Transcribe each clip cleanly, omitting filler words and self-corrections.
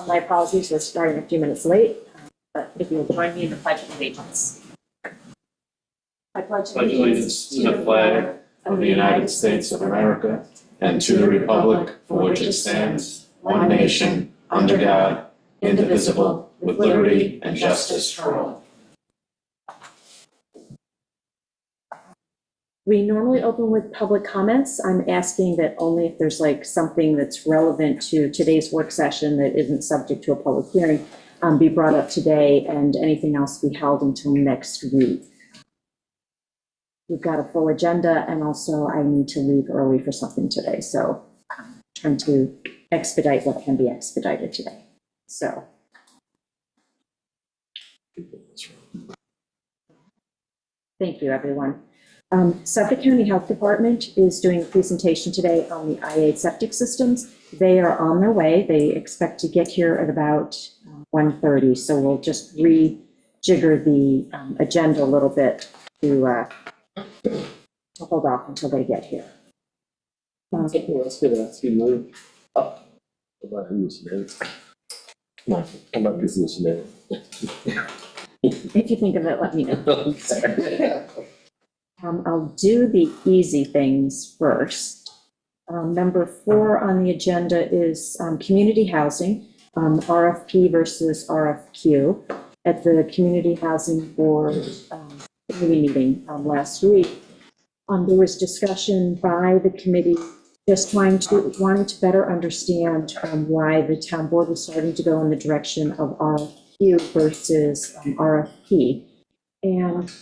My apologies for starting a few minutes late, but if you'll join me in the Pledge of Allegiance. I pledge allegiance to the flag of the United States of America and to the republic for which it stands, one nation, under God, indivisible, with liberty and justice for all. We normally open with public comments. I'm asking that only if there's like something that's relevant to today's work session that isn't subject to a public hearing be brought up today, and anything else be held until next week. We've got a full agenda, and also I need to leave early for something today, so I'm trying to expedite what can be expedited today. So. Thank you, everyone. Suffolk County Health Department is doing a presentation today on the I-8 septic systems. They are on their way. They expect to get here at about 1:30, so we'll just rejigger the agenda a little bit to hold off until they get here. Let's get ask you, Lou. About who's name? About business name. If you think of it, let me know. I'll do the easy things first. Number 4 on the agenda is community housing, RFP versus RFQ. At the Community Housing Board committee meeting last week, there was discussion by the committee just wanting to better understand why the town board was starting to go in the direction of RFQ versus RFP. And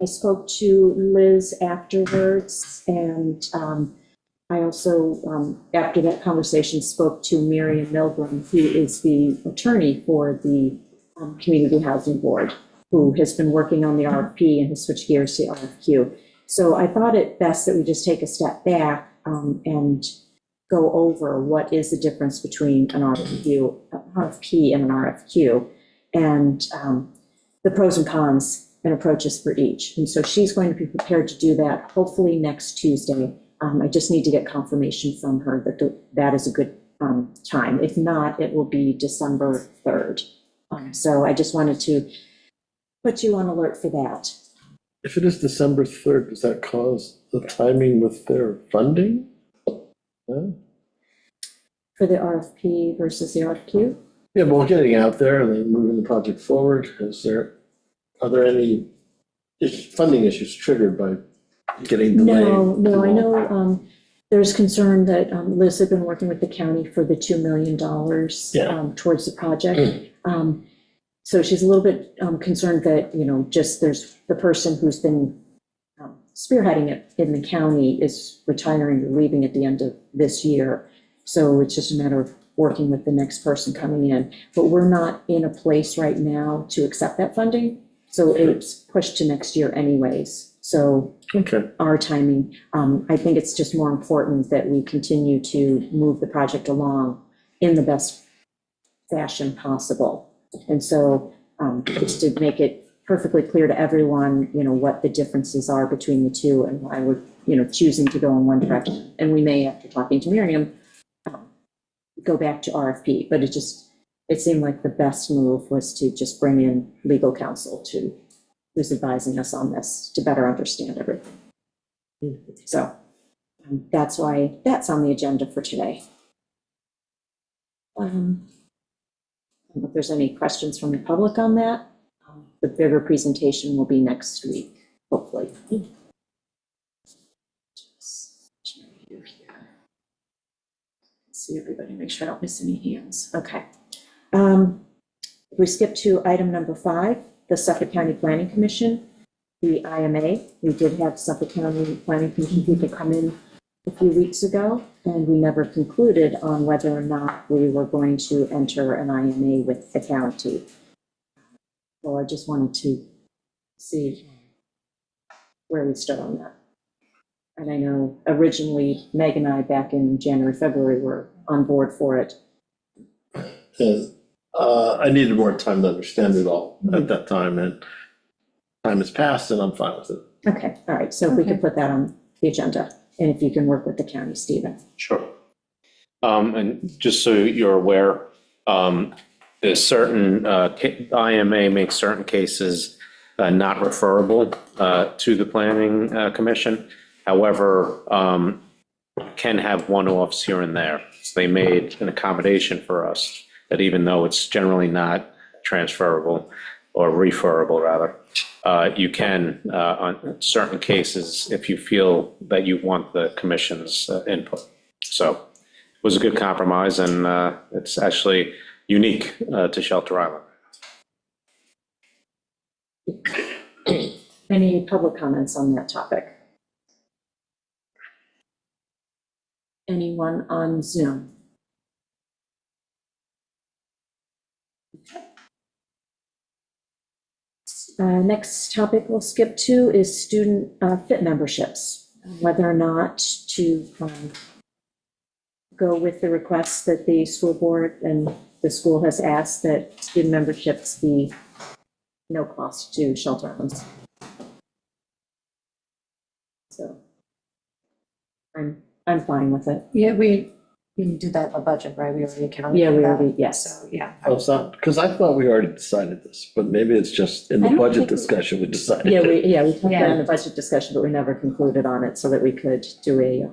I spoke to Liz afterwards, and I also, after that conversation, spoke to Miriam Milgram, who is the attorney for the Community Housing Board, who has been working on the RFP and has switched gears to RFQ. So I thought it best that we just take a step back and go over what is the difference between an RFP and an RFQ, and the pros and cons and approaches for each. And so she's going to be prepared to do that hopefully next Tuesday. I just need to get confirmation from her that that is a good time. If not, it will be December 3rd. So I just wanted to put you on alert for that. If it is December 3rd, does that cause the timing with their funding? Huh? For the RFP versus the RFQ? Yeah, but we're getting out there and then moving the project forward. Are there any funding issues triggered by getting delayed? No, I know there's concern that Liz had been working with the county for the $2 million towards the project. So she's a little bit concerned that, just there's the person who's been spearheading it in the county is retiring or leaving at the end of this year. So it's just a matter of working with the next person coming in. But we're not in a place right now to accept that funding. So it's pushed to next year anyways. So our timing, I think it's just more important that we continue to move the project along in the best fashion possible. And so just to make it perfectly clear to everyone, what the differences are between the two and why we're, choosing to go in one direction. And we may, after talking to Miriam, go back to RFP, but it seemed like the best move was to just bring in legal counsel who's advising us on this to better understand everything. So that's why that's on the agenda for today. I don't know if there's any questions from the public on that. The bigger presentation will be next week, hopefully. See everybody, make sure I don't miss any hands. Okay. We skip to item number 5, the Suffolk County Planning Commission, the IMA. We did have Suffolk County Planning Commission people come in a few weeks ago, and we never concluded on whether or not we were going to enter an IMA with the county. So I just wanted to see where we stood on that. And I know originally Meg and I back in January, February were on board for it. I needed more time to understand it all at that time, and time has passed and I'm fine with it. Okay, all right, so if we could put that on the agenda, and if you can work with the county, Stephen. Sure. And just so you're aware, there's certain, IMA makes certain cases not referable to the planning commission. However, can have one-offs here and there. So they made an accommodation for us that even though it's generally not transferable or referable rather, you can, on certain cases, if you feel that you want the commission's input. So it was a good compromise, and it's actually unique to Shelter Island. Any public comments on that topic? Anyone on Zoom? Next topic we'll skip to is student fit memberships, whether or not to go with the request that the school board and the school has asked that student memberships be no cost to Shelter Island. So I'm fine with it. Yeah, we did that in the budget, right? We already accounted Yeah, for we that. already, yes. So, yeah. Oh, it's not, because I thought we already decided this, but maybe it's just in I the don't budget think- discussion we decided. Yeah, we talked about it Yeah. in the budget discussion, but we never concluded on it so that we could do a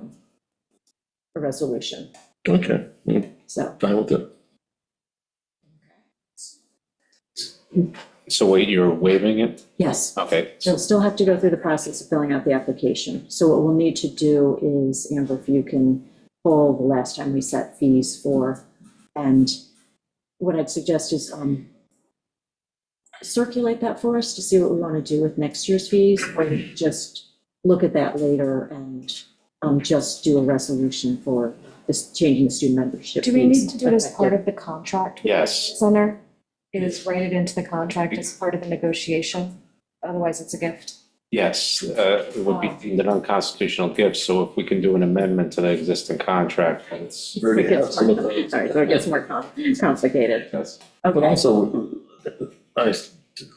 resolution. Okay, So, fine with it. So wait, you're waiving it? yes, Okay. they'll still have to go through the process of filling out the application. So what we'll need to do is, Amber, if you can pull the last time we set fees for, and what I'd suggest is circulate that for us to see what we want to do with next year's fees, or just look at that later and just do a resolution for this, changing the student membership. Do we fees need to do it as part effective. of the contract? with Yes. the Center is write it into the contract as part of the negotiation, otherwise it's a gift. Yes, it would be deemed an unconstitutional gift, so if we can do an amendment to the existing contract, it's. We already It gets have some of more- those. Sorry, so it gets more complicated. Yes. But Okay, also,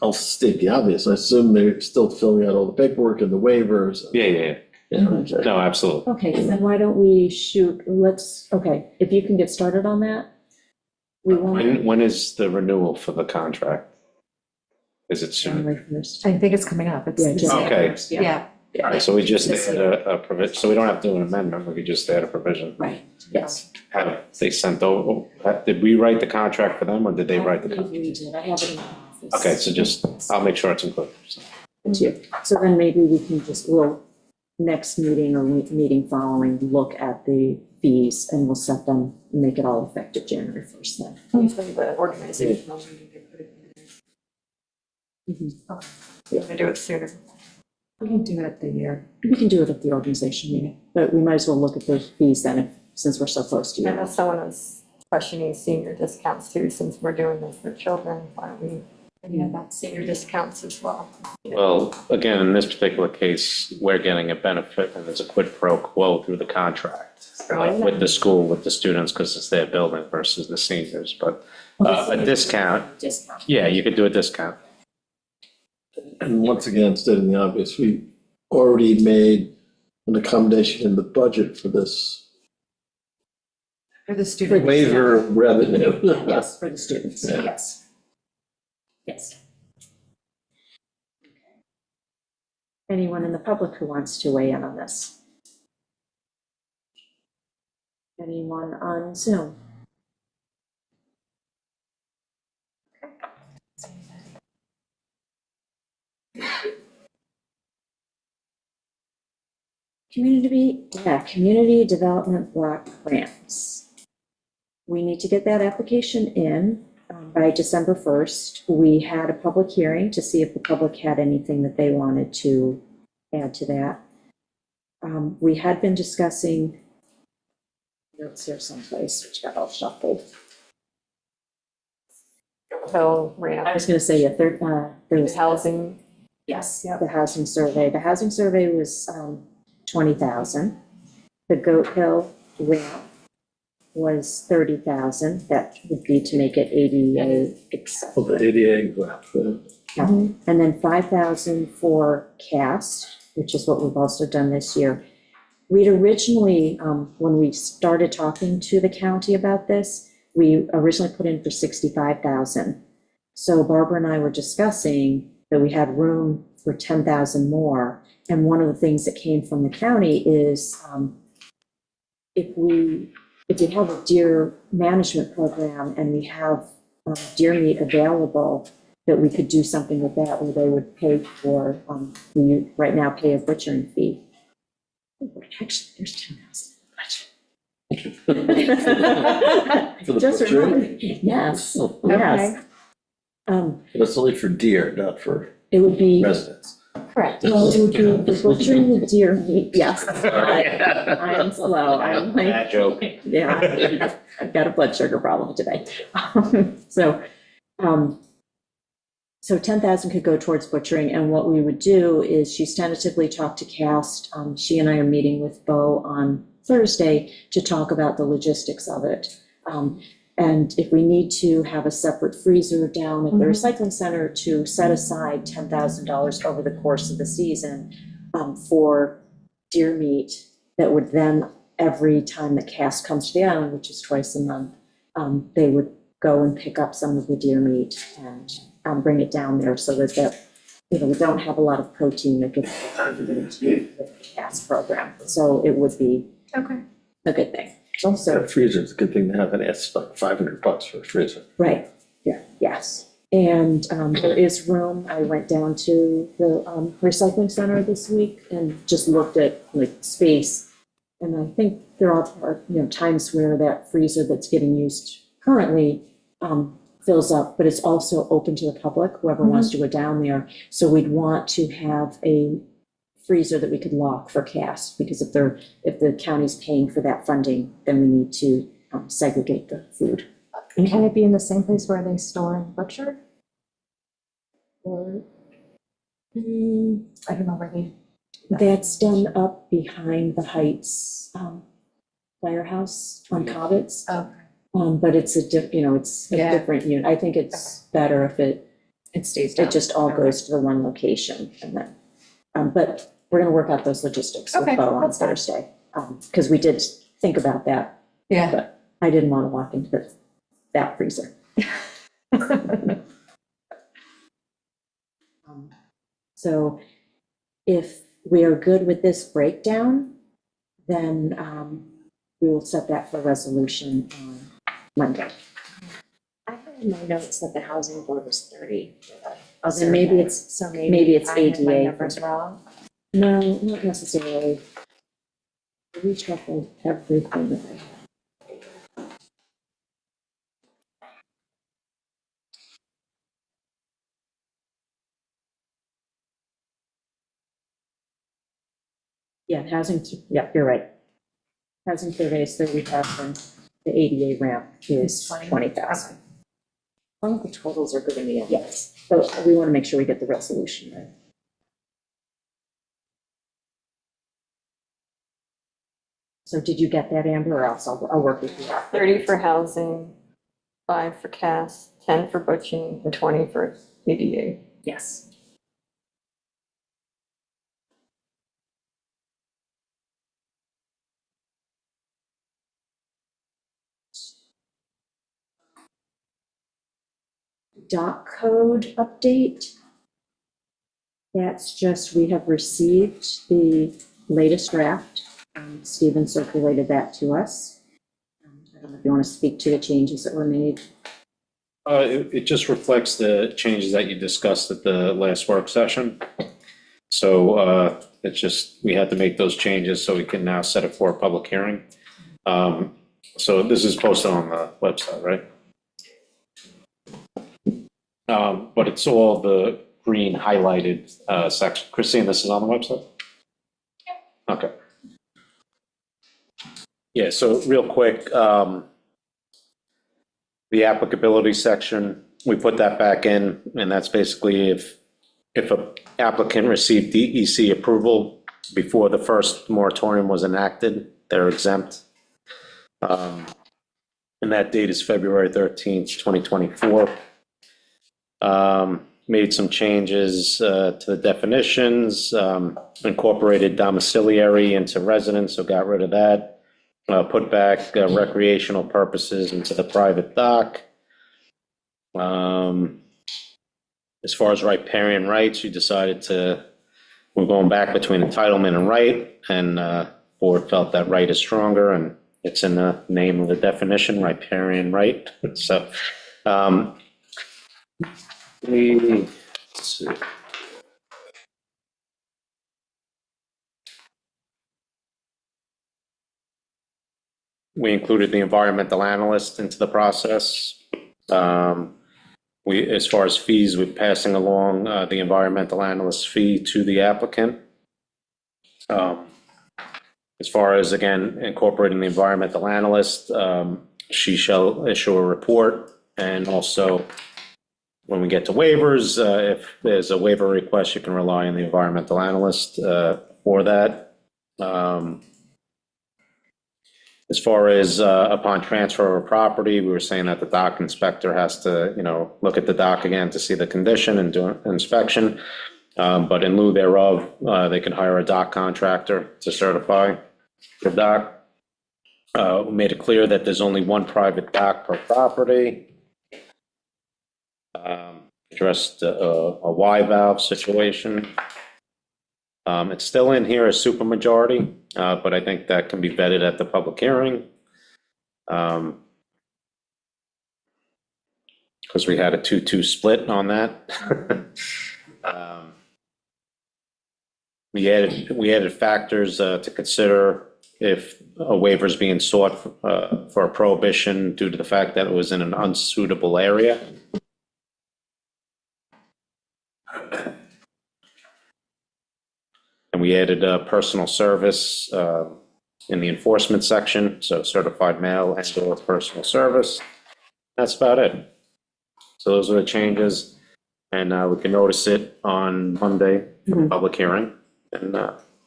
I'll state the obvious, I assume they're still filling out all the paperwork and the waivers. Yeah. Yeah, okay. No, absolutely. okay, then why don't we okay, if you can get started on that. We won't. When is the renewal for the contract? Is it soon? January 1st. I think it's coming up. It's Yeah, January Okay. 1st, yeah. Yeah, All right, so we just This add a provision, so we don't have to do an amendment, we could just add a provision. Right, yes. Have they sent over, did we write the contract for them, or did they write the I contract? believe we did. I have it in my office. Okay, so just, I'll make sure it's included. Too. So then maybe we can we'll, next meeting or meeting following, look at the fees and we'll set them, make it all effective January 1st then. usually the organizational meeting, they put it in there. Mhm. We're gonna do it sooner. We can do it at the year. We can do it at the organization meeting, but we might as well look at the fees then, since we're so close to I know it. someone was questioning senior discounts too, since we're doing this for children, why don't we, about senior discounts as well? Well, again, in this particular case, we're getting a benefit, and there's a quid pro quo through the contract with the school, with the students, because it's their building versus the seniors, but a discount, Discount. yeah, you could do a discount. And once again, stating the obvious, we already made an accommodation in the budget for this For the student. waiver revenue. Yes, for the students, Yeah. yes. Yes. Anyone in the public who wants to weigh in on this? Anyone on Zoom? Community development block grants. We need to get that application in by December 1st. We had a public hearing to see if the public had anything that they wanted to add to that. We had been discussing, notes here someplace, which got all shuffled. Hill I ramp, was going to say, yeah, there was. housing, Yes, the housing survey. The housing survey was 20,000. The Goat Hill ramp was 30,000. That would be to make it ADA Well, accessible. the ADA, well, And then 5,000 for CAST, which is what we've also done this year. we'd originally, when we started talking to the county about this, we originally put in for 65,000. So Barbara and I were discussing that we had room for 10,000 more. And one of the things that came from the county is, if we have a deer management program and we have deer meat available, that we could do something with that where they would pay for, we right now pay a butchering fee. Actually, there's 10,000. For the Just butcher? remember, yes, yes. That's only for deer, not for It would be, residents. Correct. well, it would be for butchering the deer meat, yes. I am slow, I'm like. Bad joke. Yeah, I've got a blood sugar problem today. So 10,000 could go towards butchering, and what we would do is she's tentatively talked to Cast. She and I are meeting with Bo on Thursday to talk about the logistics of it. And if we need to have a separate freezer down at the recycling center to set aside $10,000 over the course of the season for deer meat, that would then, every time that Cast comes to the island, which is twice a month, they would go and pick up some of the deer meat and bring it down there so that we don't have a lot of protein that gets into the Cast program. So it would be Okay. a good thing. A Also, freezer, it's a good thing to have, and it's like $500 for a freezer. right, yeah, yes. And there is room. I went down to the recycling center this week and just looked at like space. And I think there are, times where that freezer that's getting used currently fills up, but it's also open to the public, whoever wants to go down there. So we'd want to have a freezer that we could lock for Cast, because if the county's paying for that funding, then we need to segregate the food. Can it be in the same place where they store and butcher? Or, I don't know where they. That's done up behind the Heights firehouse on Cobbitts. Okay. But it's it's a Yeah. different unit. I think it's better if it stays down. just all goes to the one location and then, but we're gonna work out those logistics with Okay, Bo on that's fine. Thursday. Because we did think about that, Yeah. but I didn't want to walk into that freezer. So if we are good with this breakdown, then we will set that for resolution on Monday. I had in my notes that the housing board was 30. Then maybe it's, So maybe it's I had my ADA. numbers wrong. no, not necessarily. I reshuffled everything that I had. Yeah, yeah, you're right. Housing survey is 30,000, the ADA ramp is 20,000. I think the totals are good in the end. Yes, but we want to make sure we get the resolution right. So did you get that, Amber, or else I'll work with you. 30 for housing, 5 for Cast, 10 for butchering, and 20 for ADA. Yes. Doc code update. That's just, we have received the latest draft. Stephen circulated that to us. I don't know if you want to speak to the changes that were made. It just reflects the changes that you discussed at the last work session. So it's just, we had to make those changes so we can now set it for a public hearing. So this is posted on the website, right? But it's all the green highlighted section. Christine, this is on the website? Okay. Yeah, so real quick, the applicability section, we put that back in, and that's basically if an applicant received DEC approval before the first moratorium was enacted, they're exempt. And that date is February 13th, 2024. made some changes to the definitions, incorporated domiciliary into residence, so got rid of that. Put back recreational purposes into the private dock. As far as riparian rights, you decided we're going back between entitlement and right, and board felt that right is stronger, and it's in the name of the definition, riparian right. So, let's see. We included the environmental analyst into the process. As far as fees, we're passing along the environmental analyst fee to the applicant. As far as, again, incorporating the environmental analyst, she shall issue a report, and also when we get to waivers, if there's a waiver request, you can rely on the environmental analyst for that. As far as upon transfer of a property, we were saying that the dock inspector has to, look at the dock again to see the condition and do an inspection. But in lieu thereof, they can hire a dock contractor to certify the dock. We made it clear that there's only one private dock per property. Addressed a Y valve situation. It's still in here as supermajority, but I think that can be vetted at the public hearing. Because we had a 2-2 split on that. We added factors to consider if a waiver is being sought for a prohibition due to the fact that it was in an unsuitable area. And we added personal service in the enforcement section, so certified mail and/or personal service. That's about it. So those are the changes, and we can notice it on Monday for the public hearing, and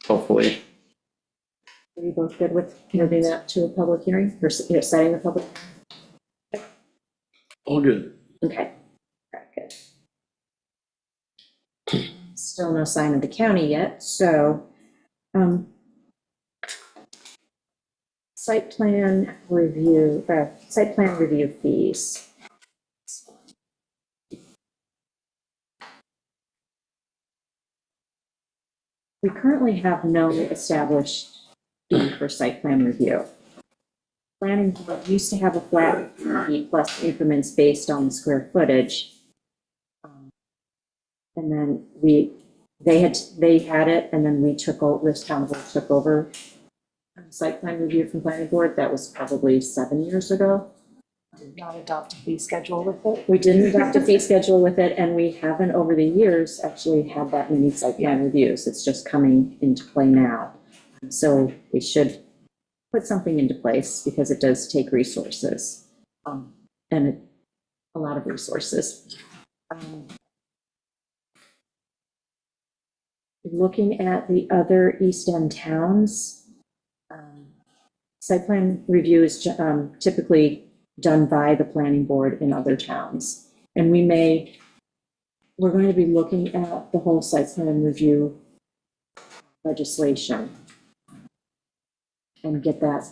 hopefully. Are you both good with moving that to a public hearing, or setting the public? All good. Okay. All right, good. Still no sign of the county yet, so site plan review fees. We currently have no established fee for site plan review. Planning board used to have a flat fee plus increments based on the square footage. And then they had it, and then we took over, this town board took over site plan review from planning board. That was probably 7 years ago. Did not adopt a fee schedule with it. We didn't adopt a fee schedule with it, and we haven't over the years actually had that many site plan reviews. It's just coming into play now. So we should put something into place because it does take resources, and a lot of resources. Looking at the other East End towns, site plan review is typically done by the planning board in other towns. And we're going to be looking at the whole site plan review legislation and get that.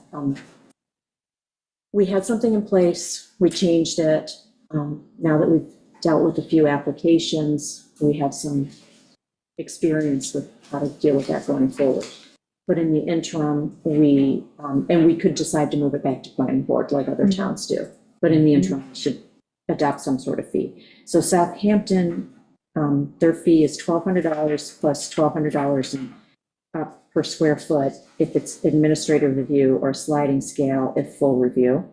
We had something in place, we changed it. Now that we've dealt with a few applications, we have some experience with how to deal with that going forward. But in the interim, we could decide to move it back to planning board like other towns do. But in the interim, we should adopt some sort of fee. So Southampton, their fee is $1,200 plus $1,200 per square foot if it's administrative review or sliding scale if full review.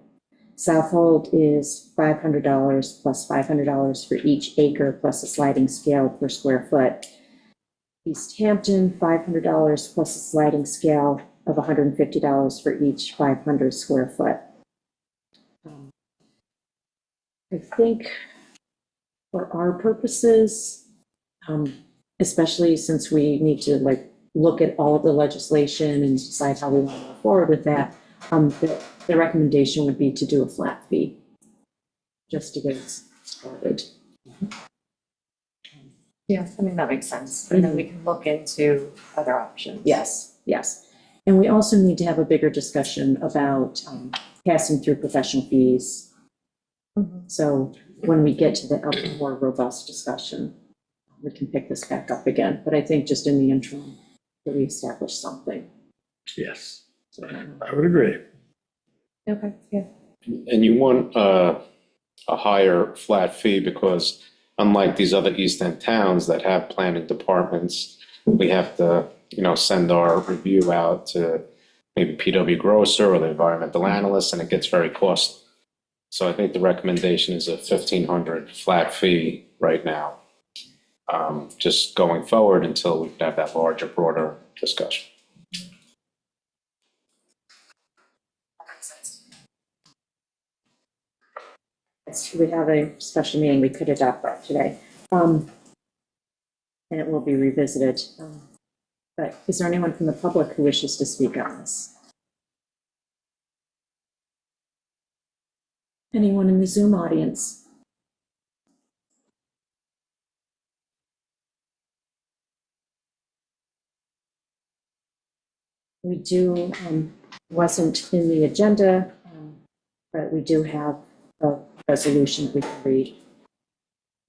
Southold is $500 plus $500 for each acre plus a sliding scale per square foot. East Hampton, $500 plus a sliding scale of $150 for each 500 square foot. I think for our purposes, especially since we need to look at all of the legislation and decide how we want to move forward with that, the recommendation would be to do a flat fee, just to get it started. Yeah, I mean, that makes sense. And then we can look into other options. Yes, yes. And we also need to have a bigger discussion about passing through professional fees. Mhm. So when we get to the more robust discussion, we can pick this back up again. But I think just in the interim, that we establish something. Yes, So, I would agree. Okay, yeah. And you want a higher flat fee because unlike these other East End towns that have planning departments, we have to, send our review out to maybe PW Grosser or the environmental analyst, and it gets very costly. So I think the recommendation is a 1,500 flat fee right now, just going forward until we have that larger, broader discussion. We have a special meeting, we could adopt that today. And it will be revisited. But is there anyone from the public who wishes to speak on this? Anyone in the Zoom audience? We do, wasn't in the agenda, but we do have a resolution that we can read.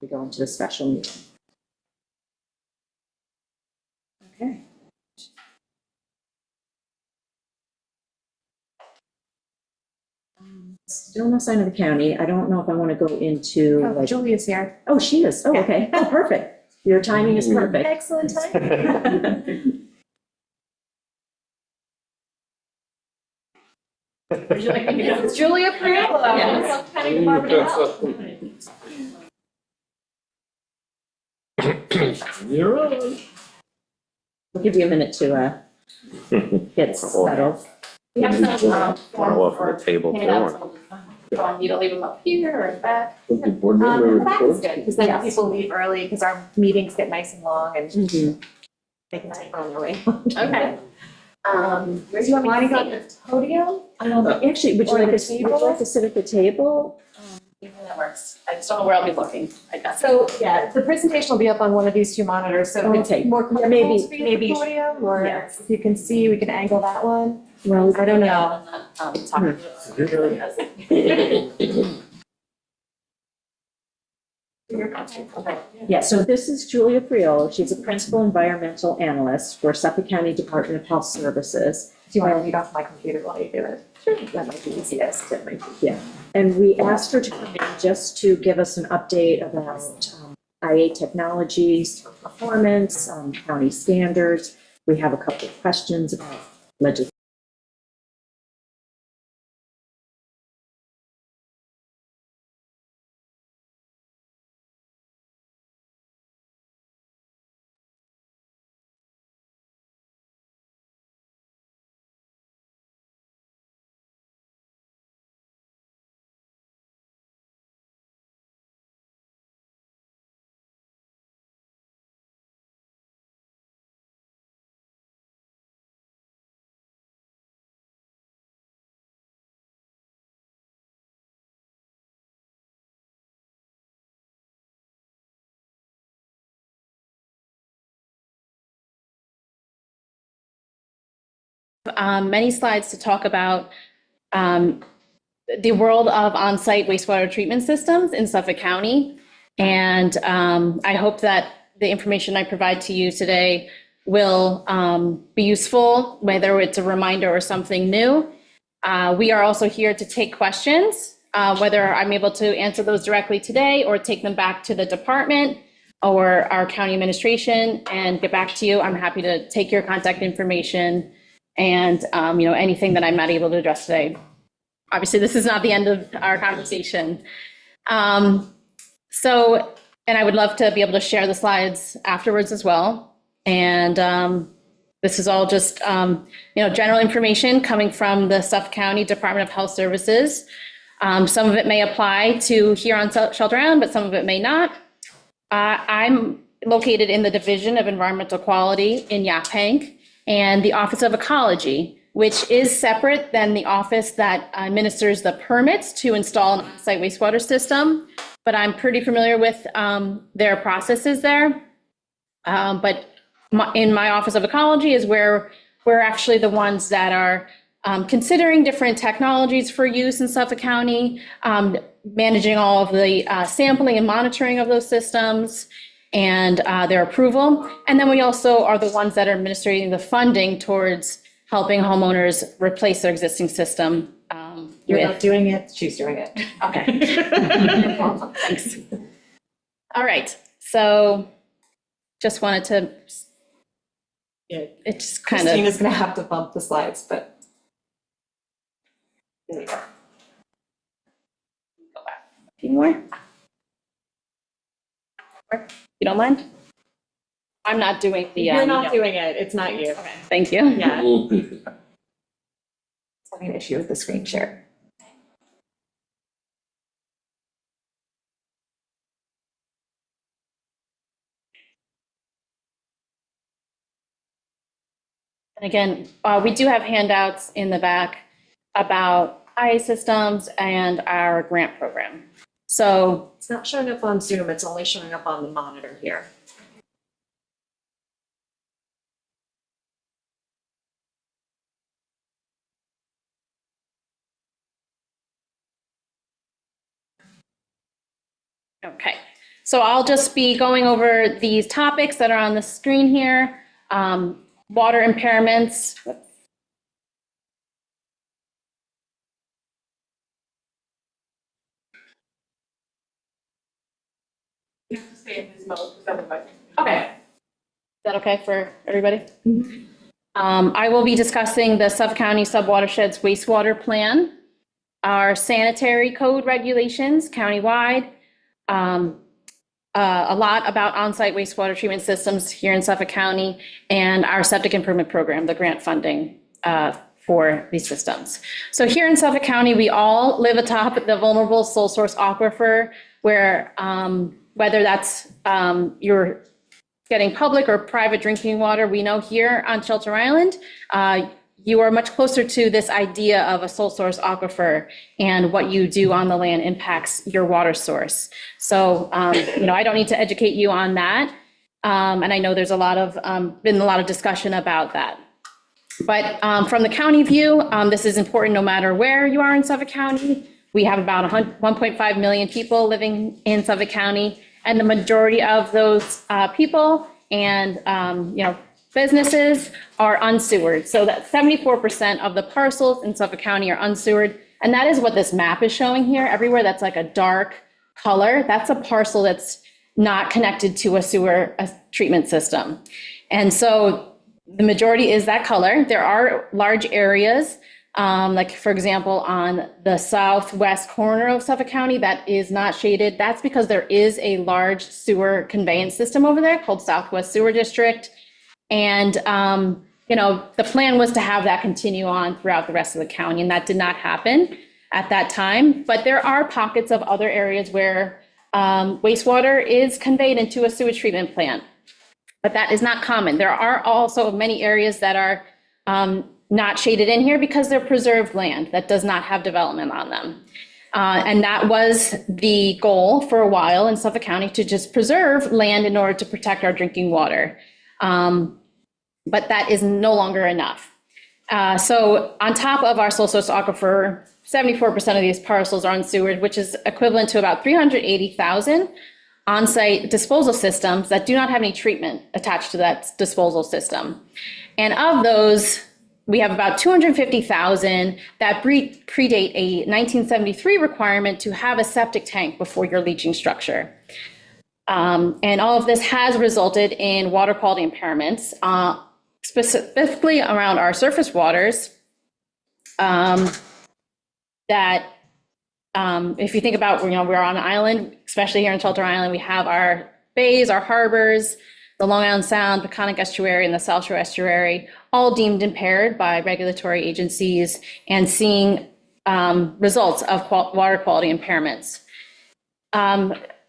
We go into the special meeting. Okay. Still no sign of the county. I don't know if I want to go into, Oh, like, Julia's here. oh, she is. Oh, okay. Oh, perfect. Your timing is perfect. Excellent time. Would you like me to go? It's Julia Priolo. Yes. Planning Department of Health. You're on. We'll give you a minute to get settled. We have some, Throw off the table too, or- you want me to leave them up here or in back? Okay, board member That's report. good, because then Yes. people leave early, because our meetings get nice and long, and Mhm. they can take on their way. Okay. Where do you want me to go, on the podium? Actually, would you Or like the to, would you table? like to sit at the table? Either that works. I just don't know where I'll be looking. I guess. So, yeah, the presentation will be up on one of these two monitors, so if Okay. it's more Yeah, maybe- comfortable to be at the podium, or Yes. if you can see, we can angle that one. Well, I don't know. Talking Okay. yeah, so this is Julia Priolo. She's a principal environmental analyst for Suffolk County Department of Health Services. Do you want to read off my computer while you do it? That might be easiest. That might be, yeah. And we asked her to come in just to give us an update about IA technologies, performance, county standards. We have a couple of questions about legislation. Many slides to talk about the world of on-site wastewater treatment systems in Suffolk County. And I hope that the information I provide to you today will be useful, whether it's a reminder or something new. We are also here to take questions, whether I'm able to answer those directly today or take them back to the department or our county administration and get back to you. I'm happy to take your contact information and anything that I'm not able to address today. Obviously, this is not the end of our conversation. And I would love to be able to share the slides afterwards as well. And this is all just general information coming from the Suffolk County Department of Health Services. Some of it may apply to here on Shelter Island, but some of it may not. I'm located in the Division of Environmental Quality in Yaphank and the Office of Ecology, which is separate than the office that administers the permits to install an on-site wastewater system. But I'm pretty familiar with their processes there. But in my Office of Ecology is where we're actually the ones that are considering different technologies for use in Suffolk County, managing all of the sampling and monitoring of those systems and their approval. And then we also are the ones that are administrating the funding towards helping homeowners replace their existing system. You're not doing it, she's doing it. Okay. Thanks. All right, so just wanted to, Yeah, it just kind of. Christina's gonna have to bump the slides, but. There you go. Go back a few more. You don't mind? I'm not doing the. You're not doing it, it's not you. Okay, thank you. Yeah. Having an issue with the screen share. And again, we do have handouts in the back about IA systems and our grant program. So, It's not showing up on Zoom, it's only showing up on the monitor here. okay. So I'll just be going over these topics that are on the screen here. Water impairments. You have to stay in this mode, because otherwise. Okay. Is that okay for everybody? I will be discussing the Suffolk County Subwatersheds wastewater plan, our sanitary code regulations countywide, a lot about on-site wastewater treatment systems here in Suffolk County, and our septic improvement program, the grant funding for these systems. So here in Suffolk County, we all live atop the vulnerable sole source aquifer, where whether that's you're getting public or private drinking water, we know here on Shelter Island, you are much closer to this idea of a sole source aquifer, and what you do on the land impacts your water source. So, I don't need to educate you on that. And I know there's been a lot of discussion about that. But from the county view, this is important no matter where you are in Suffolk County. We have about 1.5 million people living in Suffolk County, and the majority of those people and businesses are unsewered. So that 74% of the parcels in Suffolk County are unsewered, and that is what this map is showing here. Everywhere that's like a dark color, that's a parcel that's not connected to a treatment system. And so the majority is that color. There are large areas, like for example, on the southwest corner of Suffolk County that is not shaded. That's because there is a large sewer conveyance system over there called Southwest Sewer District. And, the plan was to have that continue on throughout the rest of the county, and that did not happen at that time. But there are pockets of other areas where wastewater is conveyed into a sewage treatment plant. But that is not common. There are also many areas that are not shaded in here because they're preserved land that does not have development on them. And that was the goal for a while in Suffolk County, to just preserve land in order to protect our drinking water. But that is no longer enough. So on top of our sole source aquifer, 74% of these parcels are unsewered, which is equivalent to about 380,000 on-site disposal systems that do not have any treatment attached to that disposal system. And of those, we have about 250,000 that predate a 1973 requirement to have a septic tank before your leaching structure. And all of this has resulted in water quality impairments, specifically around our surface waters, that if you think about, we're on an island, especially here in Shelter Island, we have our bays, our harbors, the Long Island Sound, Peconic Estuary, and the South Shore Estuary, all deemed impaired by regulatory agencies, and seeing results of water quality impairments.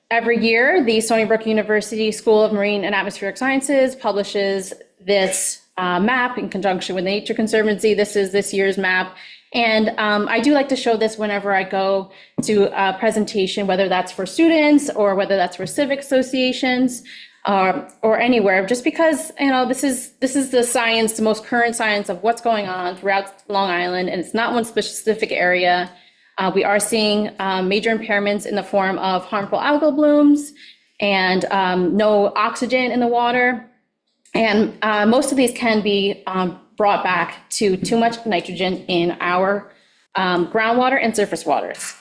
Every year, the Stony Brook University School of Marine and Atmospheric Sciences publishes this map in conjunction with the Nature Conservancy. This is this year's map. And I do like to show this whenever I go to a presentation, whether that's for students or whether that's for civic associations. or anywhere, just because, this is the science, the most current science of what's going on throughout Long Island, and it's not one specific area. We are seeing major impairments in the form of harmful algal blooms and no oxygen in the water. And most of these can be brought back to too much nitrogen in our groundwater and surface waters.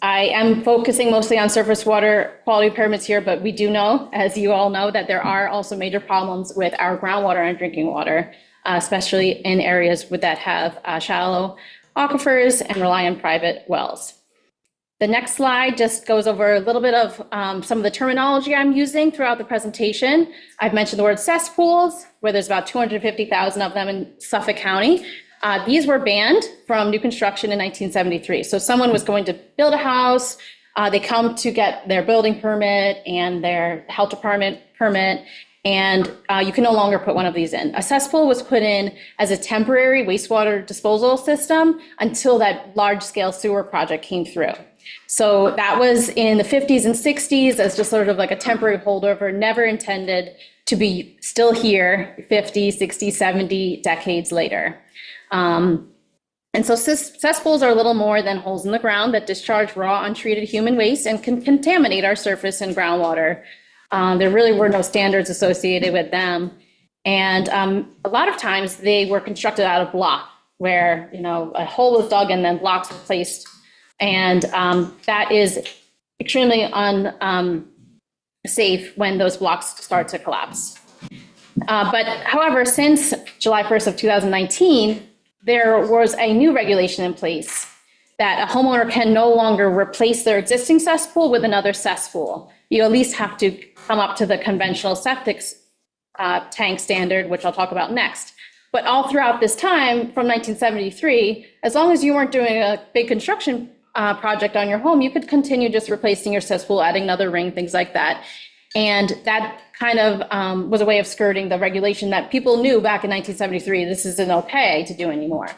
I am focusing mostly on surface water quality impairments here, but we do know, as you all know, that there are also major problems with our groundwater and drinking water, especially in areas that have shallow aquifers and rely on private wells. The next slide just goes over a little bit of some of the terminology I'm using throughout the presentation. I've mentioned the word cesspools, where there's about 250,000 of them in Suffolk County. These were banned from new construction in 1973. So someone was going to build a house, they come to get their building permit and their health department permit, and you can no longer put one of these in. A cesspool was put in as a temporary wastewater disposal system until that large-scale sewer project came through. So that was in the 50s and 60s as just sort of like a temporary holdover, never intended to be still here 50, 60, 70 decades later. And so cesspools are little more than holes in the ground that discharge raw, untreated human waste and can contaminate our surface and groundwater. There really were no standards associated with them. And a lot of times they were constructed out of block, where a hole was dug and then blocks were placed. And that is extremely unsafe when those blocks start to collapse. But however, since July 1st of 2019, there was a new regulation in place that a homeowner can no longer replace their existing cesspool with another cesspool. You at least have to come up to the conventional septic tank standard, which I'll talk about next. But all throughout this time, from 1973, as long as you weren't doing a big construction project on your home, you could continue just replacing your cesspool, adding another ring, things like that. And that kind of was a way of skirting the regulation that people knew back in 1973, this isn't okay to do anymore.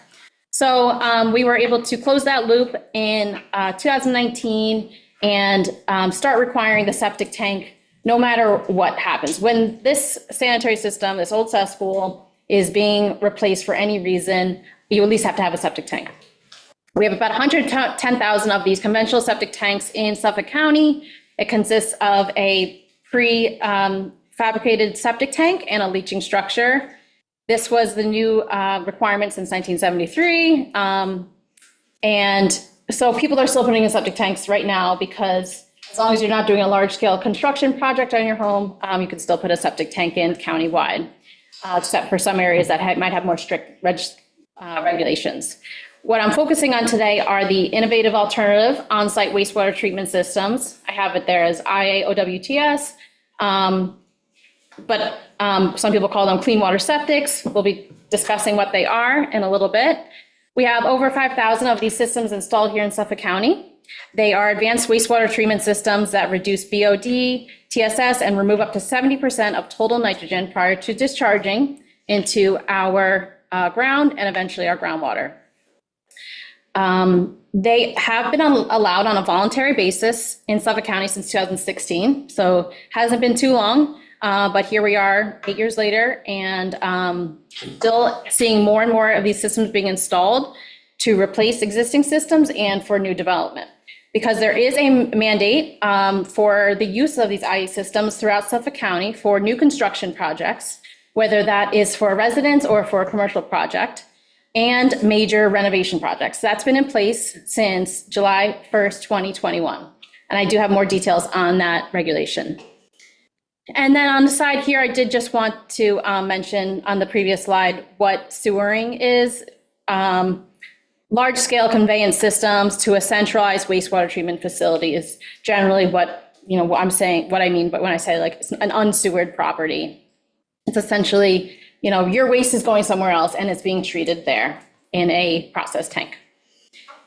So we were able to close that loop in 2019 and start requiring the septic tank no matter what happens. When this sanitary system, this old cesspool, is being replaced for any reason, you at least have to have a septic tank. We have about 110,000 of these conventional septic tanks in Suffolk County. It consists of a pre-fabricated septic tank and a leaching structure. This was the new requirement since 1973. And so people are still putting in septic tanks right now because as long as you're not doing a large-scale construction project on your home, you can still put a septic tank in countywide, except for some areas that might have more strict regulations. What I'm focusing on today are the innovative alternative on-site wastewater treatment systems. I have it there as IAOWTS, but some people call them clean water septics. We'll be discussing what they are in a little bit. We have over 5,000 of these systems installed here in Suffolk County. They are advanced wastewater treatment systems that reduce BOD, TSS, and remove up to 70% of total nitrogen prior to discharging into our ground and eventually our groundwater. They have been allowed on a voluntary basis in Suffolk County since 2016, so hasn't been too long, but here we are 8 years later and still seeing more and more of these systems being installed to replace existing systems and for new development. Because there is a mandate for the use of these IE systems throughout Suffolk County for new construction projects, whether that is for a residence or for a commercial project, and major renovation projects. That's been in place since July 1st, 2021. And I do have more details on that regulation. And then on the side here, I did just want to mention on the previous slide what sewering is. Large-scale conveyance systems to a centralized wastewater treatment facility is generally what I'm saying, what I mean, but when I say like it's an unsewered property, it's essentially, your waste is going somewhere else and it's being treated there in a process tank.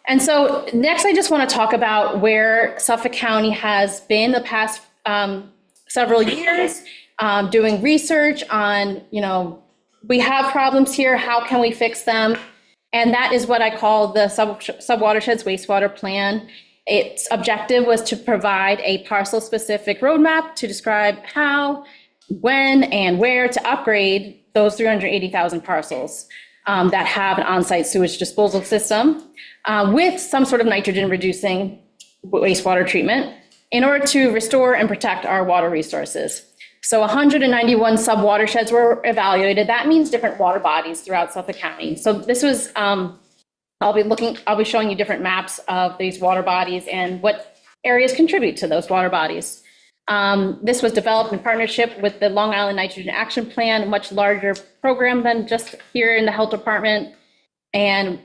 And so next, I just want to talk about where Suffolk County has been the past several years, doing research on, we have problems here, how can we fix them? And that is what I call the Subwatersheds Wastewater Plan. Its objective was to provide a parcel-specific roadmap to describe how, when, and where to upgrade those 380,000 parcels that have an on-site sewage disposal system with some sort of nitrogen-reducing wastewater treatment in order to restore and protect our water resources. So 191 sub-watersheds were evaluated. That means different water bodies throughout Suffolk County. So this was, I'll be showing you different maps of these water bodies and what areas contribute to those water bodies. This was developed in partnership with the Long Island Nitrogen Action Plan, a much larger program than just here in the health department, and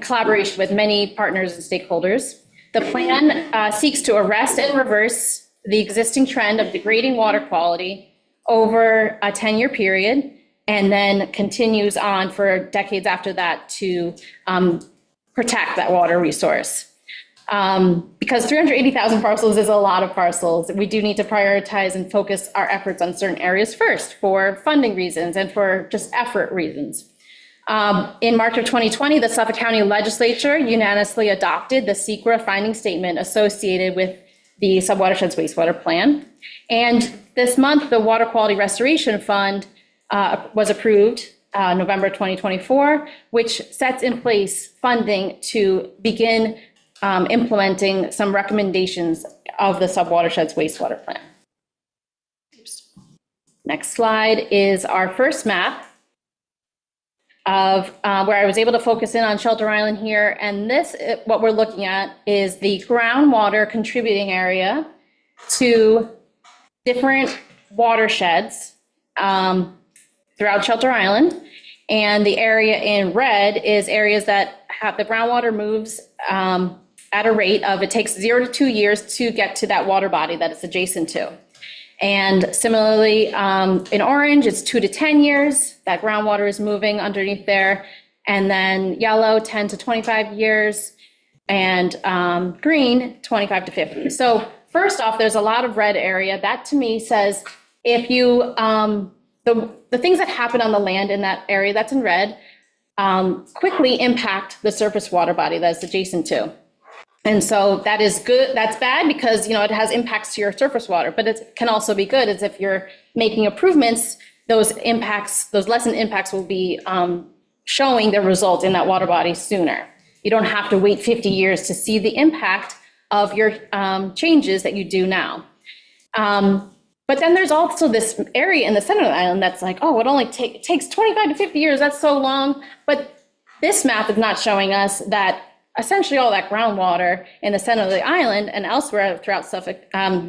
collaboration with many partners and stakeholders. The plan seeks to arrest and reverse the existing trend of degrading water quality over a 10-year period, and then continues on for decades after that to protect that water resource. Because 380,000 parcels is a lot of parcels, we do need to prioritize and focus our efforts on certain areas first for funding reasons and for just effort reasons. In March of 2020, the Suffolk County Legislature unanimously adopted the SEQRA finding statement associated with the Subwatersheds Wastewater Plan. And this month, the Water Quality Restoration Fund was approved, November 2024, which sets in place funding to begin implementing some recommendations of the Subwatersheds Wastewater Plan. Next slide is our first map of where I was able to focus in on Shelter Island here. And this, what we're looking at is the groundwater contributing area to different watersheds throughout Shelter Island. And the area in red is areas that have the groundwater moves at a rate of, it takes 0 to 2 years to get to that water body that it's adjacent to. And similarly, in orange, it's 2 to 10 years that groundwater is moving underneath there. And then yellow, 10 to 25 years, and green, 25 to 50. So first off, there's a lot of red area. That to me says if you, the things that happen on the land in that area that's in red quickly impact the surface water body that's adjacent to. And so that is good. That's bad because, you know, it has impacts to your surface water, but it can also be good as if you're making improvements, those impacts, those lessened impacts will be showing the result in that water body sooner. You don't have to wait 50 years to see the impact of your changes that you do now. But then there's also this area in the center of the island that's like, oh, it takes 25 to 50 years. That's so long. But this map is not showing us that essentially all that groundwater in the center of the island and elsewhere throughout Suffolk,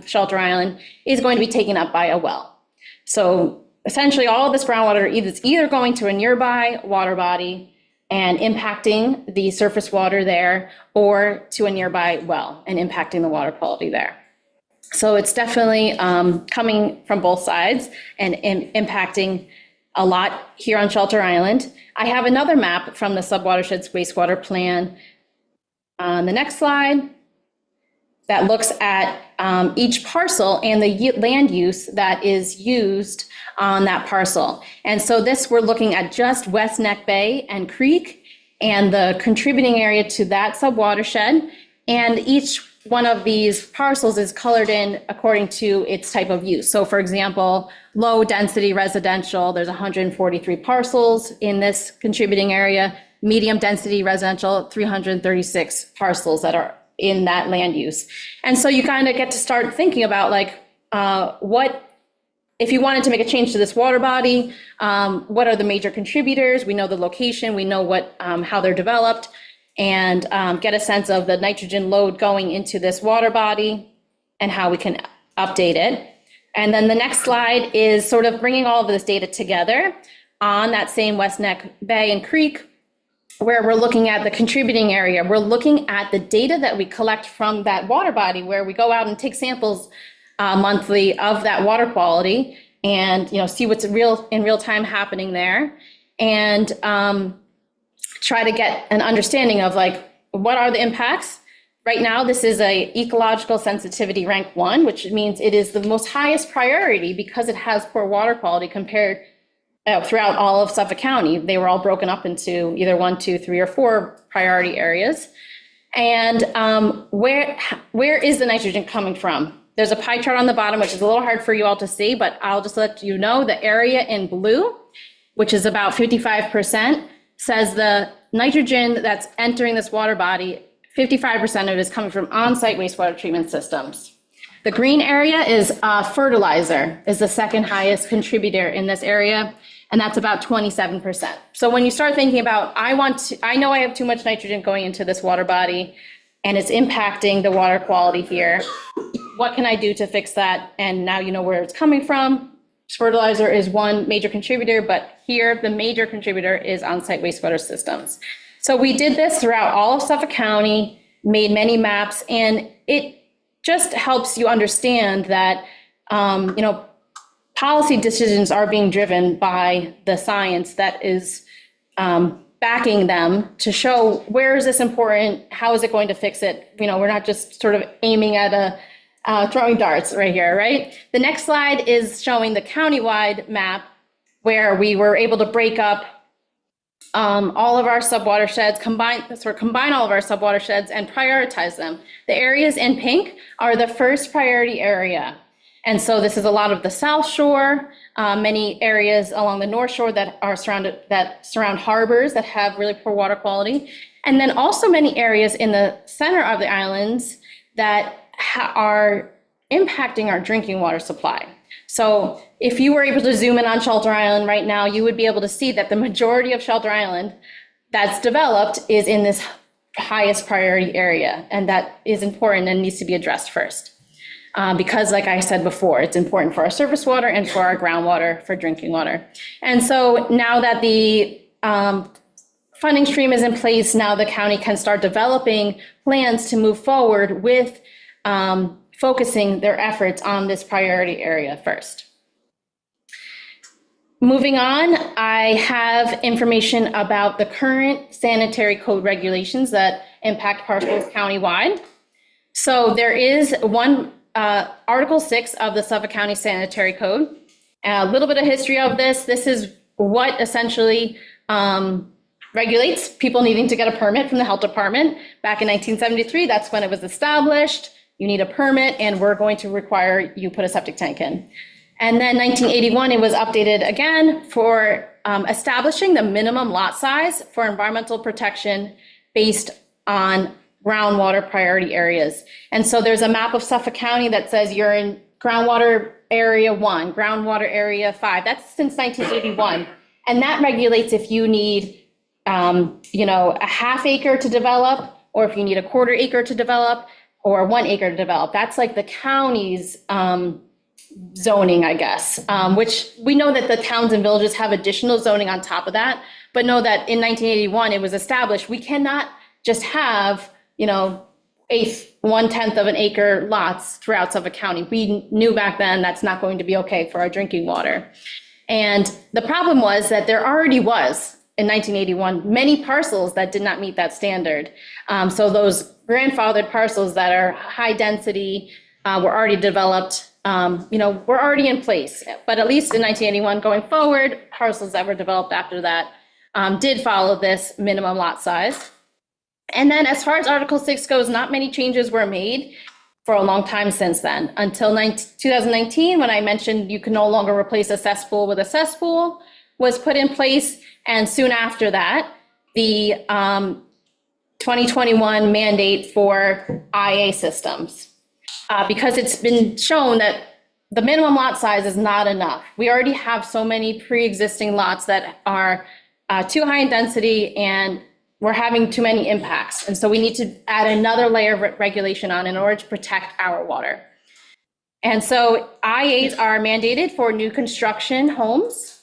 Shelter Island, is going to be taken up by a well. So essentially all of this groundwater is either going to a nearby water body and impacting the surface water there, or to a nearby well and impacting the water quality there. So it's definitely coming from both sides and impacting a lot here on Shelter Island. I have another map from the Subwatersheds Wastewater Plan on the next slide that looks at each parcel and the land use that is used on that parcel. And so this, we're looking at just West Neck Bay and Creek and the contributing area to that subwatershed. And each one of these parcels is colored in according to its type of use. So for example, low density residential, there's 143 parcels in this contributing area. Medium density residential, 336 parcels that are in that land use. And so you kind of get to start thinking about like, what, if you wanted to make a change to this water body, what are the major contributors? We know the location, we know what, how they're developed, and get a sense of the nitrogen load going into this water body and how we can update it. And then the next slide is sort of bringing all of this data together on that same West Neck Bay and Creek, where we're looking at the contributing area. We're looking at the data that we collect from that water body, where we go out and take samples monthly of that water quality and, you know, see what's in real time happening there, and try to get an understanding of like, what are the impacts? Right now, this is a ecological sensitivity rank 1, which means it is the most highest priority because it has poor water quality compared throughout all of Suffolk County. They were all broken up into either 1, 2, 3, or 4 priority areas. And where is the nitrogen coming from? There's a pie chart on the bottom, which is a little hard for you all to see, but I'll just let you know the area in blue, which is about 55%, says the nitrogen that's entering this water body, 55% of it is coming from on-site wastewater treatment systems. The green area is fertilizer, is the second highest contributor in this area, and that's about 27%. So when you start thinking about, I know I have too much nitrogen going into this water body, and it's impacting the water quality here, what can I do to fix that? And now you know where it's coming from. Fertilizer is one major contributor, but here the major contributor is on-site wastewater systems. So we did this throughout all of Suffolk County, made many maps, and it just helps you understand that, policy decisions are being driven by the science that is backing them to show where is this important, how is it going to fix it? We're not just sort of aiming at throwing darts right here, right? The next slide is showing the countywide map where we were able to break up all of our subwatersheds, combine all of our subwatersheds and prioritize them. The areas in pink are the first priority area. And so this is a lot of the South Shore, many areas along the North Shore that surround harbors that have really poor water quality. And then also many areas in the center of the islands that are impacting our drinking water supply. So if you were able to zoom in on Shelter Island right now, you would be able to see that the majority of Shelter Island that's developed is in this highest priority area. And that is important and needs to be addressed first. Because like I said before, it's important for our surface water and for our groundwater for drinking water. And so now that the funding stream is in place, now the county can start developing plans to move forward with focusing their efforts on this priority area first. Moving on, I have information about the current sanitary code regulations that impact parcels countywide. So there is one Article 6 of the Suffolk County Sanitary Code. A little bit of history of this. This is what essentially regulates people needing to get a permit from the health department. Back in 1973, that's when it was established. You need a permit and we're going to require you put a septic tank in. And then 1981, it was updated again for establishing the minimum lot size for environmental protection based on groundwater priority areas. And so there's a map of Suffolk County that says you're in groundwater area 1, groundwater area 5. That's since 1981. And that regulates if you need, a half acre to develop, or if you need a quarter acre to develop, or 1 acre to develop. That's like the county's zoning, I guess, which we know that the towns and villages have additional zoning on top of that, but know that in 1981, it was established, we cannot just have, 1/10 of an acre lots throughout Suffolk County. We knew back then that's not going to be okay for our drinking water. And the problem was that there already was, in 1981, many parcels that did not meet that standard. So those grandfathered parcels that are high density were already developed, were already in place. But at least in 1981 going forward, parcels that were developed after that did follow this minimum lot size. And then as far as Article 6 goes, not many changes were made for a long time since then, until 2019, when I mentioned you can no longer replace a cesspool with a cesspool, was put in place. And soon after that, the 2021 mandate for IA systems, because it's been shown that the minimum lot size is not enough. We already have so many pre-existing lots that are too high in density and we're having too many impacts. And so we need to add another layer of regulation on in order to protect our water. And so IAs are mandated for new construction homes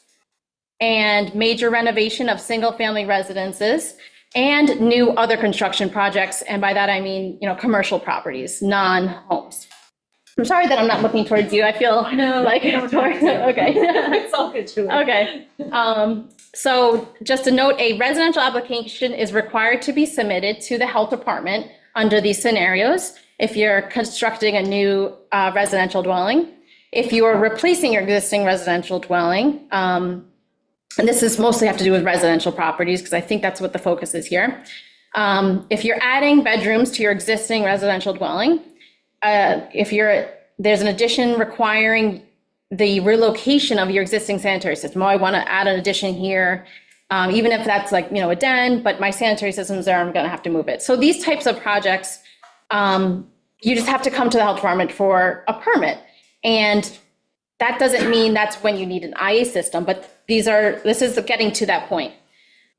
and major renovation of single family residences and new other construction projects. And by that, I mean, commercial properties, non-homes. I'm sorry that I'm not looking towards you. I feel like, okay. It's all good to it. Okay. So just a note, a residential application is required to be submitted to the health department under these scenarios. If you're constructing a new residential dwelling, if you are replacing your existing residential dwelling, and this is mostly have to do with residential properties because I think that's what the focus is here. If you're adding bedrooms to your existing residential dwelling, there's an addition requiring the relocation of your existing sanitary system. Oh, I want to add an addition here, even if that's like, a den, but my sanitary system's there, I'm going to have to move it. So these types of projects, you just have to come to the health department for a permit. And that doesn't mean that's when you need an IA system, but this is getting to that point.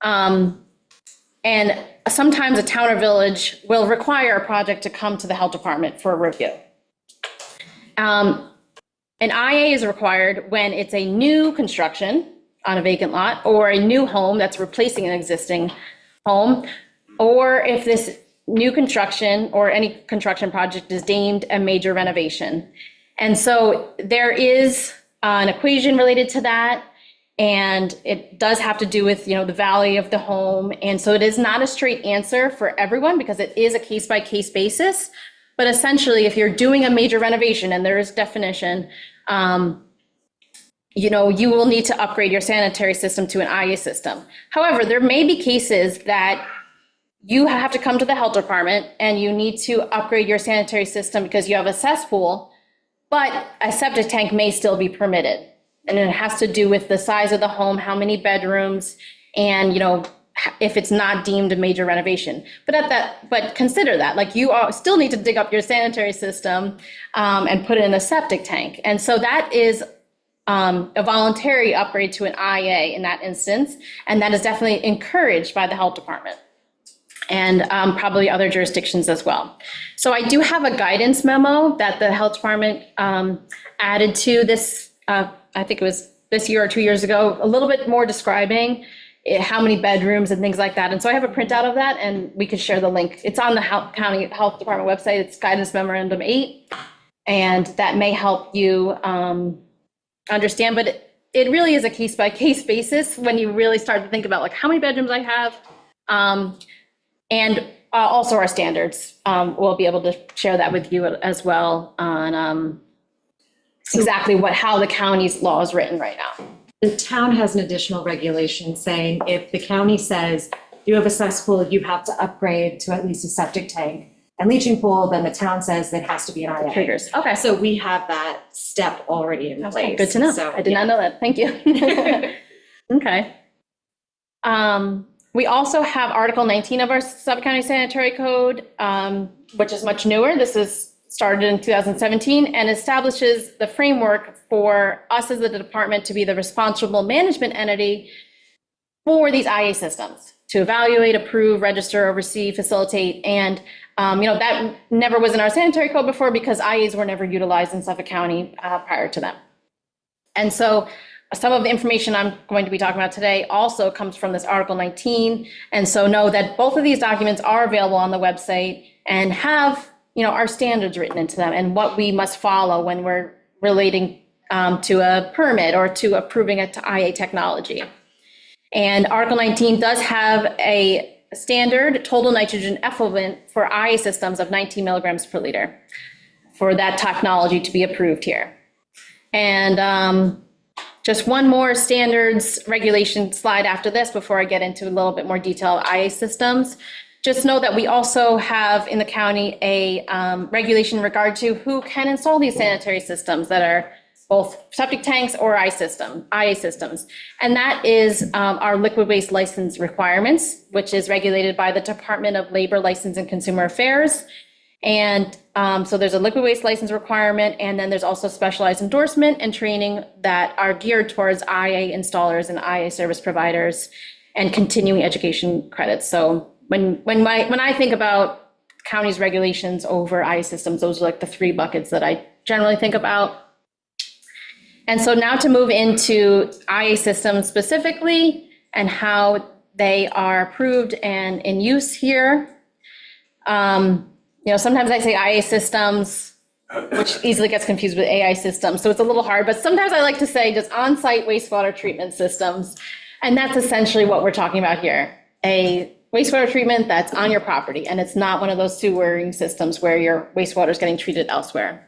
And sometimes a town or village will require a project to come to the health department for a review. An IA is required when it's a new construction on a vacant lot, or a new home that's replacing an existing home, or if this new construction or any construction project is deemed a major renovation. And so there is an equation related to that, and it does have to do with, the value of the home. And so it is not a straight answer for everyone because it is a case-by-case basis. But essentially, if you're doing a major renovation, and there is definition, you will need to upgrade your sanitary system to an IA system. However, there may be cases that you have to come to the health department and you need to upgrade your sanitary system because you have a cesspool, but a septic tank may still be permitted. And it has to do with the size of the home, how many bedrooms, and, if it's not deemed a major renovation. But consider that, like, still need to dig up your sanitary system and put it in a septic tank. And so that is a voluntary upgrade to an IA in that instance. And that is definitely encouraged by the health department and probably other jurisdictions as well. So I do have a guidance memo that the health department added to this, I think it was this year or 2 years ago, a little bit more describing how many bedrooms and things like that. And so I have a printout of that, and we could share the link. It's on the county health department website. It's guidance memorandum 8, and that may help you understand. But it really is a case-by-case basis when you really start to think about, like, how many bedrooms I have, and also our standards. We'll be able to share that with you as well on exactly how the county's law is written right now. The town has an additional regulation saying if the county says you have a cesspool, you have to upgrade to at least a septic tank and leaching pool, then the town says it has to be an IA. Triggers. Okay. So we have that step already in place. Good to know. So, I did not know that. Thank you. Okay. We also have Article 19 of our Suffolk County Sanitary Code, which is much newer. This is started in 2017 and establishes the framework for us as the department to be the responsible management entity for these IA systems, to evaluate, approve, register, oversee, facilitate. And, that never was in our sanitary code before because IAs were never utilized in Suffolk County prior to them. And so some of the information I'm going to be talking about today also comes from this Article 19. And so know that both of these documents are available on the website and have our standards written into them and what we must follow when we're relating to a permit or to approving it to IA technology. And Article 19 does have a standard total nitrogen effluent for IA systems of 19 milligrams per liter for that technology to be approved here. And just one more standards regulation slide after this before I get into a little bit more detail of IA systems. Just know that we also have in the county a regulation in regard to who can install these sanitary systems that are both septic tanks or IA systems. And that is our liquid waste license requirements, which is regulated by the Department of Labor, License and Consumer Affairs. And so there's a liquid waste license requirement, and then there's also specialized endorsement and training that are geared towards IA installers and IA service providers and continuing education credits. So when I think about county's regulations over IA systems, those are like the 3 buckets that I generally think about. And so now to move into IA systems specifically and how they are approved and in use here. Sometimes I say IA systems, which easily gets confused with AI systems, so it's a little hard, but sometimes I like to say just on-site wastewater treatment systems. And that's essentially what we're talking about here. A wastewater treatment that's on your property, and it's not one of those sewering systems where your wastewater is getting treated elsewhere.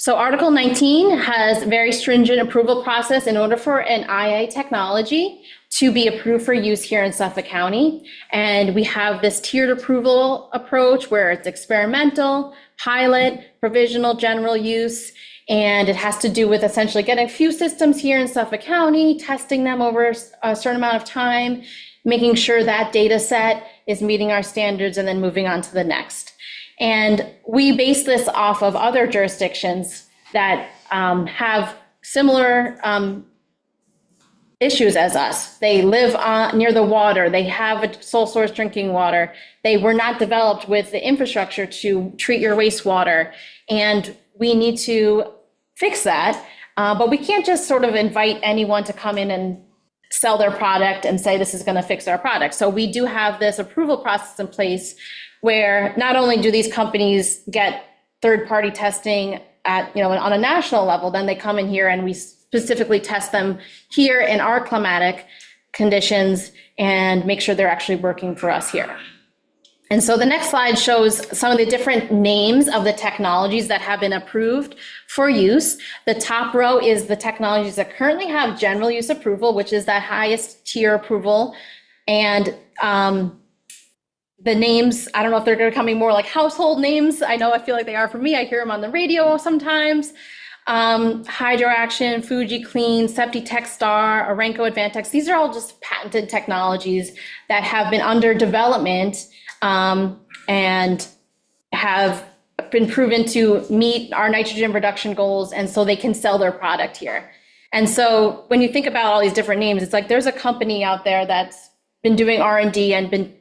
So Article 19 has very stringent approval process in order for an IA technology to be approved for use here in Suffolk County. And we have this tiered approval approach where it's experimental, pilot, provisional, general use. And it has to do with essentially getting a few systems here in Suffolk County, testing them over a certain amount of time, making sure that data set is meeting our standards, and then moving on to the next. And we base this off of other jurisdictions that have similar issues as us. They live near the water, they have a sole source drinking water, they were not developed with the infrastructure to treat your wastewater, and we need to fix that. But we can't just sort of invite anyone to come in and sell their product and say this is going to fix our product. So we do have this approval process in place where not only do these companies get third-party testing at, on a national level, then they come in here and we specifically test them here in our climatic conditions and make sure they're actually working for us here. And so the next slide shows some of the different names of the technologies that have been approved for use. The top row is the technologies that currently have general use approval, which is that highest tier approval. And the names, I don't know if they're becoming more like household names. I feel like they are for me. I hear them on the radio sometimes. HydroAction, Fuji Clean, Septi Techstar, Arenco Advantex. These are all just patented technologies that have been under development and have been proven to meet our nitrogen reduction goals, and so they can sell their product here. And so when you think about all these different names, it's like there's a company out there that's been doing R&D and been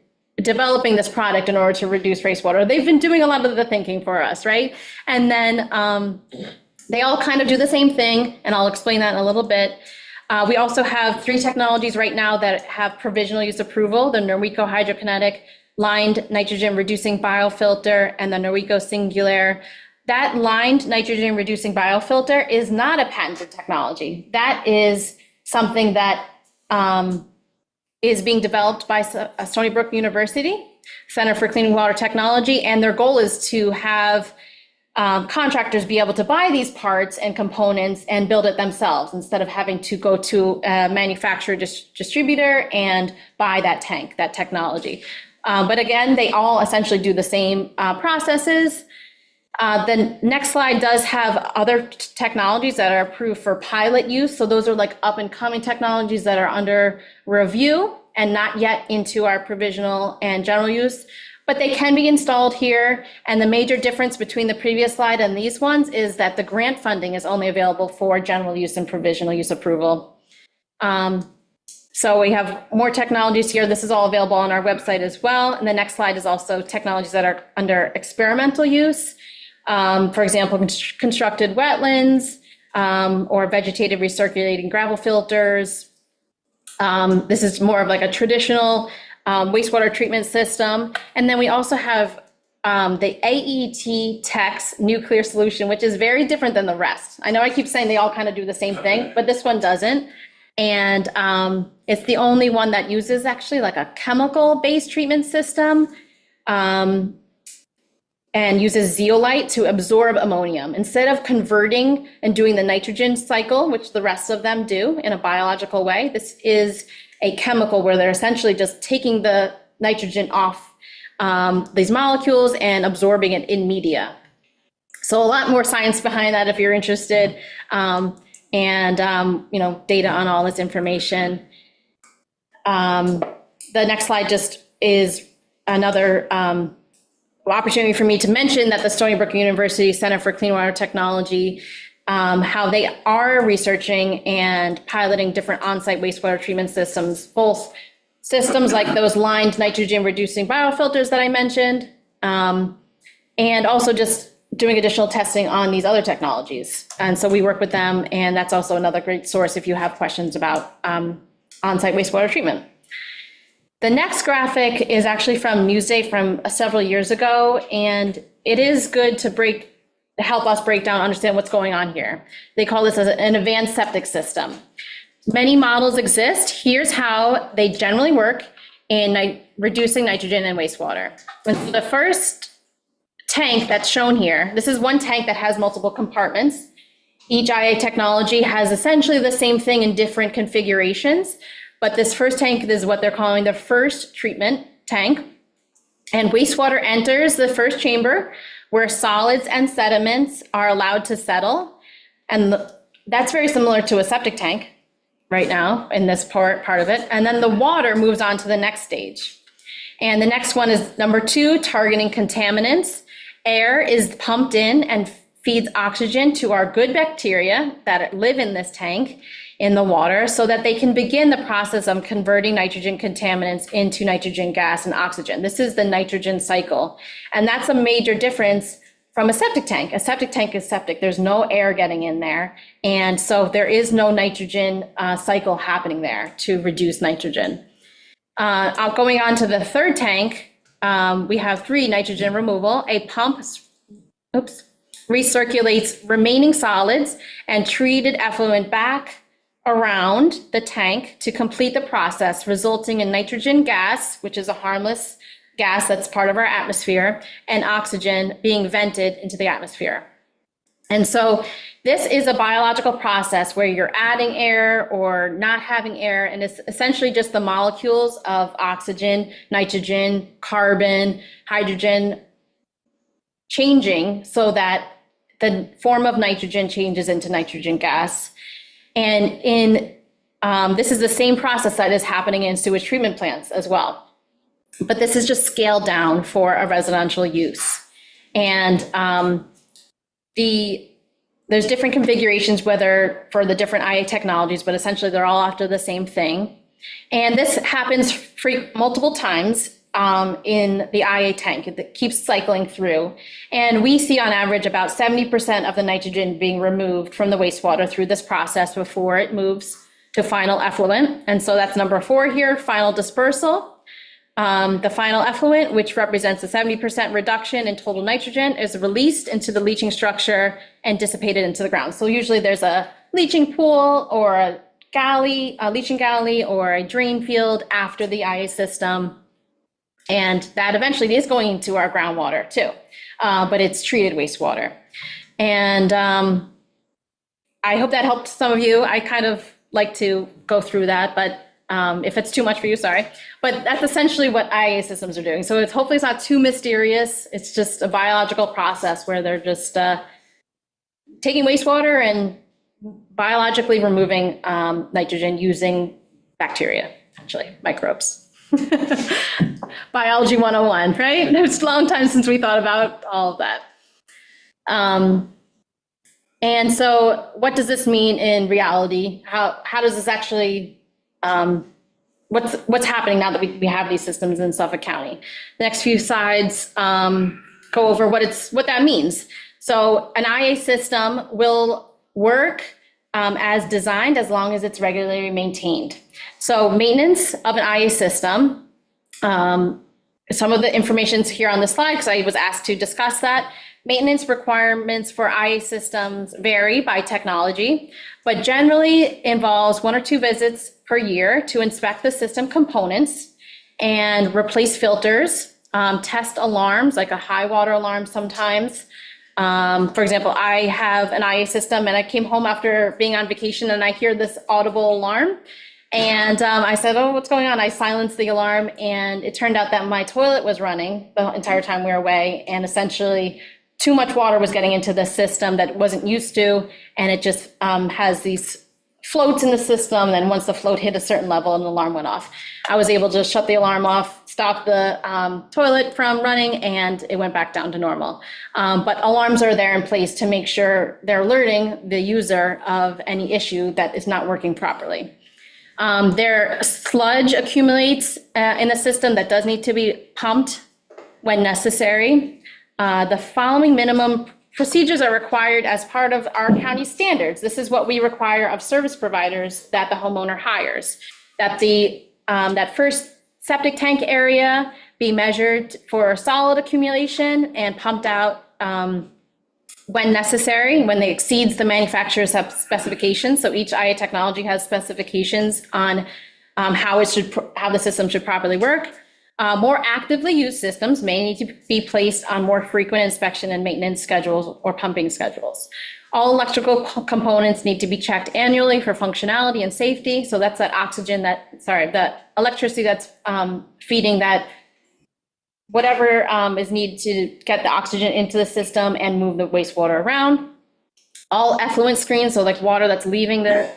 developing this product in order to reduce wastewater. They've been doing a lot of the thinking for us, right? And then they all kind of do the same thing, and I'll explain that in a little bit. We also have 3 technologies right now that have provisional use approval: the Norweco Hydrokinetic lined nitrogen reducing biofilter and the Norweco Singular. That lined nitrogen reducing biofilter is not a patented technology. That is something that is being developed by Stony Brook University, Center for Clean Water Technology, and their goal is to have contractors be able to buy these parts and components and build it themselves instead of having to go to a manufacturer distributor and buy that tank, that technology. But again, they all essentially do the same processes. The next slide does have other technologies that are approved for pilot use. So those are like up and coming technologies that are under review and not yet into our provisional and general use, but they can be installed here. And the major difference between the previous slide and these ones is that the grant funding is only available for general use and provisional use approval. So we have more technologies here. This is all available on our website as well. And the next slide is also technologies that are under experimental use. For example, constructed wetlands or vegetative recirculating gravel filters. This is more of like a traditional wastewater treatment system. And then we also have the AET TEX nuclear solution, which is very different than the rest. I know I keep saying they all kind of do the same thing, but this one doesn't. And it's the only one that uses actually like a chemical-based treatment system and uses zeolite to absorb ammonium. Instead of converting and doing the nitrogen cycle, which the rest of them do in a biological way, this is a chemical where they're essentially just taking the nitrogen off these molecules and absorbing it in media. So a lot more science behind that if you're interested. Data on all this information. The next slide just is another opportunity for me to mention that the Stony Brook University Center for Clean Water Technology, how they are researching and piloting different on-site wastewater treatment systems, both systems like those lined nitrogen reducing biofilters that I mentioned, and also just doing additional testing on these other technologies. And so we work with them, and that's also another great source if you have questions about on-site wastewater treatment. The next graphic is actually from Newsday from several years ago, and it is good to help us break down, understand what's going on here. They call this an advanced septic system. Many models exist. Here's how they generally work in reducing nitrogen in wastewater. And so the first tank that's shown here, this is one tank that has multiple compartments. Each IA technology has essentially the same thing in different configurations, but this first tank is what they're calling the first treatment tank. And wastewater enters the first chamber where solids and sediments are allowed to settle. And that's very similar to a septic tank right now in this part of it. And then the water moves on to the next stage. And the next one is number 2, targeting contaminants. Air is pumped in and feeds oxygen to our good bacteria that live in this tank in the water so that they can begin the process of converting nitrogen contaminants into nitrogen gas and oxygen. This is the nitrogen cycle. And that's a major difference from a septic tank. A septic tank is septic. There's no air getting in there. And so there is no nitrogen cycle happening there to reduce nitrogen. Going on to the third tank, we have 3, nitrogen removal. A pump recirculates remaining solids and treated effluent back around the tank to complete the process, resulting in nitrogen gas, which is a harmless gas that's part of our atmosphere, and oxygen being vented into the atmosphere. And so this is a biological process where you're adding air or not having air, and it's essentially just the molecules of oxygen, nitrogen, carbon, hydrogen changing so that the form of nitrogen changes into nitrogen gas. And this is the same process that is happening in sewage treatment plants as well. But this is just scaled down for a residential use. And there's different configurations, whether for the different IA technologies, but essentially they're all after the same thing. And this happens multiple times in the IA tank. It keeps cycling through. And we see on average about 70% of the nitrogen being removed from the wastewater through this process before it moves to final effluent. And so that's number 4 here, final dispersal. The final effluent, which represents a 70% reduction in total nitrogen, is released into the leaching structure and dissipated into the ground. So usually there's a leaching pool or a leaching galley or a drain field after the IA system. And that eventually is going into our groundwater too, but it's treated wastewater. And I hope that helped some of you. I kind of like to go through that, but if it's too much for you, sorry. But that's essentially what IA systems are doing. So hopefully it's not too mysterious. It's just a biological process where they're just taking wastewater and biologically removing nitrogen using bacteria, actually, microbes. Biology 101, right? It's a long time since we thought about all of that. And so what does this mean in reality? How does this actually, what's happening now that we have these systems in Suffolk County? The next few slides go over what that means. So an IA system will work as designed as long as it's regularly maintained. So maintenance of an IA system, some of the information's here on the slide because I was asked to discuss that. Maintenance requirements for IA systems vary by technology, but generally involves 1 or 2 visits per year to inspect the system components and replace filters, test alarms, like a high water alarm sometimes. For example, I have an IA system and I came home after being on vacation and I hear this audible alarm. And I said, oh, what's going on? I silenced the alarm and it turned out that my toilet was running the entire time we were away. And essentially too much water was getting into the system that it wasn't used to. And it just has these floats in the system. And once the float hit a certain level, an alarm went off. I was able to shut the alarm off, stop the toilet from running, and it went back down to normal. But alarms are there in place to make sure they're alerting the user of any issue that is not working properly. Their sludge accumulates in the system that does need to be pumped when necessary. The following minimum procedures are required as part of our county standards. This is what we require of service providers that the homeowner hires. That that first septic tank area be measured for solid accumulation and pumped out when necessary, when they exceeds the manufacturer's specifications. So each IA technology has specifications on how the system should properly work. More actively used systems may need to be placed on more frequent inspection and maintenance schedules or pumping schedules. All electrical components need to be checked annually for functionality and safety. So that's that oxygen the electricity that's feeding that whatever is needed to get the oxygen into the system and move the wastewater around. All effluent screens, so like water that's leaving the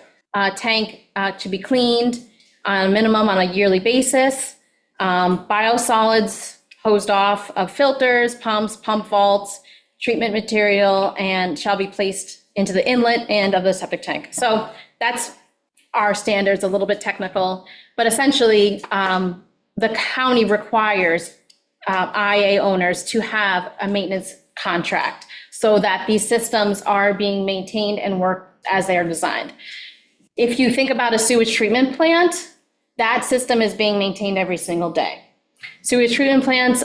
tank to be cleaned on a minimum on a yearly basis. Biosolids hosed off of filters, pumps, pump vaults, treatment material, and shall be placed into the inlet and of the septic tank. So that's our standards, a little bit technical, but essentially the county requires IA owners to have a maintenance contract so that these systems are being maintained and work as they are designed. If you think about a sewage treatment plant, that system is being maintained every single day. Sewage treatment plants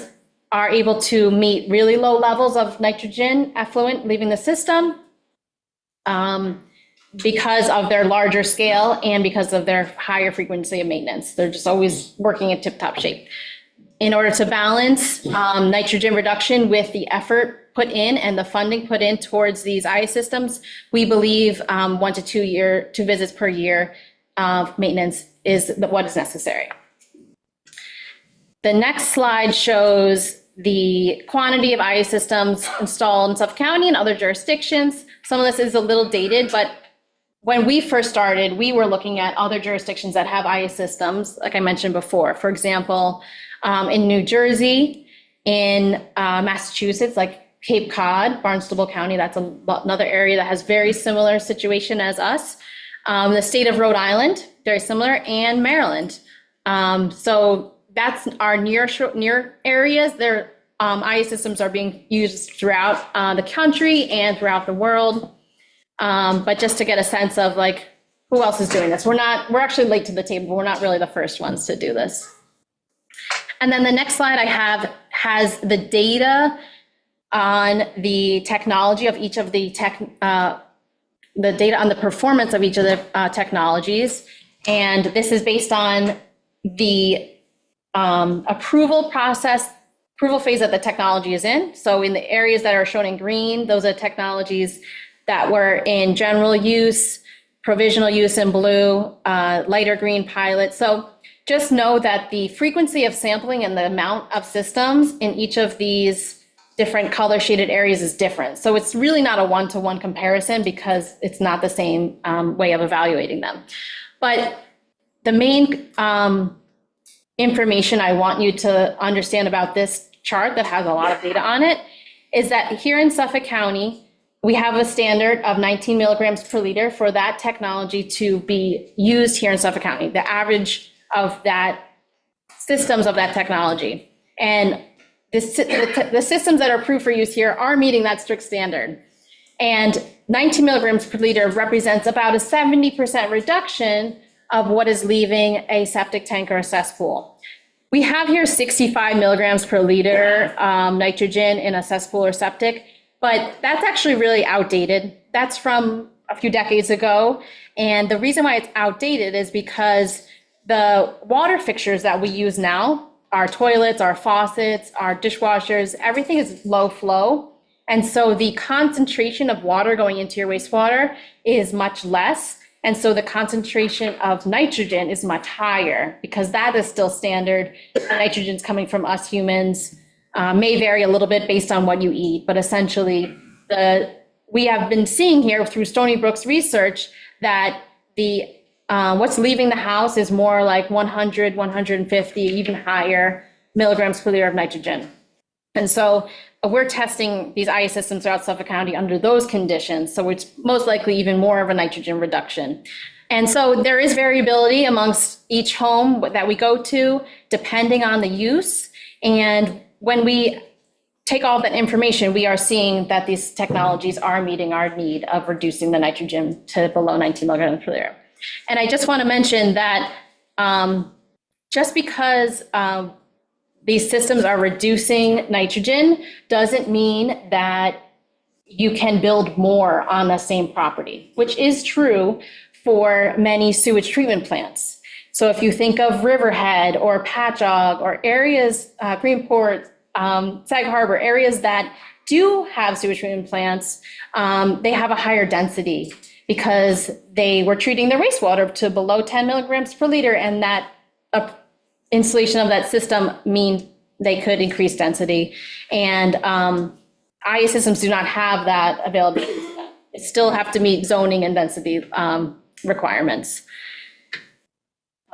are able to meet really low levels of nitrogen effluent leaving the system because of their larger scale and because of their higher frequency of maintenance. They're just always working in tip-top shape. In order to balance nitrogen reduction with the effort put in and the funding put in towards these IA systems, we believe 1 to 2 visits per year of maintenance is what is necessary. The next slide shows the quantity of IA systems installed in Suffolk County and other jurisdictions. Some of this is a little dated, but when we first started, we were looking at other jurisdictions that have IA systems, like I mentioned before. For example, in New Jersey, in Massachusetts, like Cape Cod, Barnstable County, that's another area that has very similar situation as us. The state of Rhode Island, very similar, and Maryland. So that's our near areas. Their IA systems are being used throughout the country and throughout the world. But just to get a sense of like, who else is doing this? We're actually late to the table. We're not really the first ones to do this. And then the next slide I have has the data on the technology of each of the data on the performance of each of the technologies. And this is based on the approval phase that the technology is in. So in the areas that are shown in green, those are technologies that were in general use, provisional use in blue, lighter green pilot. So just know that the frequency of sampling and the amount of systems in each of these different color shaded areas is different. So it's really not a one-to-one comparison because it's not the same way of evaluating them. But the main information I want you to understand about this chart that has a lot of data on it is that here in Suffolk County, we have a standard of 19 milligrams per liter for that technology to be used here in Suffolk County, the average of that systems of that technology. And the systems that are approved for use here are meeting that strict standard. And 19 milligrams per liter represents about a 70% reduction of what is leaving a septic tank or a cesspool. We have here 65 milligrams per liter nitrogen in a cesspool or septic, but that's actually really outdated. That's from a few decades ago. And the reason why it's outdated is because the water fixtures that we use now, our toilets, our faucets, our dishwashers, everything is low flow. And so the concentration of water going into your wastewater is much less. And so the concentration of nitrogen is much higher because that is still standard. The nitrogen's coming from us humans, may vary a little bit based on what you eat, but essentially we have been seeing here through Stony Brook's research that what's leaving the house is more like 100, 150, even higher milligrams per liter of nitrogen. And so we're testing these IA systems throughout Suffolk County under those conditions. So it's most likely even more of a nitrogen reduction. And so there is variability amongst each home that we go to, depending on the use. And when we take all that information, we are seeing that these technologies are meeting our need of reducing the nitrogen to below 19 milligrams per liter. And I just want to mention that just because these systems are reducing nitrogen doesn't mean that you can build more on the same property, which is true for many sewage treatment plants. So if you think of Riverhead or Patchogue or areas, Greenport, Sag Harbor, areas that do have sewage treatment plants, they have a higher density because they were treating their wastewater to below 10 milligrams per liter, and that installation of that system mean they could increase density. And IA systems do not have that availability. They still have to meet zoning and density requirements.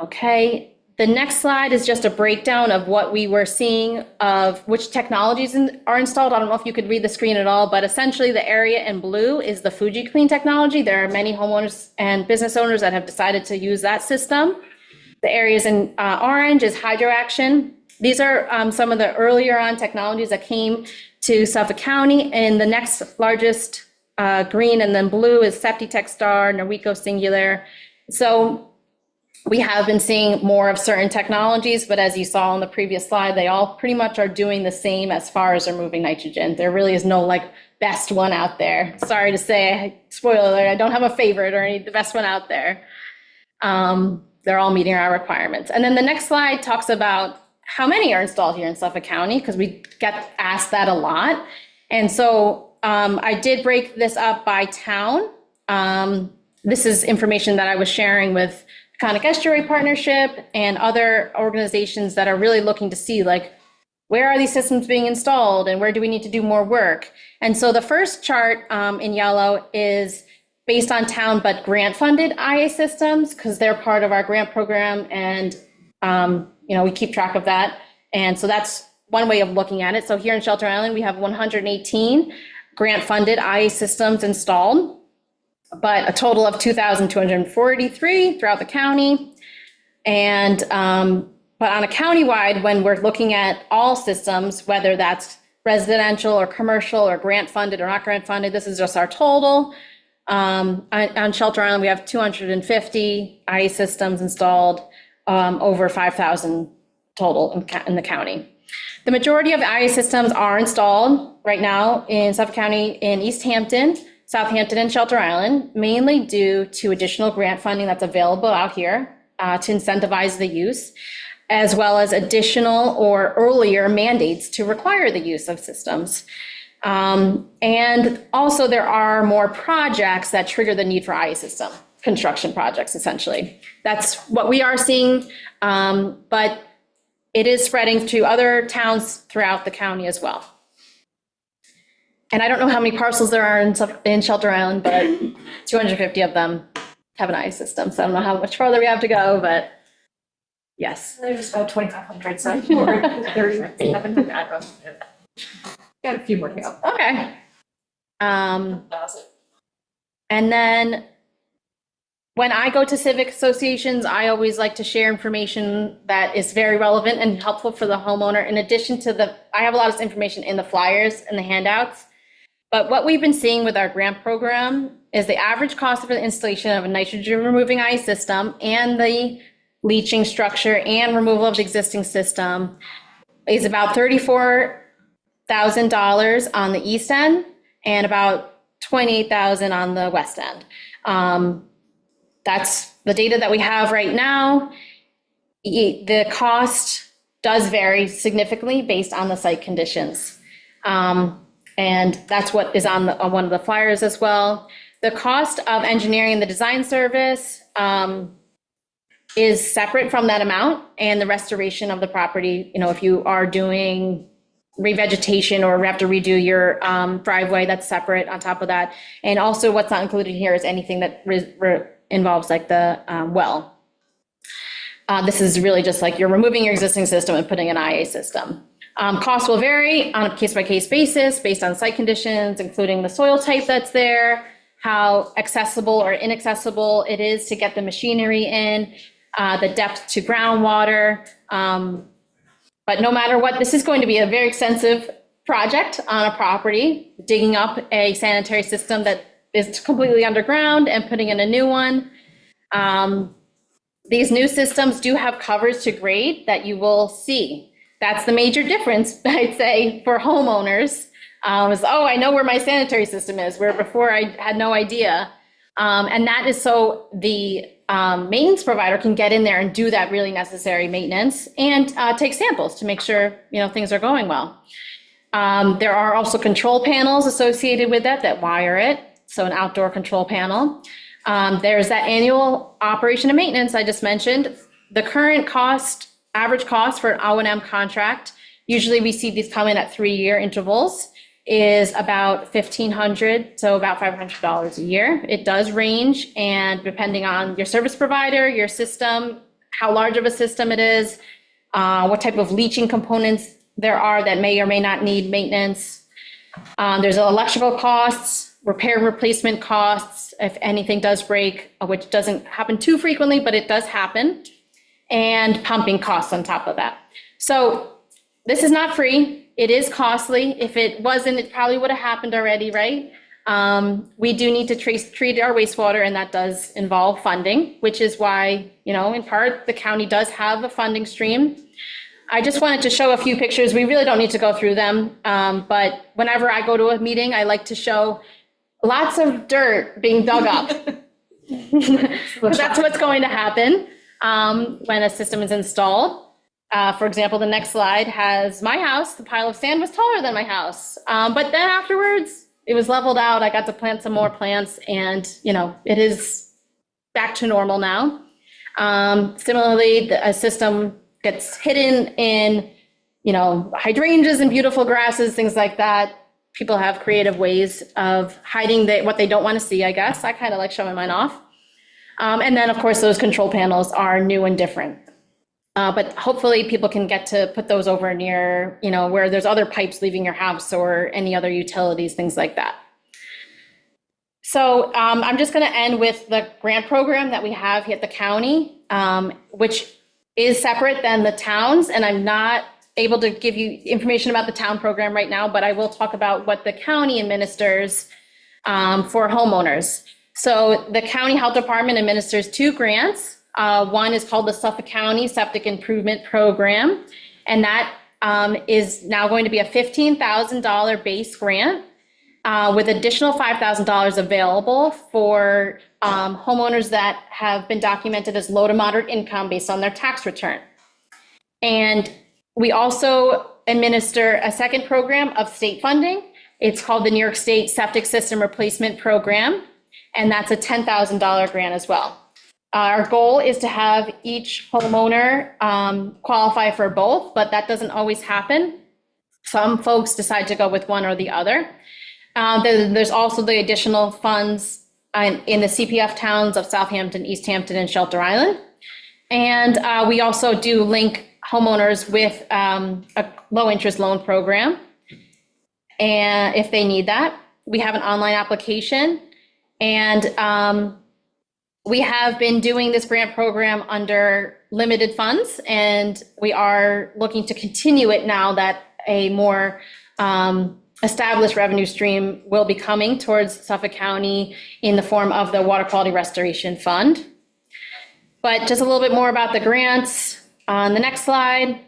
Okay, the next slide is just a breakdown of what we were seeing of which technologies are installed. I don't know if you could read the screen at all, but essentially the area in blue is the FujiClean technology. There are many homeowners and business owners that have decided to use that system. The areas in orange is HydroAction. These are some of the earlier on technologies that came to Suffolk County, and the next largest green and then blue is Septitech Star, Norweco Singular. So we have been seeing more of certain technologies, but as you saw on the previous slide, they all pretty much are doing the same as far as removing nitrogen. There really is no like best one out there. Sorry to say, spoiler alert, I don't have a favorite or the best one out there. They're all meeting our requirements. And then the next slide talks about how many are installed here in Suffolk County, because we get asked that a lot. And so I did break this up by town. This is information that I was sharing with Conic Estuary Partnership and other organizations that are really looking to see, like, where are these systems being installed and where do we need to do more work? And so the first chart in yellow is based on town but grant funded IA systems, because they're part of our grant program, and we keep track of that. And so that's one way of looking at it. So here in Shelter Island, we have 118 grant funded IA systems installed, but a total of 2,243 throughout the county. And but on a countywide, when we're looking at all systems, whether that's residential or commercial or grant funded or not grant funded, this is just our total. On Shelter Island, we have 250 IA systems installed, over 5,000 total in the county. The majority of IA systems are installed right now in Suffolk County in East Hampton, Southampton, and Shelter Island, mainly due to additional grant funding that's available out here to incentivize the use, as well as additional or earlier mandates to require the use of systems. And also there are more projects that trigger the need for IA system, construction projects, essentially. That's what we are seeing, but it is spreading to other towns throughout the county as well. And I don't know how many parcels there are in Shelter Island, but 250 of them have an IA system. So I don't know how much farther we have to go, but yes. There's about 2,500, so 3,700. I don't know. Got a few more to go. Okay. And then when I go to civic associations, I always like to share information that is very relevant and helpful for the homeowner. In addition to I have a lot of information in the flyers and the handouts. But what we've been seeing with our grant program is the average cost of the installation of a nitrogen removing IA system and the leaching structure and removal of the existing system is about $34,000 on the east end and about $28,000 on the west end. That's the data that we have right now. The cost does vary significantly based on the site conditions. And that's what is on one of the flyers as well. The cost of engineering and the design service is separate from that amount, and the restoration of the property, if you are doing revegetation or have to redo your driveway, that's separate on top of that. And also what's not included here is anything that involves like the well. This is really just like you're removing your existing system and putting an IA system. Costs will vary on a case-by-case basis based on site conditions, including the soil type that's there, how accessible or inaccessible it is to get the machinery in, the depth to groundwater. But no matter what, this is going to be a very extensive project on a property, digging up a sanitary system that is completely underground and putting in a new one. These new systems do have coverage to grade that you will see. That's the major difference, I'd say, for homeowners. I know where my sanitary system is, where before I had no idea. And that is so the maintenance provider can get in there and do that really necessary maintenance and take samples to make sure, things are going well. There are also control panels associated with that wire it, so an outdoor control panel. There's that annual operation and maintenance I just mentioned. The current average cost for an O&M contract, usually we see these come in at 3-year intervals, is about $1,500, so about $500 a year. It does range, and depending on your service provider, your system, how large of a system it is, what type of leaching components there are that may or may not need maintenance. There's electrical costs, repair and replacement costs, if anything does break, which doesn't happen too frequently, but it does happen, and pumping costs on top of that. So this is not free. It is costly. If it wasn't, it probably would have happened already, right? We do need to treat our wastewater, and that does involve funding, which is why, in part, the county does have a funding stream. I just wanted to show a few pictures. We really don't need to go through them, but whenever I go to a meeting, I like to show lots of dirt being dug up. That's what's going to happen when a system is installed. For example, the next slide has my house. The pile of sand was taller than my house. But then afterwards, it was leveled out. I got to plant some more plants, and, it is back to normal now. Similarly, a system gets hidden in, hydrangeas and beautiful grasses, things like that. People have creative ways of hiding what they don't want to see, I guess. I kind of like showing mine off. And then, of course, those control panels are new and different. But hopefully people can get to put those over near, where there's other pipes leaving your house or any other utilities, things like that. So I'm just going to end with the grant program that we have here at the county, which is separate than the towns. And I'm not able to give you information about the town program right now, but I will talk about what the county administers for homeowners. So the county health department administers 2 grants. One is called the Suffolk County Septic Improvement Program, and that is now going to be a $15,000 base grant with additional $5,000 available for homeowners that have been documented as low to moderate income based on their tax return. And we also administer a second program of state funding. It's called the New York State Septic System Replacement Program, and that's a $10,000 grant as well. Our goal is to have each homeowner qualify for both, but that doesn't always happen. Some folks decide to go with one or the other. There's also the additional funds in the CPF towns of Southampton, East Hampton, and Shelter Island. And we also do link homeowners with a low-interest loan program, and if they need that. We have an online application, and we have been doing this grant program under limited funds, and we are looking to continue it now that a more established revenue stream will be coming towards Suffolk County in the form of the Water Quality Restoration Fund. But just a little bit more about the grants on the next slide.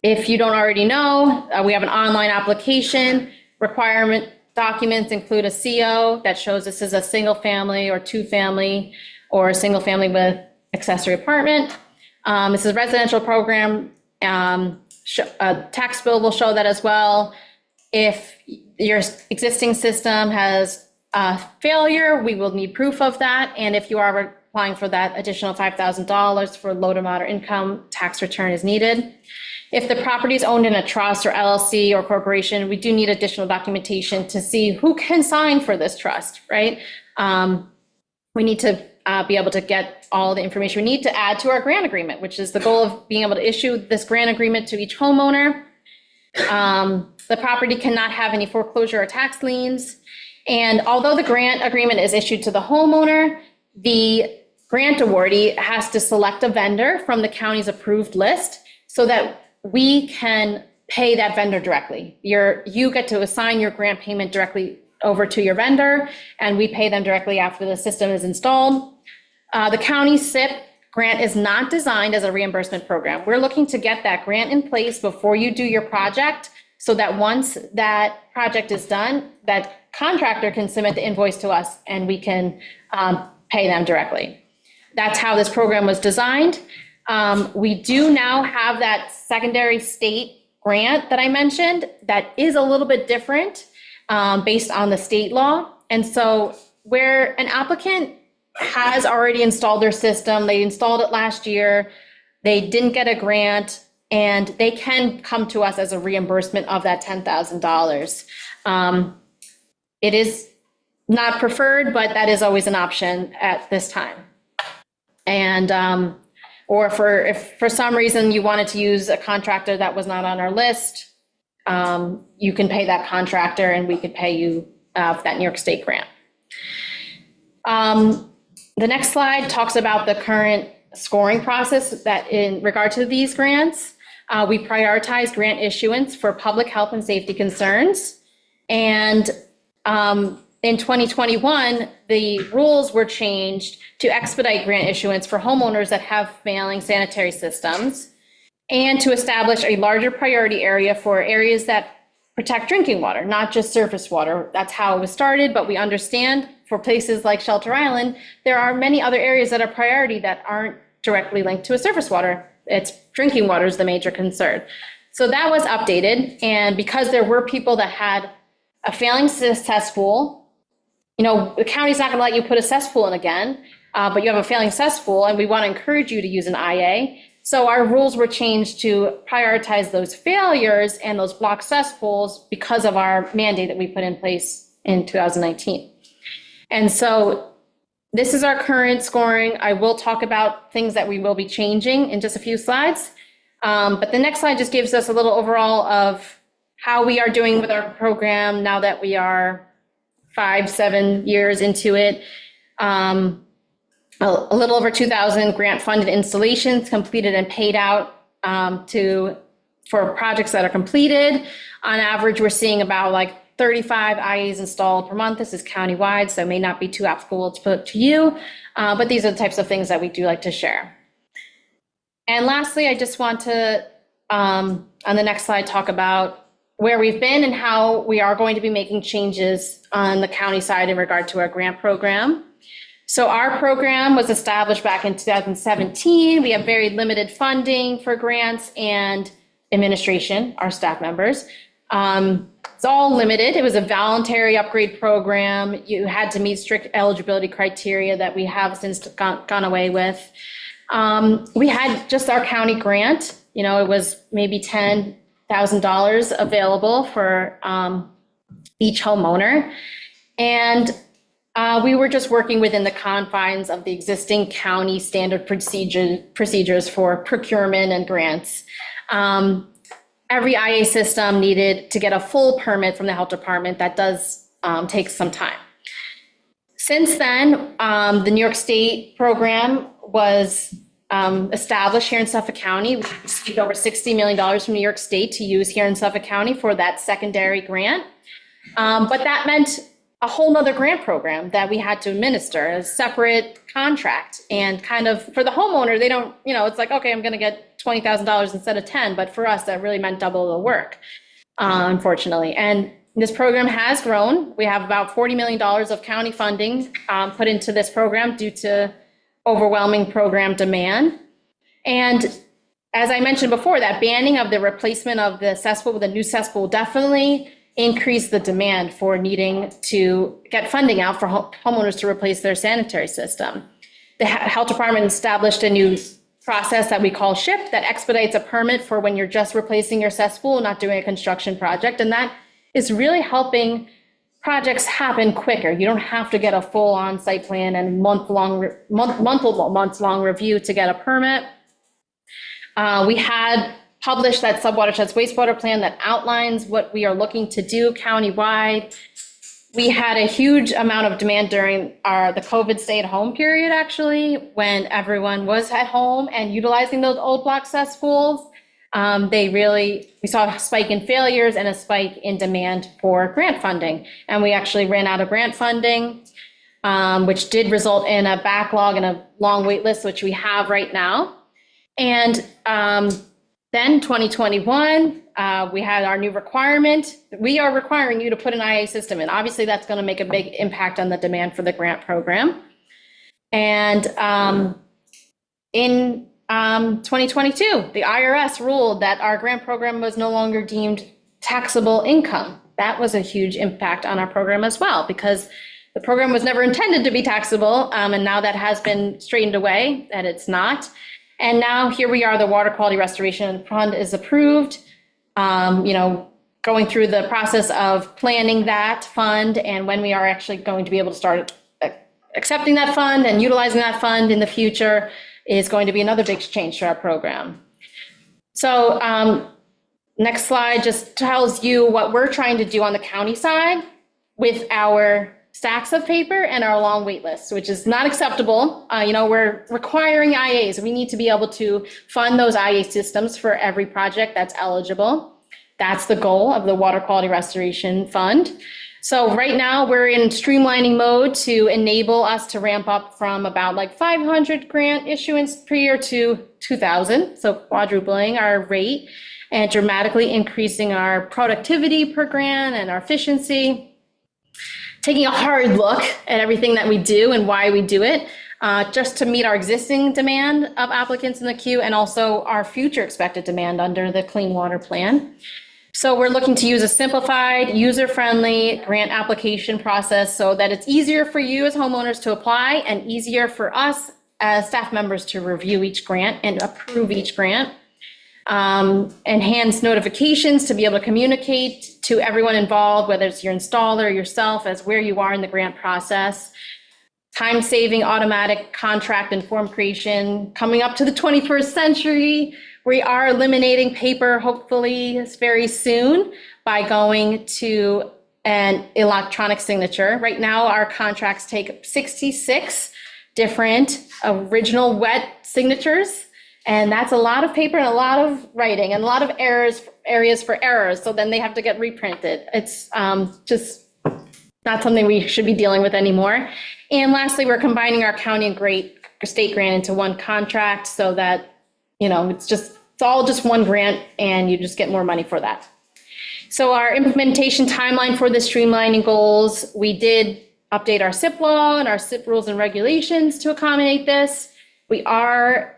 If you don't already know, we have an online application. Requirement documents include a CO that shows this is a single family or 2-family or a single family with accessory apartment. This is a residential program. A tax bill will show that as well. If your existing system has a failure, we will need proof of that. And if you are applying for that additional $5,000 for low to moderate income, tax return is needed. If the property is owned in a trust or LLC or corporation, we do need additional documentation to see who can sign for this trust, right? We need to be able to get all the information we need to add to our grant agreement, which is the goal of being able to issue this grant agreement to each homeowner. The property cannot have any foreclosure or tax liens. And although the grant agreement is issued to the homeowner, the grant awardee has to select a vendor from the county's approved list so that we can pay that vendor directly. You get to assign your grant payment directly over to your vendor, and we pay them directly after the system is installed. The county SIP grant is not designed as a reimbursement program. We're looking to get that grant in place before you do your project, so that once that project is done, that contractor can submit the invoice to us and we can pay them directly. That's how this program was designed. We do now have that secondary state grant that I mentioned that is a little bit different based on the state law. And so where an applicant has already installed their system, they installed it last year, they didn't get a grant, and they can come to us as a reimbursement of that $10,000. It is not preferred, but that is always an option at this time. And, or if for some reason you wanted to use a contractor that was not on our list, you can pay that contractor and we could pay you that New York State grant. The next slide talks about the current scoring process that in regard to these grants. We prioritize grant issuance for public health and safety concerns. And in 2021, the rules were changed to expedite grant issuance for homeowners that have failing sanitary systems and to establish a larger priority area for areas that protect drinking water, not just surface water. That's how it was started, but we understand for places like Shelter Island, there are many other areas that are priority that aren't directly linked to a surface water. It's drinking water is the major concern. So that was updated. And because there were people that had a failing cesspool, you know, the county's not gonna let you put a cesspool in again, but you have a failing cesspool and we wanna encourage you to use an IA. So our rules were changed to prioritize those failures and those blocked cesspools because of our mandate that we put in place in 2019. And so this is our current scoring. I will talk about things that we will be changing in just a few slides. But the next slide just gives us a little overall of how we are doing with our program now that we are 5-7 years into it. A little over 2,000 grant-funded installations completed and paid out for projects that are completed. On average, we're seeing about like 35 IAs installed per month. This is countywide, so it may not be too applicable to put to you, but these are the types of things that we do like to share. And lastly, I just want to, on the next slide, talk about where we've been and how we are going to be making changes on the county side in regard to our grant program. So our program was established back in 2017. We have very limited funding for grants and administration, our staff members. It's all limited. It was a voluntary upgrade program. You had to meet strict eligibility criteria that we have since gone away with. We had just our county grant. You know, it was maybe $10,000 available for each homeowner. And we were just working within the confines of the existing county standard procedures for procurement and grants. Every IA system needed to get a full permit from the health department. That does take some time. Since then, the New York State program was established here in Suffolk County. We received over $60 million from New York State to use here in Suffolk County for that secondary grant. But that meant a whole nother grant program that we had to administer, a separate contract. And kind of for the homeowner, they don't, you know, it's like, okay, I'm going to get $20,000 instead of 10, but for us, that really meant double the work, unfortunately. And this program has grown. We have about $40 million of county funding put into this program due to overwhelming program demand. And as I mentioned before, that banning of the replacement of the cesspool with a new cesspool definitely increased the demand for needing to get funding out for homeowners to replace their sanitary system. The health department established a new process that we call SHIP that expedites a permit for when you're just replacing your cesspool, not doing a construction project. And that is really helping projects happen quicker. You don't have to get a full on-site plan and multiple months long review to get a permit. We had published that subwatersheds wastewater plan that outlines what we are looking to do countywide. We had a huge amount of demand during the COVID stay-at-home period, actually, when everyone was at home and utilizing those old block cesspools. We saw a spike in failures and a spike in demand for grant funding. And we actually ran out of grant funding, which did result in a backlog and a long wait list, which we have right now. And Then 2021, we had our new requirement. We are requiring you to put an IA system in. Obviously, that's going to make a big impact on the demand for the grant program. And in 2022, the IRS ruled that our grant program was no longer deemed taxable income. That was a huge impact on our program as well, because the program was never intended to be taxable, and now that has been straightened away, that it's not. And now here we are, the Water Quality Restoration Fund is approved, going through the process of planning that fund and when we are actually going to be able to start accepting that fund and utilizing that fund in the future is going to be another big change to our program. So next slide just tells you what we're trying to do on the county side with our stacks of paper and our long wait lists, which is not acceptable. We're requiring IAs. We need to be able to fund those IA systems for every project that's eligible. That's the goal of the Water Quality Restoration Fund. So right now we're in streamlining mode to enable us to ramp up from about like 500 grant issuance per year to 2,000. So quadrupling our rate and dramatically increasing our productivity per grant and our efficiency. Taking a hard look at everything that we do and why we do it, just to meet our existing demand of applicants in the queue and also our future expected demand under the Clean Water Plan. So we're looking to use a simplified, user-friendly grant application process so that it's easier for you as homeowners to apply and easier for us as staff members to review each grant and approve each grant. Enhanced notifications to be able to communicate to everyone involved, whether it's your installer or yourself, as where you are in the grant process. Time-saving automatic contract and form creation. Coming up to the 21st century, we are eliminating paper, hopefully very soon, by going to an electronic signature. Right now, our contracts take 66 different original wet signatures. And that's a lot of paper and a lot of writing and a lot of areas for errors. So then they have to get reprinted. It's just not something we should be dealing with anymore. And lastly, we're combining our county and state grant into one contract so that, it's all just one grant and you just get more money for that. So our implementation timeline for the streamlining goals, we did update our SIP law and our SIP rules and regulations to accommodate this. We are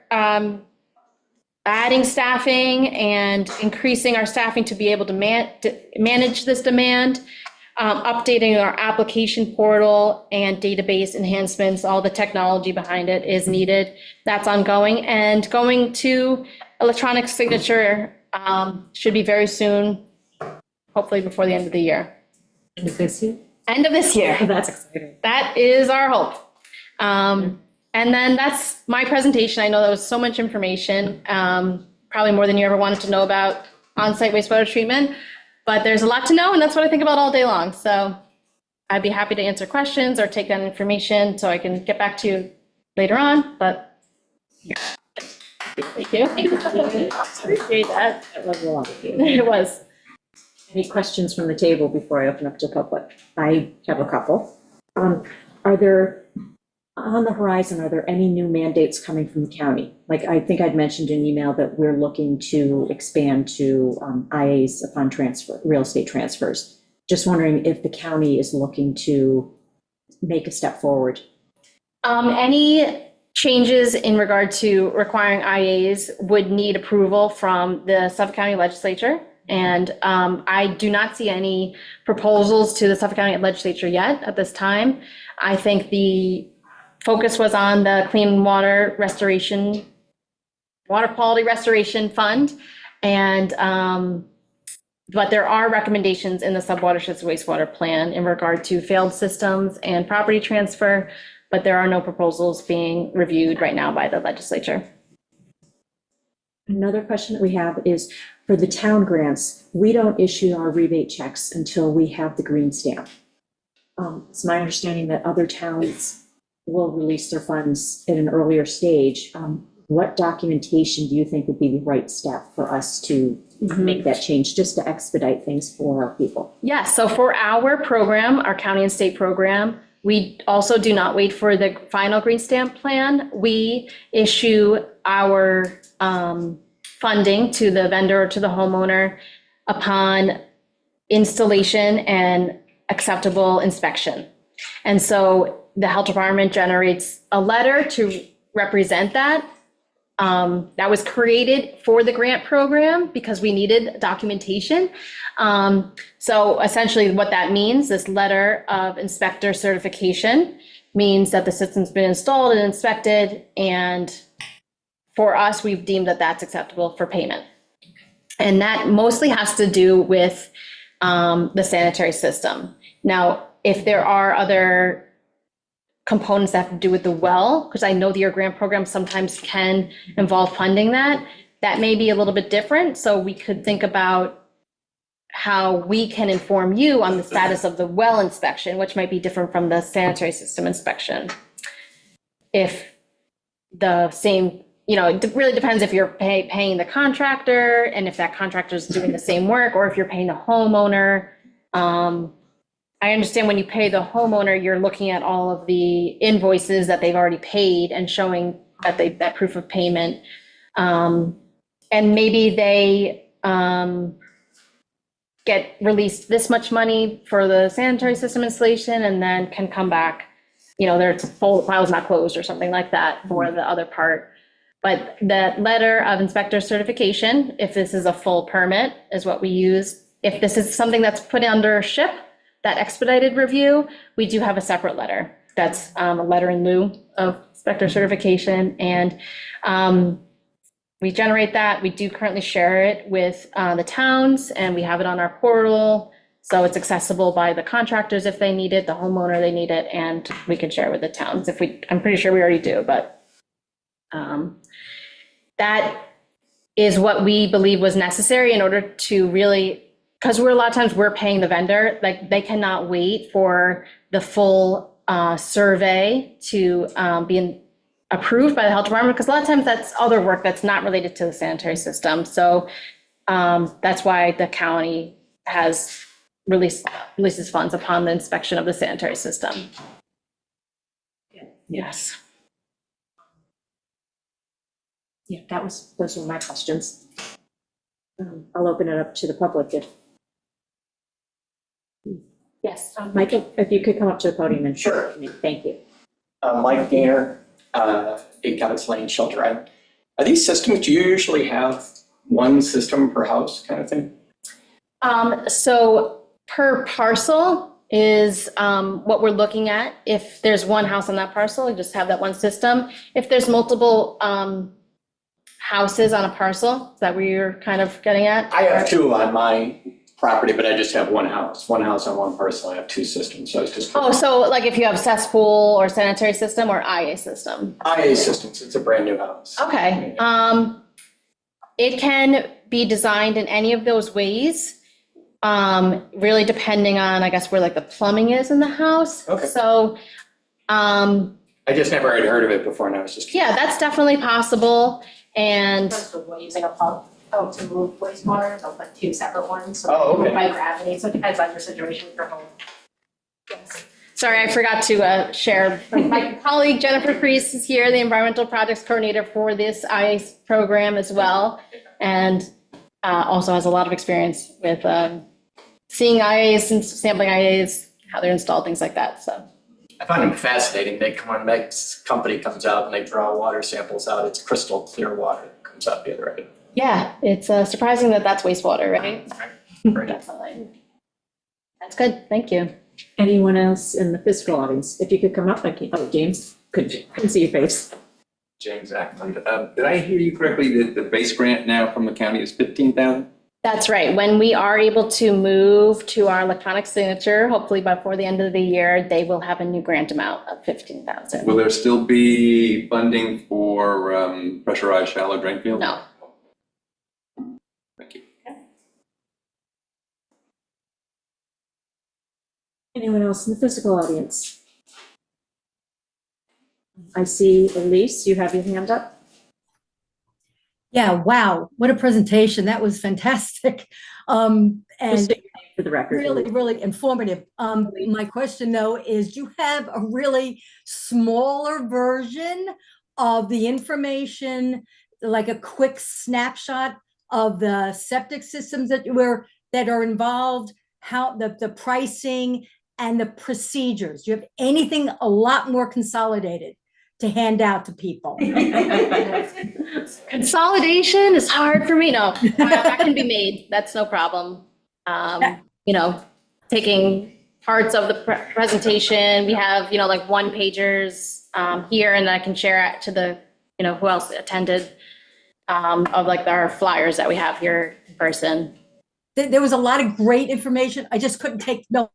adding staffing and increasing our staffing to be able to manage this demand, updating our application portal and database enhancements. All the technology behind it is needed. That's ongoing, and going to electronic signature should be very soon, hopefully before the end of the year. Is this you? End of this year. That's exciting. That is our hope. And then that's my presentation. I know that was so much information, probably more than you ever wanted to know about on-site wastewater treatment, but there's a lot to know, and that's what I think about all day long. So I'd be happy to answer questions or take that information so I can get back to you later on, but thank you. Appreciate that. That was a lot. It was. Any questions from the table before I open up to public? I have a couple. Are there, on the horizon, are there any new mandates coming from the county? Like, I think I'd mentioned in email that we're looking to expand to IAs upon transfer, real estate transfers. Just wondering if the county is looking to make a step forward. Any changes in regard to requiring IAs would need approval from the Suffolk County Legislature. And I do not see any proposals to the Suffolk County Legislature yet at this time. I think the focus was on the Clean Water Restoration, Water Quality Restoration Fund. And, but there are recommendations in the Subwatersheds Wastewater Plan in regard to failed systems and property transfer, but there are no proposals being reviewed right now by the legislature. Another question that we have is, for the town grants, we don't issue our rebate checks until we have the green stamp. It's my understanding that other towns will release their funds at an earlier stage. What documentation do you think would be the right step for us to make that change, just to expedite things for our people? Yes, so for our program, our county and state program, we also do not wait for the final green stamp plan. We issue our funding to the vendor or to the homeowner upon installation and acceptable inspection. And so the health department generates a letter to represent that. That was created for the grant program because we needed documentation. So essentially what that means, this letter of inspector certification means that the system's been installed and inspected, and for us, we've deemed that that's acceptable for payment. And that mostly has to do with the sanitary system. Now, if there are other components that have to do with the well, because I know the Your Grant program sometimes can involve funding that, that may be a little bit different. So we could think about how we can inform you on the status of the well inspection, which might be different from the sanitary system inspection. If the same, it really depends if you're paying the contractor and if that contractor is doing the same work, or if you're paying the homeowner. I understand when you pay the homeowner, you're looking at all of the invoices that they've already paid and showing that proof of payment. And maybe they get released this much money for the sanitary system installation and then can come back, their file's not closed or something like that for the other part. But the letter of inspector certification, if this is a full permit, is what we use. If this is something that's put under SHIP, that expedited review, we do have a separate letter. That's a letter in lieu of inspector certification. And we generate that. We do currently share it with the towns, and we have it on our portal. So it's accessible by the contractors if they need it, the homeowner they need it, and we can share it with the towns I'm pretty sure we already do, but that is what we believe was necessary in order to really, because a lot of times we're paying the vendor, like they cannot wait for the full survey to be approved by the health department, because a lot of times that's other work that's not related to the sanitary system. So that's why the county has releases funds upon the inspection of the sanitary system. Yes. Yeah, those were my questions. I'll open it up to the public if. Yes, Michael, if you could come up to the podium and. Sure. Thank you. Mike Gainer, 8 Cabot Lane, Shelter Island. Are these systems, do you usually have one system per house kind of thing? So per parcel is what we're looking at. If there's one house on that parcel, you just have that one system. If there's multiple houses on a parcel, is that where you're kind of getting at? I have 2 on my property, but I just have one house on one parcel. I have 2 systems, so it's just. Oh, so like if you have cesspool or sanitary system or IA system? IA systems, it's a brand new house. Okay. It can be designed in any of those ways, really depending on, I guess, where like the plumbing is in the house. Okay. So, I just never had heard of it before, and I was just. yeah, that's definitely possible. And We're using a pump to move wastewater, they'll put 2 separate ones, so Oh, okay. they move by gravity, so it depends on your situation with your home. sorry, I forgot to share. My colleague Jennifer Priest is here, the environmental projects coordinator for this IACE program as well. And also has a lot of experience with seeing IAs and sampling IAs, how they're installed, things like that, so. I find them fascinating. When the company comes out and they draw water samples out, it's crystal clear water that comes out the other end. Yeah, it's surprising that that's wastewater, right? Right. Definitely. That's good, thank you. Anyone else in the physical audience? If you could come up, James, couldn't see your face. James Ackland. Did I hear you correctly that the base grant now from the county is 15,000? That's right. When we are able to move to our electronic signature, hopefully before the end of the year, they will have a new grant amount of 15,000. Will there still be funding for pressurized shallow drain fields? No. Thank you. Anyone else in the physical audience? I see Elise, you have your hand up. Yeah, wow, what a presentation. That was fantastic. And Just for the record. really, really informative. My question though is, do you have a really smaller version of the information like a quick snapshot of the septic systems that are involved, how the pricing and the procedures? Do you have anything a lot more consolidated to hand out to people? Consolidation is hard for me. No, that can be made. That's no problem. Taking parts of the presentation, we have, like one pagers here, and I can share it to the, who else attended, of like our flyers that we have here in person. There was a lot of great information. I just couldn't take no.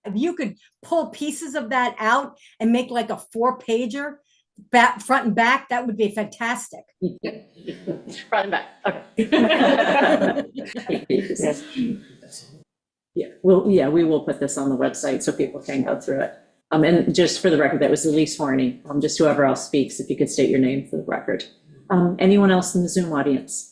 If you could pull pieces of that out and make like a 4-pager, front and back, that would be fantastic. Front and back, okay. We will put this on the website so people can go through it. And just for the record, that was Elise Horney. Just whoever else speaks, if you could state your name for the record. Anyone else in the Zoom audience?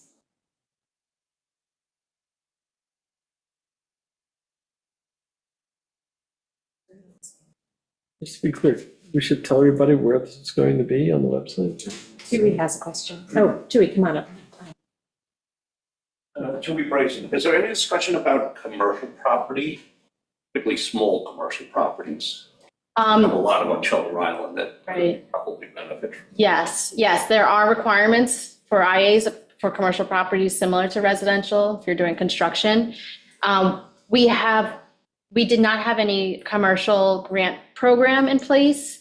Just to be clear, we should tell everybody where this is going to be on the website. Tui has a question. Oh, Tui, come on up. Tui Bryson, is there any discussion about commercial property, particularly small commercial properties? Have a lot of on Shelter Island that Right. probably benefit. Yes, there are requirements for IAs for commercial properties similar to residential if you're doing construction. We did not have any commercial grant program in place.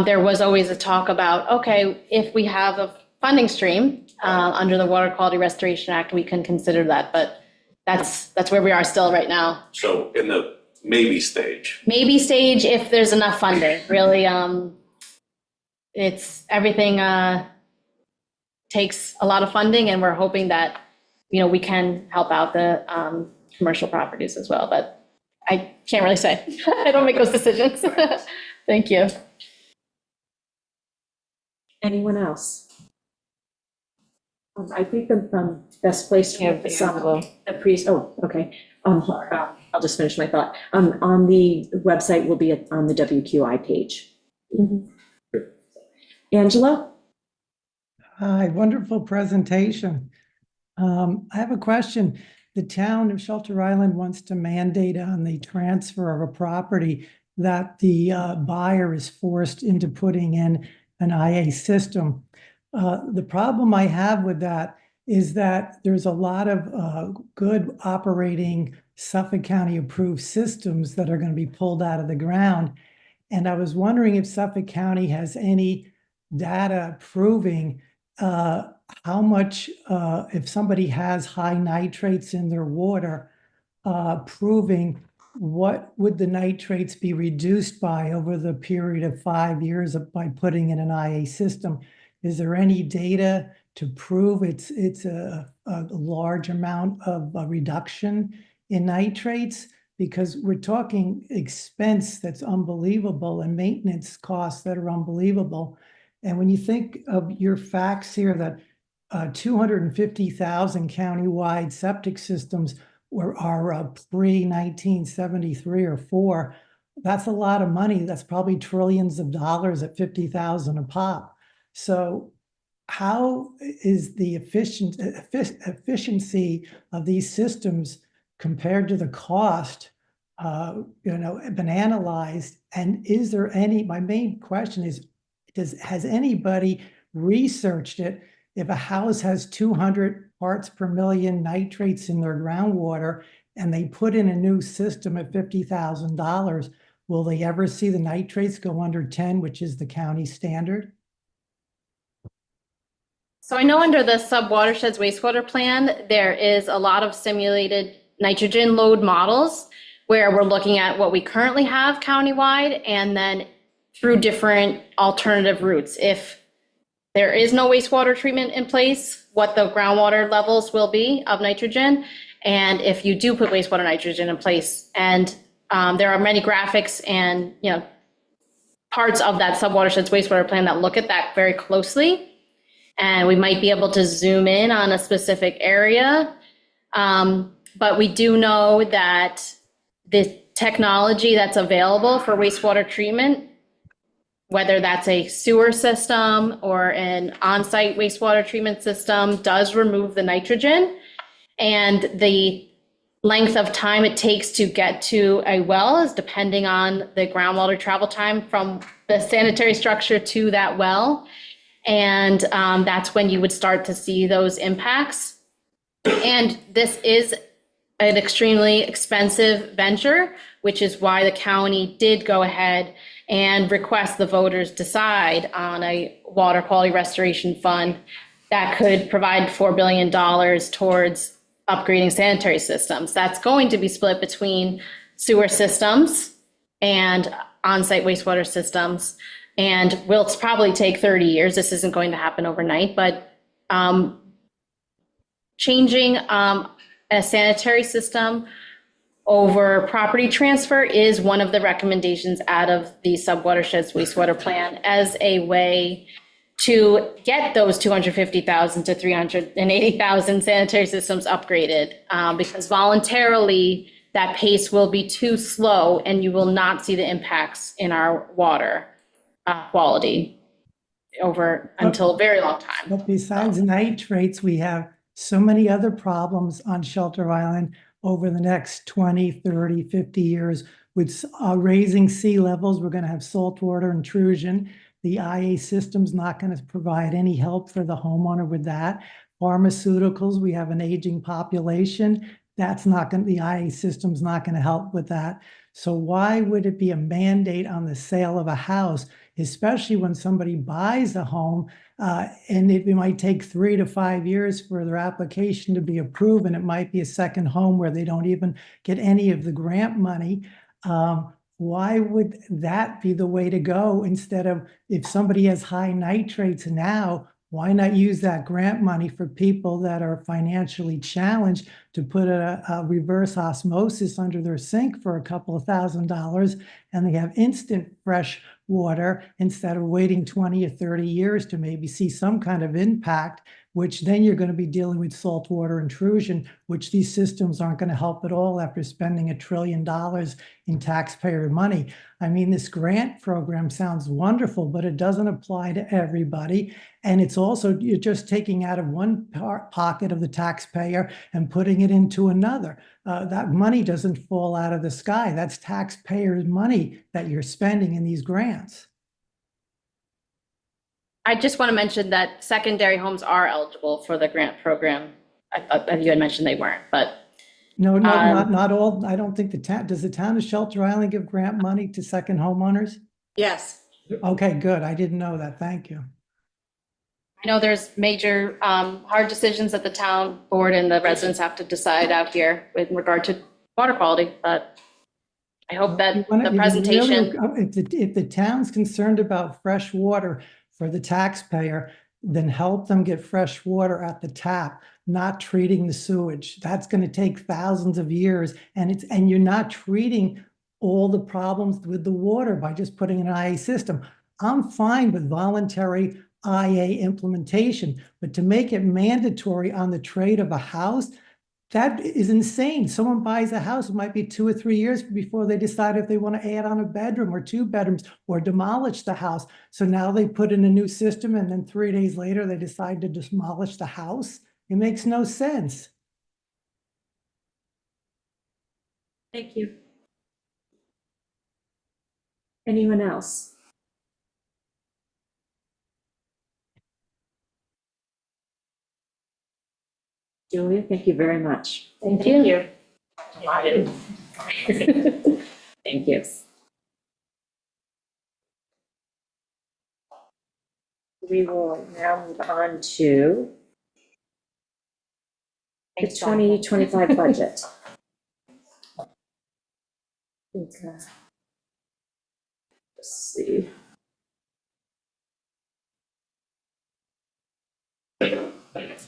There was always a talk about, okay, if we have a funding stream under the Water Quality Restoration Act, we can consider that, but that's where we are still right now. So in the maybe stage. Maybe stage if there's enough funding, really. It's everything takes a lot of funding, and we're hoping that, we can help out the commercial properties as well, but I can't really say. I don't make those decisions. Thank you. Anyone else? I think the best place to have okay. I'll just finish my thought. On the website will be on the WQI page. Angela? Hi, wonderful presentation. I have a question. The town of Shelter Island wants to mandate on the transfer of a property that the buyer is forced into putting in an IA system. The problem I have with that is that there's a lot of good operating Suffolk County approved systems that are going to be pulled out of the ground. And I was wondering if Suffolk County has any data proving how much, if somebody has high nitrates in their water, proving what would the nitrates be reduced by over the period of 5 years by putting in an IA system? Is there any data to prove it's a large amount of reduction in nitrates? Because we're talking expense that's unbelievable and maintenance costs that are unbelievable. And when you think of your facts here that 250,000 countywide septic systems are pre-1973 or 4, that's a lot of money. That's probably trillions of dollars at 50,000 a pop. So how is the efficiency of these systems compared to the cost, been analyzed? And is there any, my main question is, has anybody researched it? If a house has 200 parts per million nitrates in their groundwater and they put in a new system at $50,000, will they ever see the nitrates go under 10, which is the county standard? So I know under the Subwatersheds Wastewater Plan, there is a lot of simulated nitrogen load models where we're looking at what we currently have countywide and then through different alternative routes. If there is no wastewater treatment in place, what the groundwater levels will be of nitrogen. And if you do put wastewater nitrogen in place, and there are many graphics and parts of that Subwatersheds Wastewater Plan that look at that very closely. And we might be able to zoom in on a specific area. But we do know that the technology that's available for wastewater treatment whether that's a sewer system or an on-site wastewater treatment system, does remove the nitrogen. And the length of time it takes to get to a well is depending on the groundwater travel time from the sanitary structure to that well. And that's when you would start to see those impacts. And this is an extremely expensive venture, which is why the county did go ahead and request the voters decide on a water quality restoration fund that could provide $4 billion towards upgrading sanitary systems. That's going to be split between sewer systems and on-site wastewater systems, and will probably take 30 years. This isn't going to happen overnight, but changing a sanitary system over property transfer is one of the recommendations out of the subwatersheds wastewater plan as a way to get those 250,000 to 380,000 sanitary systems upgraded, because voluntarily that pace will be too slow and you will not see the impacts in our water quality over until a very long time. But besides nitrates, we have so many other problems on Shelter Island over the next 20, 30, 50 years. With raising sea levels, we're going to have saltwater intrusion. The IA system's not going to provide any help for the homeowner with that. Pharmaceuticals, we have an aging population. That's not going to, the IA system's not going to help with that. So why would it be a mandate on the sale of a house, especially when somebody buys a home and it might take 3 to 5 years for their application to be approved, and it might be a second home where they don't even get any of the grant money. Why would that be the way to go instead of, if somebody has high nitrates now, why not use that grant money for people that are financially challenged to put a reverse osmosis under their sink for a couple of $1,000s and they have instant fresh water instead of waiting 20 or 30 years to maybe see some kind of impact, which then you're going to be dealing with saltwater intrusion, which these systems aren't going to help at all after spending $1 trillion in taxpayer money. I mean, this grant program sounds wonderful, but it doesn't apply to everybody. And it's also, you're just taking out of one pocket of the taxpayer and putting it into another. That money doesn't fall out of the sky. That's taxpayers' money that you're spending in these grants. I just want to mention that secondary homes are eligible for the grant program. I thought you had mentioned they weren't, but. No, not all. I don't think the town, does the town of Shelter Island give grant money to second homeowners? Yes. Okay, good. I didn't know that. Thank you. I know there's major hard decisions that the town board and the residents have to decide out here with regard to water quality, but I hope that the presentation. If the town's concerned about fresh water for the taxpayer, then help them get fresh water at the tap, not treating the sewage. That's going to take thousands of years, and you're not treating all the problems with the water by just putting an IA system. I'm fine with voluntary IA implementation, but to make it mandatory on the trade of a house, that is insane. Someone buys a house, it might be 2 or 3 years before they decide if they want to add on a bedroom or 2 bedrooms or demolish the house. So now they put in a new system and then 3 days later they decide to demolish the house. It makes no sense. Thank you. Anyone else? Julia, thank you very much. Thank you. Thank you. We will now move on to the 2025 budget. Okay. Let's see.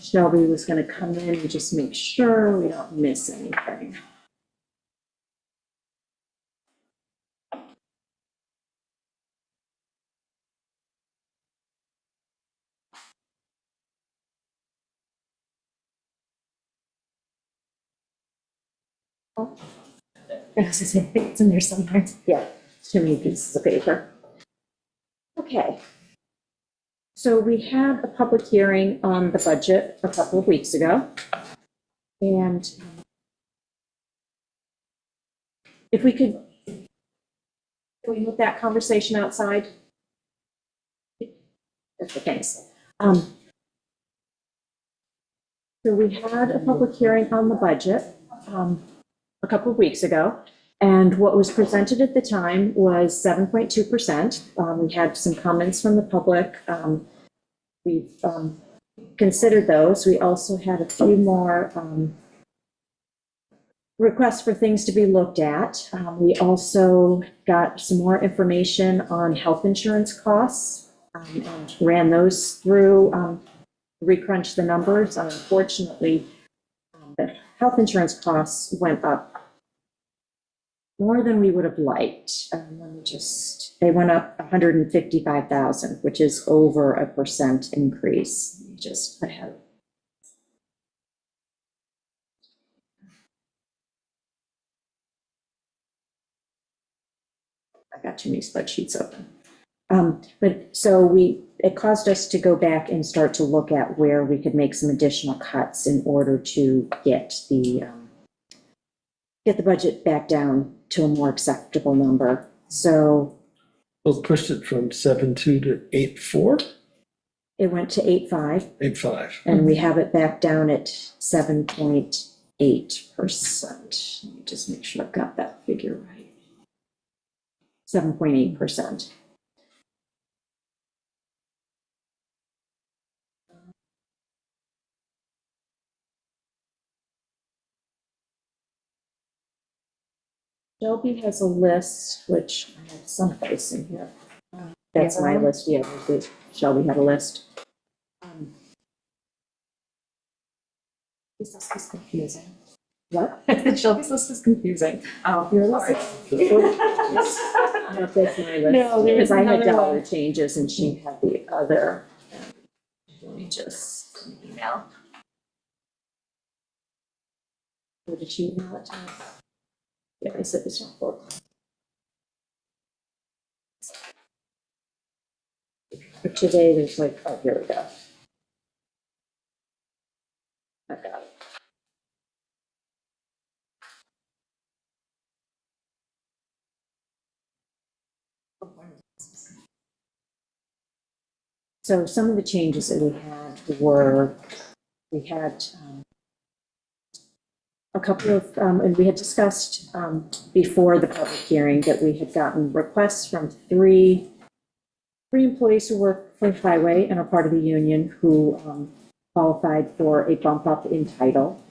Shelby was going to come in and just make sure we don't miss anything. Oh. It's in there somewhere. Yeah, too many pieces of paper. Okay. So we had a public hearing on the budget a couple of weeks ago. And if we could, can we move that conversation outside? Okay, thanks. So we had a public hearing on the budget a couple of weeks ago. And what was presented at the time was 7.2%. We had some comments from the public. We've considered those. We also had a few more requests for things to be looked at. We also got some more information on health insurance costs and ran those through, recrunched the numbers. Unfortunately, the health insurance costs went up more than we would have liked. They went up 155,000, which is over a % increase. I got too many spreadsheets open. But so it caused us to go back and start to look at where we could make some additional cuts in order to get the budget back down to a more acceptable number. So We'll push it from 7.2 to 8.4? it went to 8.5. 8.5. And we have it back down at 7.8%. Let me just make sure I've got that figure right. 7.8%. Shelby has a list, which I have someplace in here. That's my list, yeah, Shelby had a list. This list is confusing. What? Shelby's list is confusing. Oh, your list? No, that's my list. No, there was Because I had another dollar one. changes and she had the other. Let me just Email. Or did she email it to us? Yeah, I said this one for. For today, there's like, oh, here we go. I got it. So some of the changes that we had were, we had a couple of, and we had discussed before the public hearing that we had gotten requests from three employees who work for Highway and are part of the union who qualified for a bump up in title.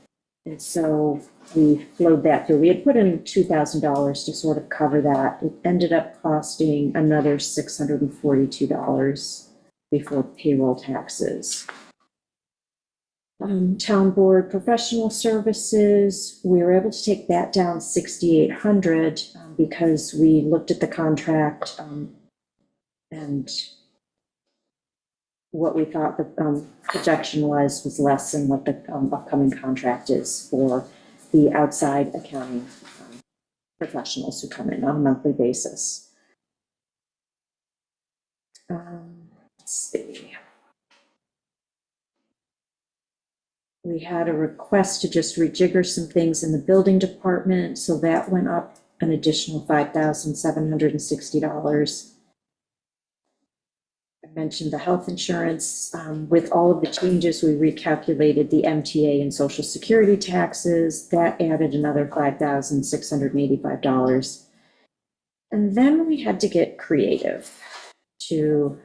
And so we flowed that through. We had put in $2,000 to sort of cover that. It ended up costing another $642 before payroll taxes. Town board professional services, we were able to take that down 6,800 because we looked at the contract and what we thought the projection was less than what the upcoming contract is for the outside accounting professionals who come in on a monthly basis. Let's see. We had a request to just rejigger some things in the building department, so that went up an additional $5,760. I mentioned the health insurance. With all of the changes, we recalculated the MTA and Social Security taxes. That added another $5,685. And then we had to get creative to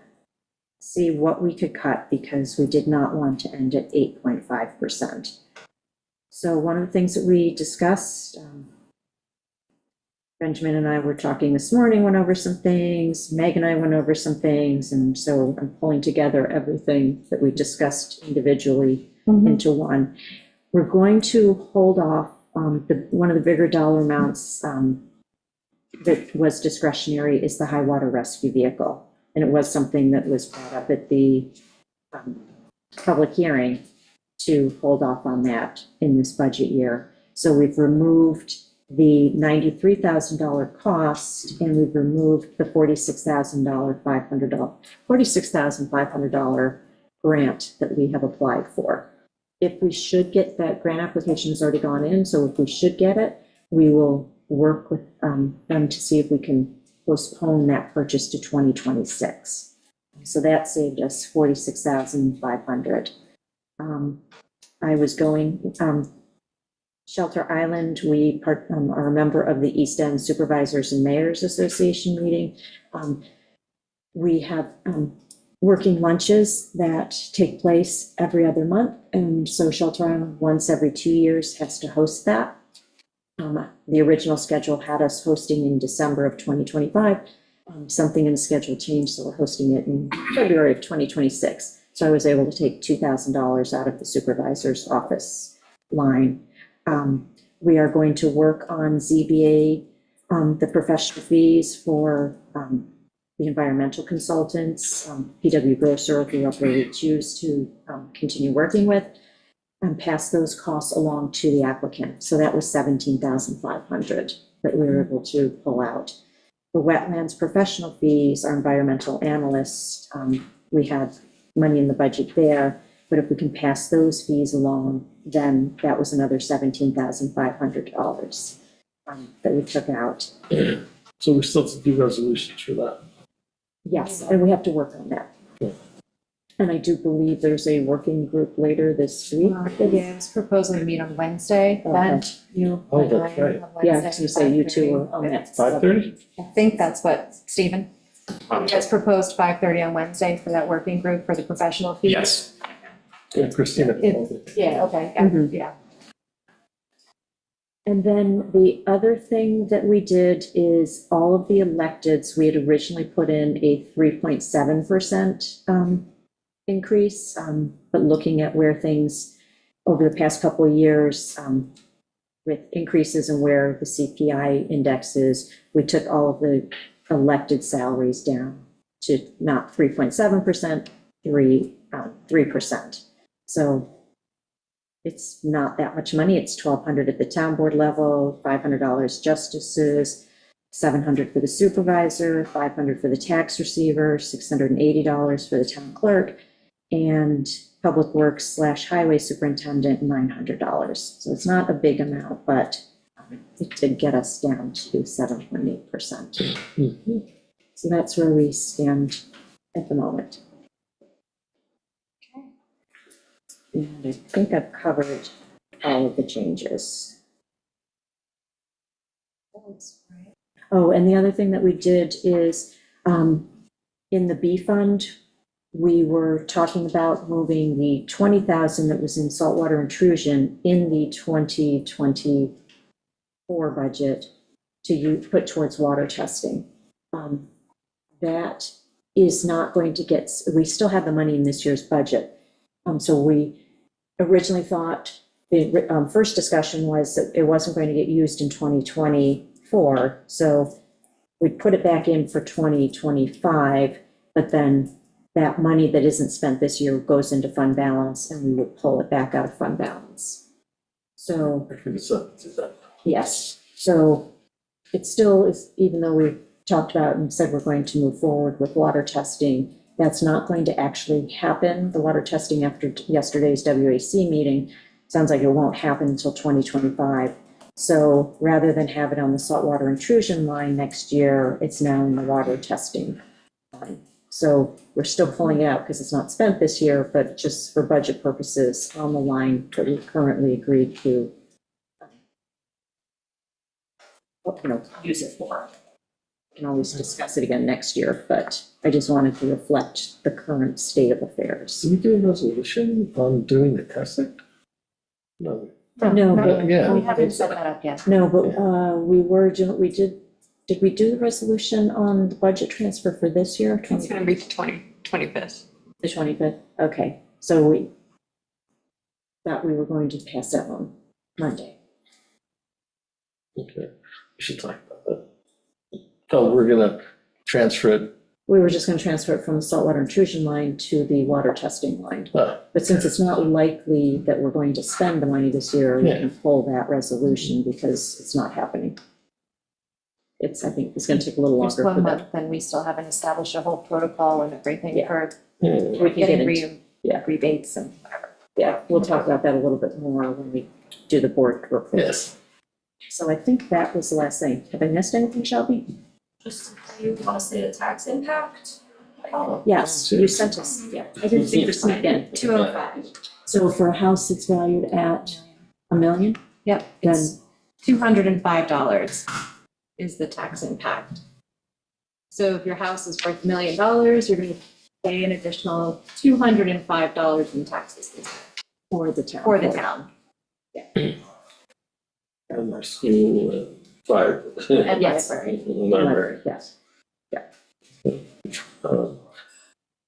see what we could cut because we did not want to end at 8.5%. So one of the things that we discussed, Benjamin and I were talking this morning, went over some things, Meg and I went over some things, and so I'm pulling together everything that we discussed individually into one. We're going to hold off one of the bigger dollar amounts that was discretionary is the high water rescue vehicle. And it was something that was brought up at the public hearing to hold off on that in this budget year. So we've removed the $93,000 cost, and we've removed the $46,500 grant that we have applied for. If we should get that grant application has already gone in, so if we should get it, we will work with them to see if we can postpone that purchase to 2026. So that saved us $46,500. I was going, Shelter Island, we are a member of the East End Supervisors and Mayors Association meeting. We have working lunches that take place every other month, and so Shelter Island, once every 2 years, has to host that. The original schedule had us hosting in December of 2025. Something in the schedule changed, so we're hosting it in February of 2026. So I was able to take $2,000 out of the supervisor's office line. We are going to work on ZBA, the professional fees for the environmental consultants, PW Grosser, whoever we choose to continue working with, and pass those costs along to the applicant. So that was $17,500 that we were able to pull out. The wetlands professional fees, our environmental analysts, we have money in the budget there, but if we can pass those fees along, then that was another $17,500 that we took out. So we still have to do resolutions for that. Yes, and we have to work on that. Okay. And I do believe there's a working group later this week. Yeah, it's proposing to meet on Wednesday, then you. Oh, and I that's right. on Yeah, Wednesday, because you say you two 5:30. are on that. 5:30? I think that's what, Stephen? You guys proposed 5:30 on Wednesday for that working group for the professional fees? Yes. Yeah, Christina. Yeah, okay, Mhm. yeah. And then the other thing that we did is all of the electeds, we had originally put in a 3.7% increase, but looking at where things over the past couple of years with increases in where the CPI index is, we took all of the elected salaries down to not 3.7%, 3%. So it's not that much money. It's $1,200 at the town board level, $500 justices, $700 for the supervisor, $500 for the tax receiver, $680 for the town clerk, and public works / highway superintendent, $900. So it's not a big amount, but it did get us down to 7.8%. So that's where we stand at the moment. And I think I've covered all of the changes. Oh, and the other thing that we did is, in the B fund, we were talking about moving the 20,000 that was in saltwater intrusion in the 2024 budget to put towards water testing. That is not going to get, we still have the money in this year's budget. So we originally thought, the first discussion was that it wasn't going to get used in 2024. So we put it back in for 2025, but then that money that isn't spent this year goes into fund balance and we would pull it back out of fund balance. So, yes, so it still is, even though we've talked about and said we're going to move forward with water testing, that's not going to actually happen. The water testing after yesterday's WAC meeting, sounds like it won't happen until 2025. So rather than have it on the saltwater intrusion line next year, it's now in the water testing line. So we're still pulling it out because it's not spent this year, but just for budget purposes on the line that we currently agreed to, use it for. We can always discuss it again next year, but I just wanted to reflect the current state of affairs. Did we do a resolution on doing the testing? No. No, but Yeah. We haven't set that up yet. no, but did we do the resolution on the budget transfer for this year? It's gonna be the 25th. The 25th, okay, so we thought we were going to pass that on Monday. Okay, we should talk about that. So we're gonna transfer it We were just gonna transfer it from the saltwater intrusion line to the water testing line. Oh, But since it's not likely that we're going to spend the money this year, we Yeah. can pull that resolution because it's not happening. I think it's gonna take a little There's longer for 1 that. month, then we still haven't established a whole protocol and everything Yeah. for yeah. We can get getting into, yeah. rebates and whatever. Yeah, we'll talk about that a little bit more when we do the board report. Yes. So I think that was the last thing. Have I missed anything, Shelby? Just, you want to say the tax impact? Yes, you sent us, yeah. I didn't think to sneak in. 205. So for a house that's valued at $1 million, Yep, then, it's $205 is the tax impact. So if your house is worth $1 million, you're gonna pay an additional $205 in taxes for the town. for the town. And our school, fire. And Yes. library. Library. Yes.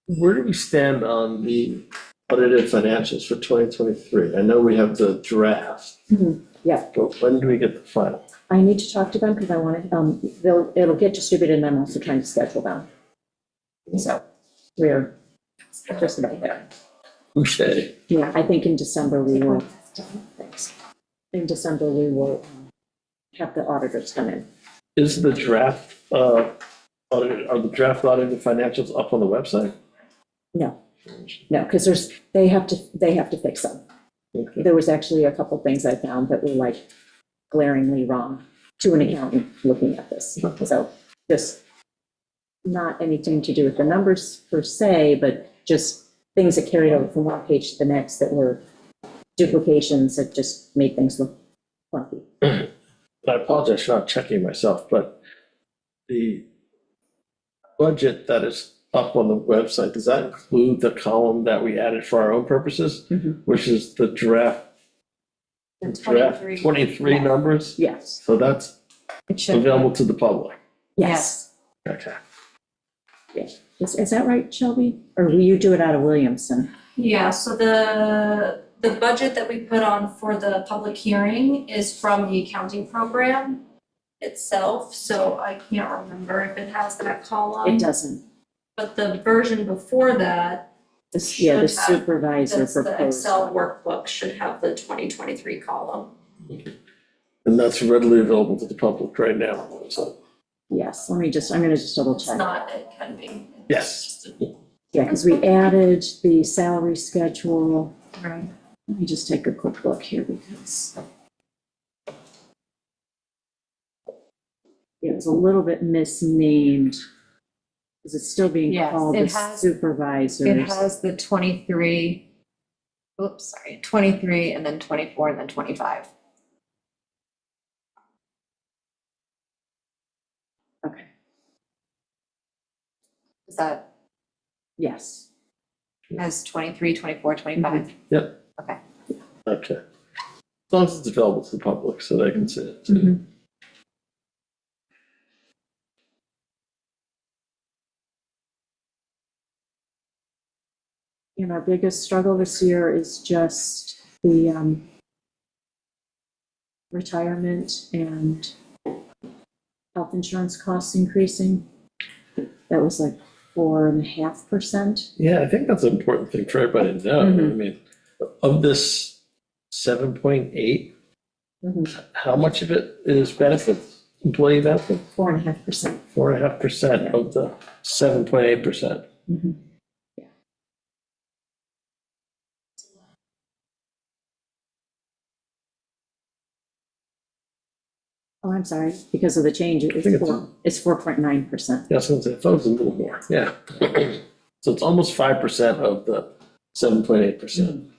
Where do we stand on the audited financials for 2023? I know we have the draft. Yeah. But when do we get the final? I need to talk to them because I want to, it'll get distributed and I'm also trying to schedule them. So we're just about there. Okay. Yeah, I think in December we will, thanks. In December, we will have the auditors come in. Is the draft, audited, are the draft audited financials up on the website? No, because they have to fix them. Okay. There was actually a couple things I found that were like glaringly wrong to an accountant looking at this. So just not anything to do with the numbers per se, but just things that carried over from one page to the next that were duplications that just made things look funky. I apologize for not checking myself, but the budget that is up on the website, does that include the column that we added for our own purposes, Mhm. which is the draft The 23 numbers? Yes, So that's It should. available to the public. yes. Okay. Is that right, Shelby? Or will you do it out of Williamson? Yeah, so the budget that we put on for the public hearing is from the accounting program itself, so I can't remember if it has that column. It doesn't. But the version before that, The Should have. supervisor that's the proposed. Excel workbook, should have the 2023 column. And that's readily available to the public right now. So, Yes, I'm gonna just double It's check. not, it can be. yes. Yeah, because we added the salary schedule. Right. Let me just take a quick look here because it was a little bit misnamed because it's still being Yes, called it the has- supervisors. It has the 23, 23 and then 24 and then 25. Okay, Is that, yes. has 23, 24, 25? Yep. Okay. Okay. As long as it's available to the public so they can see it. Mhm. And our biggest struggle this year is just the retirement and health insurance costs increasing. That was like 4.5%. Yeah, I think that's an important thing for everybody to know. I Mhm. mean, of this 7.8, how much of it is benefits, employee benefits? 4.5%. 4.5% of the 7.8%. Oh, I'm sorry, because of the change, think it's 4.9%. Yeah, so I thought it was a little more, yeah. So it's almost 5% of the 7.8%.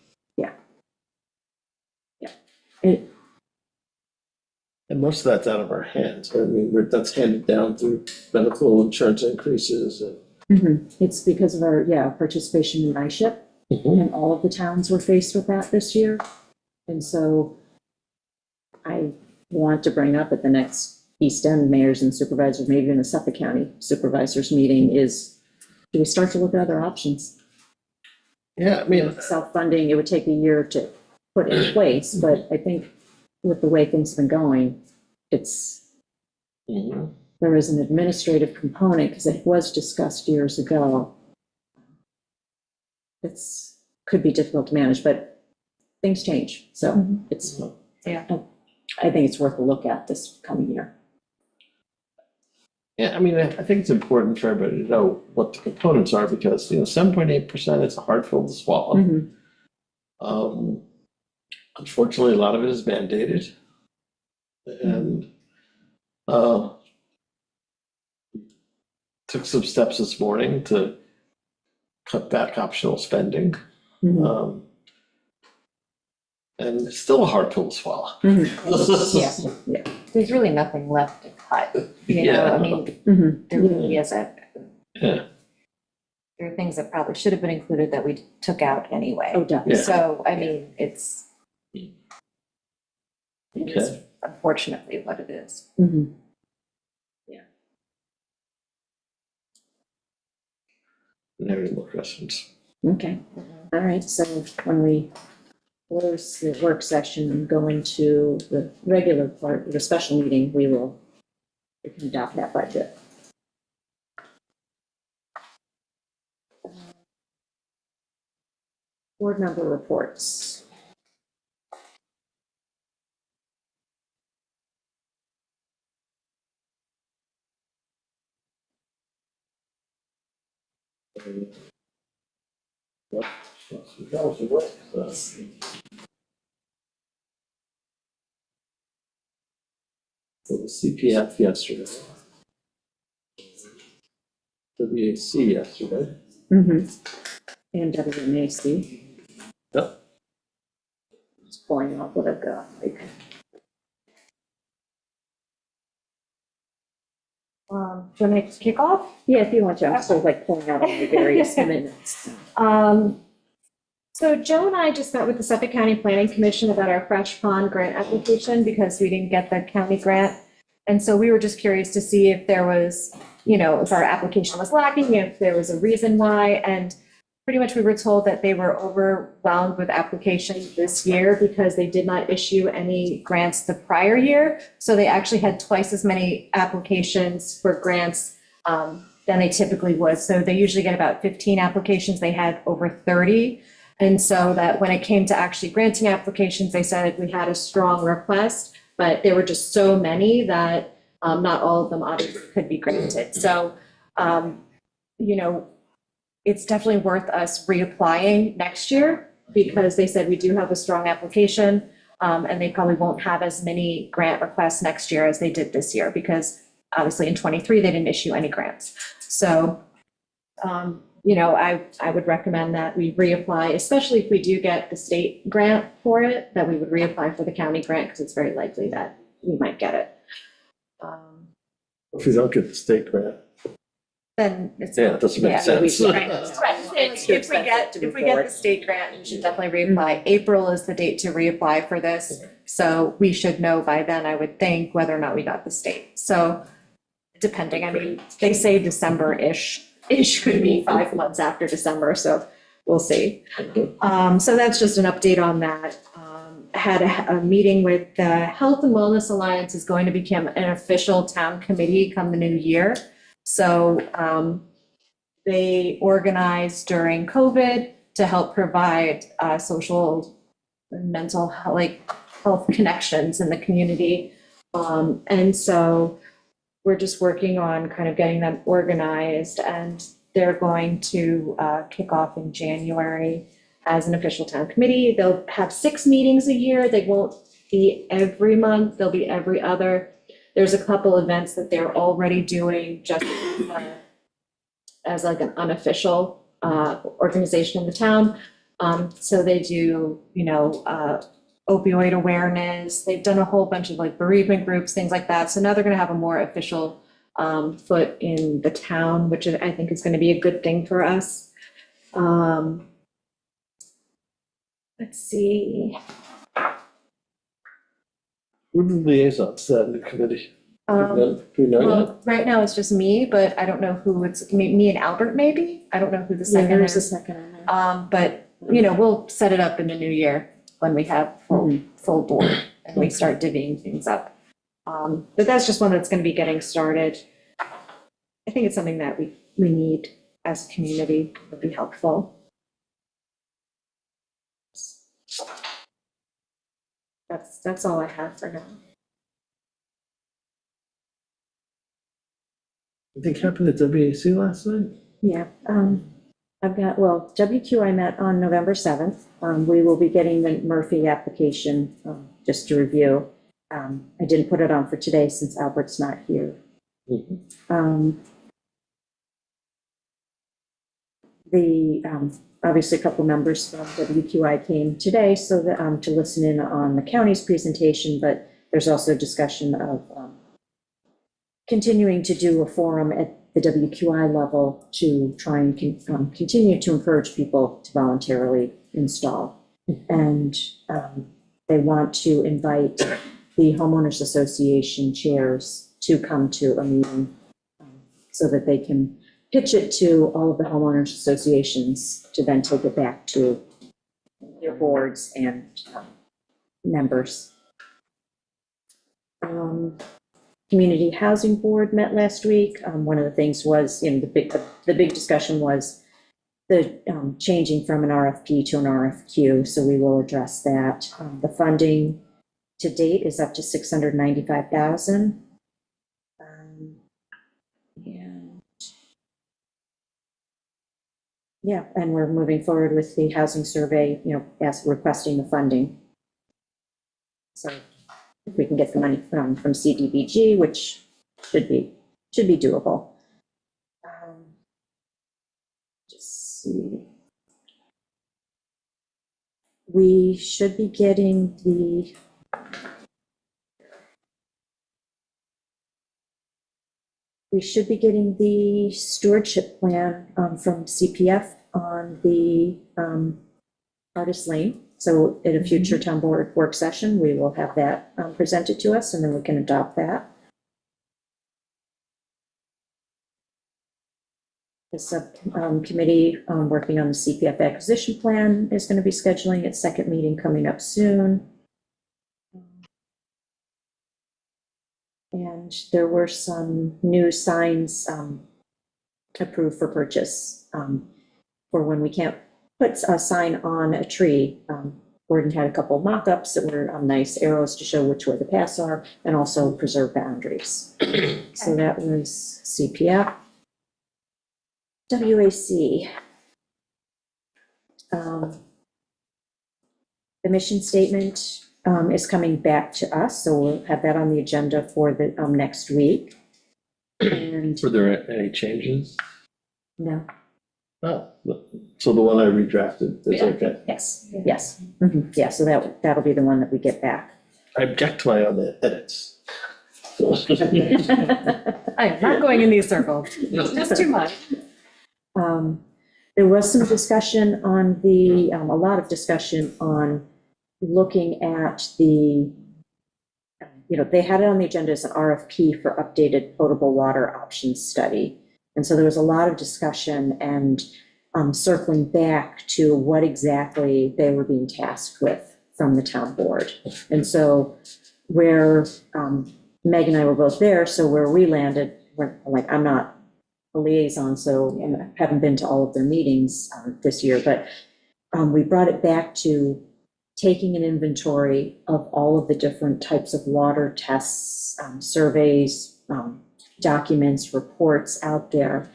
It, And most of that's out of our hands. I mean, that's handed down through medical insurance increases and. it's because of our, participation in NISHIP, and all of the towns were faced with that this year. And so I want to bring up at the next East End mayors and supervisors, maybe even the Suffolk County supervisors meeting is, do we start to look at other options? Yeah, I mean, Self-funding, it would take a year to put in place, but I think with the way things have been going, it's, there is an administrative component, because it was discussed years ago. Could be difficult to manage, but things change, so it's, Yeah. I think it's worth a look at this coming year. Yeah, I mean, I think it's important for everybody to know what the components are, because, 7.8% is a hard pill to swallow. Unfortunately, a lot of it is mandated. And took some steps this morning to cut back optional spending. And it's still a hard pill to swallow. Yeah. There's really nothing left to cut, Yeah. I mean, there really isn't. Yeah. There are things that probably should have been included that we took out anyway. Oh, definitely. So, I mean, it's Okay. unfortunately what it is. Any more questions? Okay, all right, so when we close the work session and go into the regular part, the special meeting, we can adopt that budget. Board member reports. So the CPF yesterday. WAC yesterday. And WMAC. Yep. Just pulling out what I've got, like. Do you want me to kick off? Yeah, if you want to, I'm still like pulling out all the various minutes. So Joe and I just met with the Suffolk County Planning Commission about our Fresh Pond grant application because we didn't get the county grant. And so we were just curious to see if there was, if our application was lacking, if there was a reason why. And pretty much we were told that they were overwhelmed with applications this year because they did not issue any grants the prior year. So they actually had twice as many applications for grants than they typically would. So they usually get about 15 applications. They had over 30. And so that when it came to actually granting applications, they said we had a strong request, but there were just so many that not all of them obviously could be granted. So, it's definitely worth us reapplying next year because they said we do have a strong application and they probably won't have as many grant requests next year as they did this year because obviously in '23 they didn't issue any grants. So, I would recommend that we reapply, especially if we do get the state grant for it, that we would reapply for the county grant because it's very likely that we might get it. If we don't get the state grant, Then it's. yeah, it doesn't make Yeah, sense. Right. If we get the state grant, we should definitely reapply. April is the date to reapply for this. So we should know by then, I would think, whether or not we got the state. So depending, I mean, they say December-ish could be 5 months after December, so we'll see. So that's just an update on that. Had a meeting with the Health and Wellness Alliance is going to become an official town committee come the new year. So they organized during COVID to help provide social and mental health connections in the community. And so we're just working on kind of getting them organized, and they're going to kick off in January as an official town committee. They'll have 6 meetings a year. They won't be every month. They'll be every other. There's a couple events that they're already doing just as like an unofficial organization in the town. So they do, opioid awareness. They've done a whole bunch of like bereavement groups, things like that. So now they're going to have a more official foot in the town, which I think is going to be a good thing for us. Let's see. Who are the liaisons to that new committee? Do we know yet? Well, right now it's just me, but I don't know who it's, me and Albert maybe. I don't know who the second There's a is. second on there. But, we'll set it up in the new year when we have full board and we start divvying things up. But that's just one that's gonna be getting started. I think it's something that we need as a community, would be helpful. That's all I have for now. I think happened at WAC last night. Yeah, I've got, well, WQI met on November 7th. We will be getting the Murphy application, just to review. I didn't put it on for today since Albert's not here. Obviously, a couple members from WQI came today so that, to listen in on the county's presentation, but there's also discussion of continuing to do a forum at the WQI level to try and continue to encourage people to voluntarily install. And they want to invite the homeowners association chairs to come to a meeting so that they can pitch it to all of the homeowners associations to then take it back to their boards and members. Community Housing Board met last week. One of the things was, the big discussion was the changing from an RFP to an RFQ, so we will address that. The funding to date is up to $695,000. Yeah, and we're moving forward with the housing survey, requesting the funding. So if we can get the money from CDBG, which should be doable. Just see. We should be getting the stewardship plan from CPF on the Artist Lane. So at a future town board work session, we will have that presented to us, and then we can adopt that. The subcommittee working on the CPF acquisition plan is going to be scheduling its second meeting coming up soon. And there were some new signs approved for purchase for when we can't put a sign on a tree. Gordon had a couple of mock-ups that were nice arrows to show which way the paths are and also preserve boundaries. So that was CPF. WAC. The mission statement is coming back to us, so we'll have that on the agenda for the next week. And Were there any changes? no, Oh, so the one I redrafted is okay. yes, yes. Mhm. Yeah, so that'll be the one that we get back. I object to my own edits. I'm not going in these circles, just too much. There was some discussion on a lot of discussion on looking at they had it on the agenda as an RFP for updated potable water options study. And so there was a lot of discussion and circling back to what exactly they were being tasked with from the town board. And so where Meg and I were both there, so where we landed, I'm not a liaison, so I haven't been to all of their meetings this year, but we brought it back to taking an inventory of all of the different types of water tests, surveys, documents, reports out there,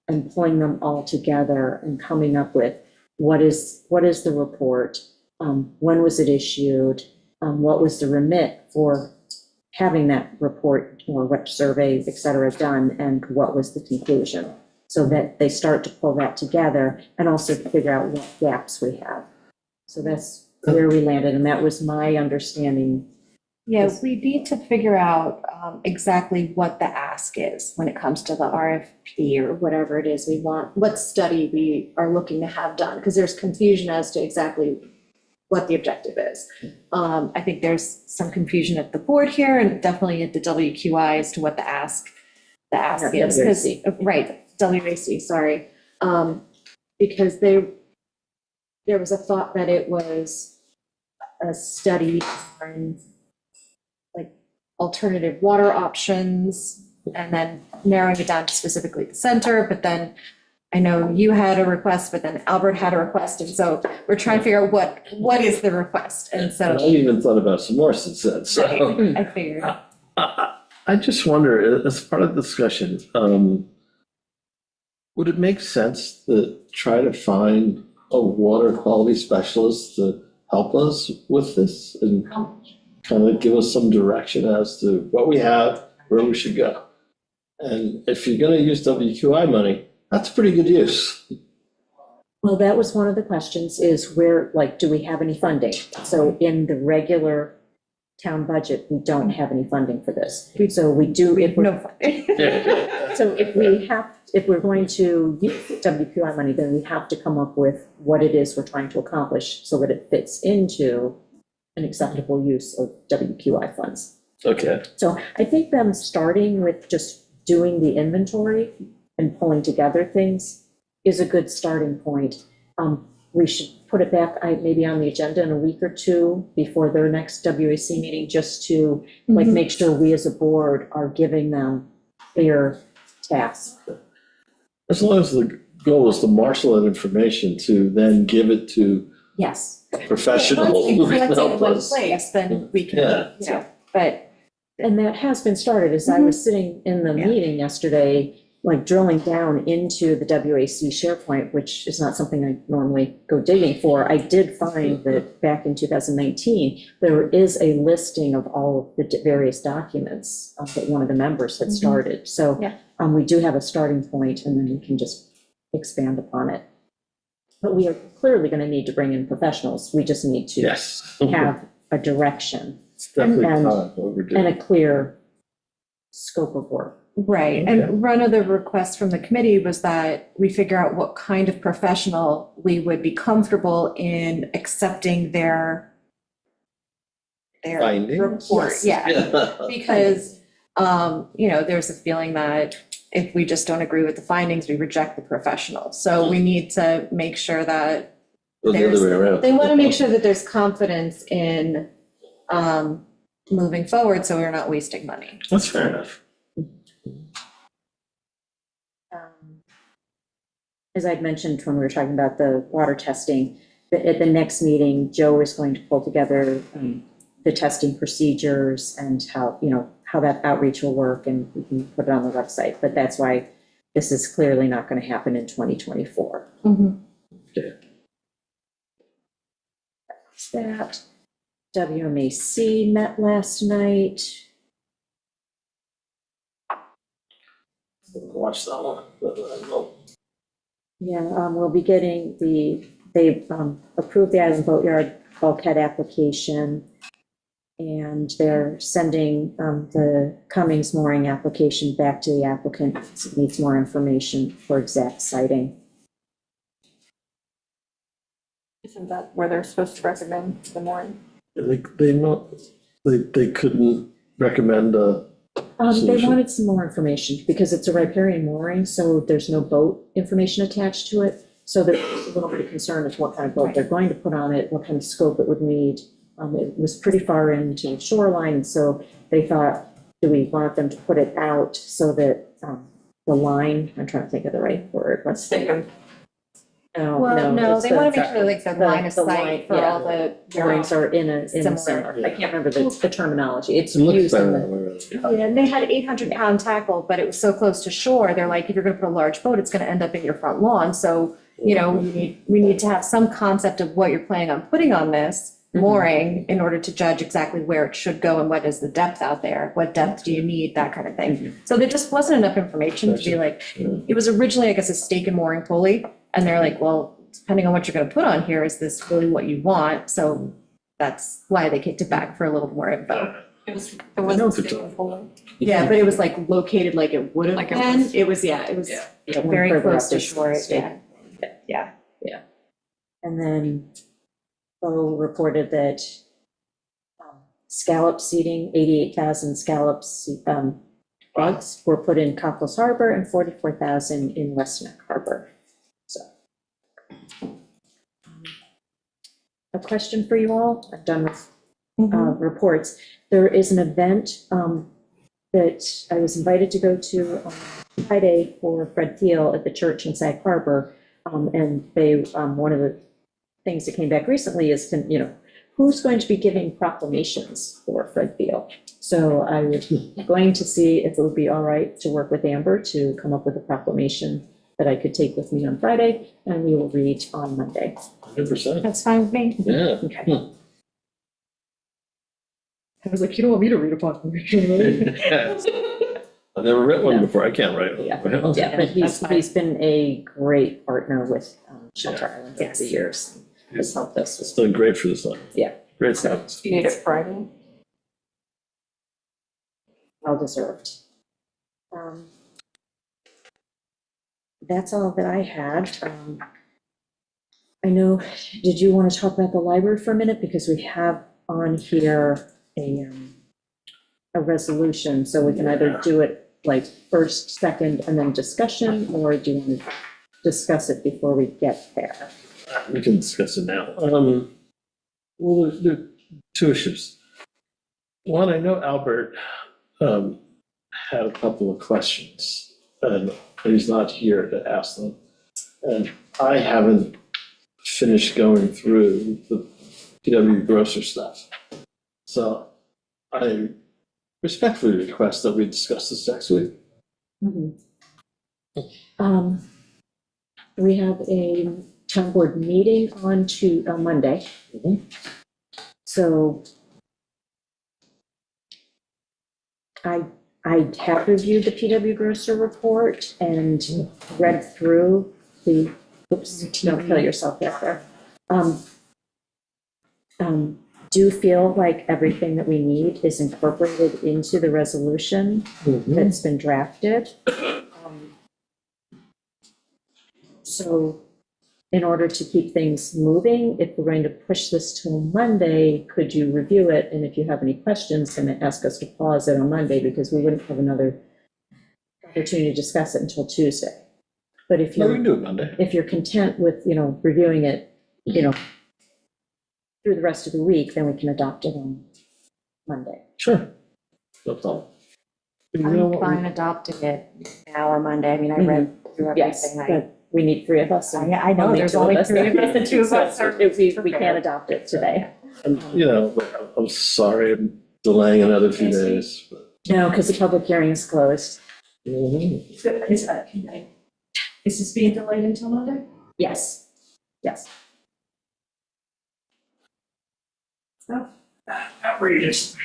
and pulling them all together and coming up with what is the report, when was it issued, what was the remit for having that report or what survey, et cetera, done, and what was the conclusion, so that they start to pull that together and also to figure out what gaps we have. So that's where we landed, and that was my understanding. Yeah, we need to figure out exactly what the ask is when it comes to the RFP or whatever it is we want, what study we are looking to have done, because there's confusion as to exactly what the objective is. I think there's some confusion at the board here and definitely at the WQI as to what the ask is. Right, WAC, sorry. Because there was a thought that it was a study on alternative water options, and then narrowing it down to specifically the center. But then I know you had a request, but then Albert had a request, and so we're trying to figure out what is the request, and And so I even thought about some more since then, so. I figured. I just wonder, as part of the discussion, would it make sense to try to find a water quality specialist to help us with this and kind of give us some direction as to what we have, where we should go? And if you're gonna use WQI money, that's pretty good use. Well, that was one of the questions, is where, like, do we have any funding? So in the regular town budget, we don't have any funding for this. So we do, if we're, No funding. so if we're going to use WQI money, then we have to come up with what it is we're trying to accomplish so that it fits into an acceptable use of WQI funds. Okay, So I think them starting with just doing the inventory and pulling together things is a good starting point. We should put it back, maybe on the agenda in a week or two before their next WAC meeting, just to like make sure we as a board are giving them clear tasks. as long as the goal is to marshal that information to then give it to Yes. professionals Once we who can collect it in help one us. place, then we can, Yeah. you know, but And that has been started, as I was sitting in the Yeah. meeting yesterday, like drilling down into the WAC SharePoint, which is not something I normally go digging for. I did find that back in 2019, there is a listing of all of the various documents that one of the members had started. So Yeah. we do have a starting point, and then we can just expand upon it. But we are clearly going to need to bring in professionals. We just need to Yes. have a direction It's definitely and- time overdue. and a clear scope of work. right. Okay. And one of the requests from the committee was that we figure out what kind of professional we would be comfortable in accepting their Findings? report. Yes. Yeah, Yeah. because, you know, there's a feeling that if we just don't agree with the findings, we reject the professional. So we need to make sure that Or the other way around. they want to make sure that there's confidence in moving forward, so we're not wasting money. That's fair enough. As I'd mentioned when we were talking about the water testing, at the next meeting, Joe is going to pull together the testing procedures and how, you know, how that outreach will work, and we can put it on the website. But that's why this is clearly not going to happen in 2024. Okay. That's that. WMAC met last night. Watch that one. But I don't know. Yeah, we'll be getting they approved the Island Boatyard bulkhead application, and they're sending the Cummings mooring application back to the applicant. It needs more information for exact siting. Isn't that where they're supposed to recommend the mooring? They couldn't recommend a They solution. wanted some more information because it's a riparian mooring, so there's no boat information attached to it. So there's a little bit of concern as what kind of boat they're going to put on it, what kind of scope it would need. It was pretty far into the shoreline, so they thought, do we want them to put it out so that the line, I'm trying to think of the right word, let's think. Well, no, they want to make sure like the line of the line, sight for yeah. all the. Moorings are in a Similar. center. I can't remember the terminology. It's It looks used in better the. that way around. Yeah, and they had 800-pound tackle, but it was so close to shore, they're like, if you're gonna put a large boat, it's gonna end up in your front lawn, so, you know, we need to have some concept of what you're planning on putting on this mooring in order to judge exactly where it should go and what is the depth out there, what depth do you need, that kind of thing. So there just wasn't enough information to be like, it was originally, I guess, a stake and mooring pulley, and they're like, well, depending on what you're gonna put on here, is this really what you want? So that's why they kicked it back for a little more info. It was know stick the and pull. Yeah, but it was like located like it would have Like it been. was. It was, yeah, it was Yeah, one very further close up to is shore, state. yeah. Yeah. And then Bo reported that scallop seeding, 88,000 scallops, eggs were put in Cockles Harbor and 44,000 in West Neck Harbor. So. A question for you all. I'm done with reports. There is an event that I was invited to go to on Friday for Fred Thiel at the church in Sag Harbor. And they, one of the things that came back recently is, who's going to be giving proclamations for Fred Thiel? So I was going to see if it would be all right to work with Amber to come up with a proclamation that I could take with me on Friday, and we will read on Monday. 100%. That's fine with me. Yeah. Okay. I was like, you don't want me to read a proclamation. I've never written one before. I can't write one. Yeah, but he's been a great partner with Shelter Island over Yes. the years. Has helped us. It's done great for the son. Yeah. Great stuff. You need it Friday? Well deserved. That's all that I had. I know, did you want to talk about the library for a minute? Because we have on here a resolution, so we can either do it like first, second, and then discussion, or do you want to discuss it before we get there? We can discuss it now. Well, there are two issues. One, I know Albert had a couple of questions, and he's not here to ask them. And I haven't finished going through the PW Grosser stuff. So I respectfully request that we discuss this next week. We have a town board meeting on Monday. So I have reviewed the PW Grosser report and read through the, oops, don't kill yourself back there. Do feel like everything that we need is incorporated into the resolution that's been drafted. So in order to keep things moving, if we're going to push this till Monday, could you review it? And if you have any questions, then ask us to pause it on Monday, because we wouldn't have another opportunity to discuss it until Tuesday. But if No, we you're, can do it Monday. if you're content with, reviewing it, through the rest of the week, then we can adopt it on Monday. Sure. No problem. You know I'm what? fine adopting it now or Monday. I mean, I read through Yes, everything. but we need three of us. and I know, there's only three of us, and two of us are We can't adopt it today. I'm sorry I'm delaying another few days. But No, because the public hearing is closed. Is this being delayed until Monday? Yes, yes. Outrageous.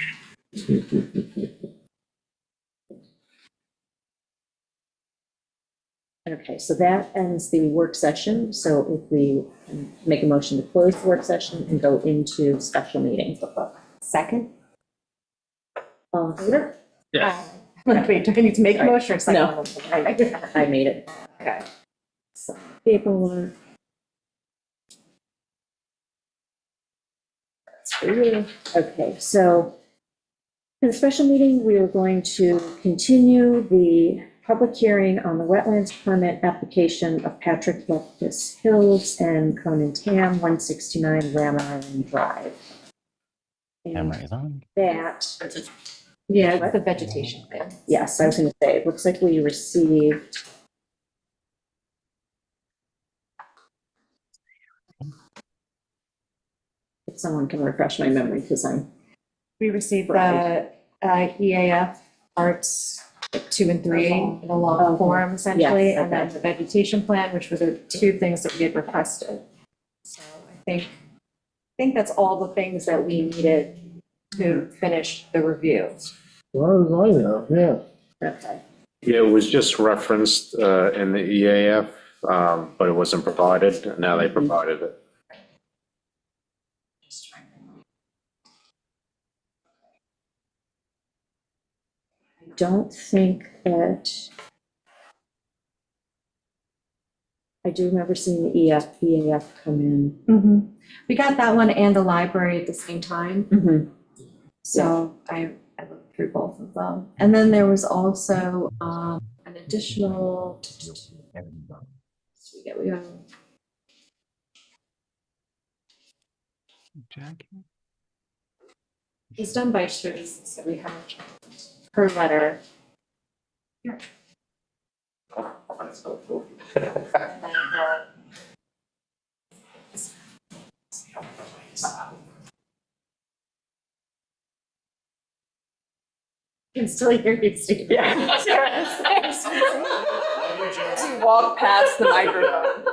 Okay, so that ends the work session. So if we make a motion to close the work session and go into special meeting. Second? All in favor? Yeah. Wait, do I need to make a motion or second? No, I made it. Okay. So, paperwork. That's for you. Okay, so in the special meeting, we are going to continue the public hearing on the wetlands permit application of Patrick Leftis Hills and Conan Tam, 169 Ram Island Drive. And Camera is on. that, Yeah, it's the vegetation plan. yes, I was going to say, it looks like we received if someone can refresh my memory, because I'm, We received Right. the EAF parts 2 and 3 in a long Okay. form essentially, Yes, and then okay. the vegetation plan, which were the two things that we had requested. So I think that's all the things that we needed to finish the review. As far as I know, yeah. okay. Yeah, it was just referenced in the EAF, but it wasn't provided, and now they provided it. Just trying to remember. I don't think that, I do remember seeing the EAF come in. We got that one and the library at the same time. So I looked through both of them. And then there was also an additional, we have Jackie? It's done by Sharice, so we have her letter. And then her. I can still hear you, Steve. As you walk past the microphone.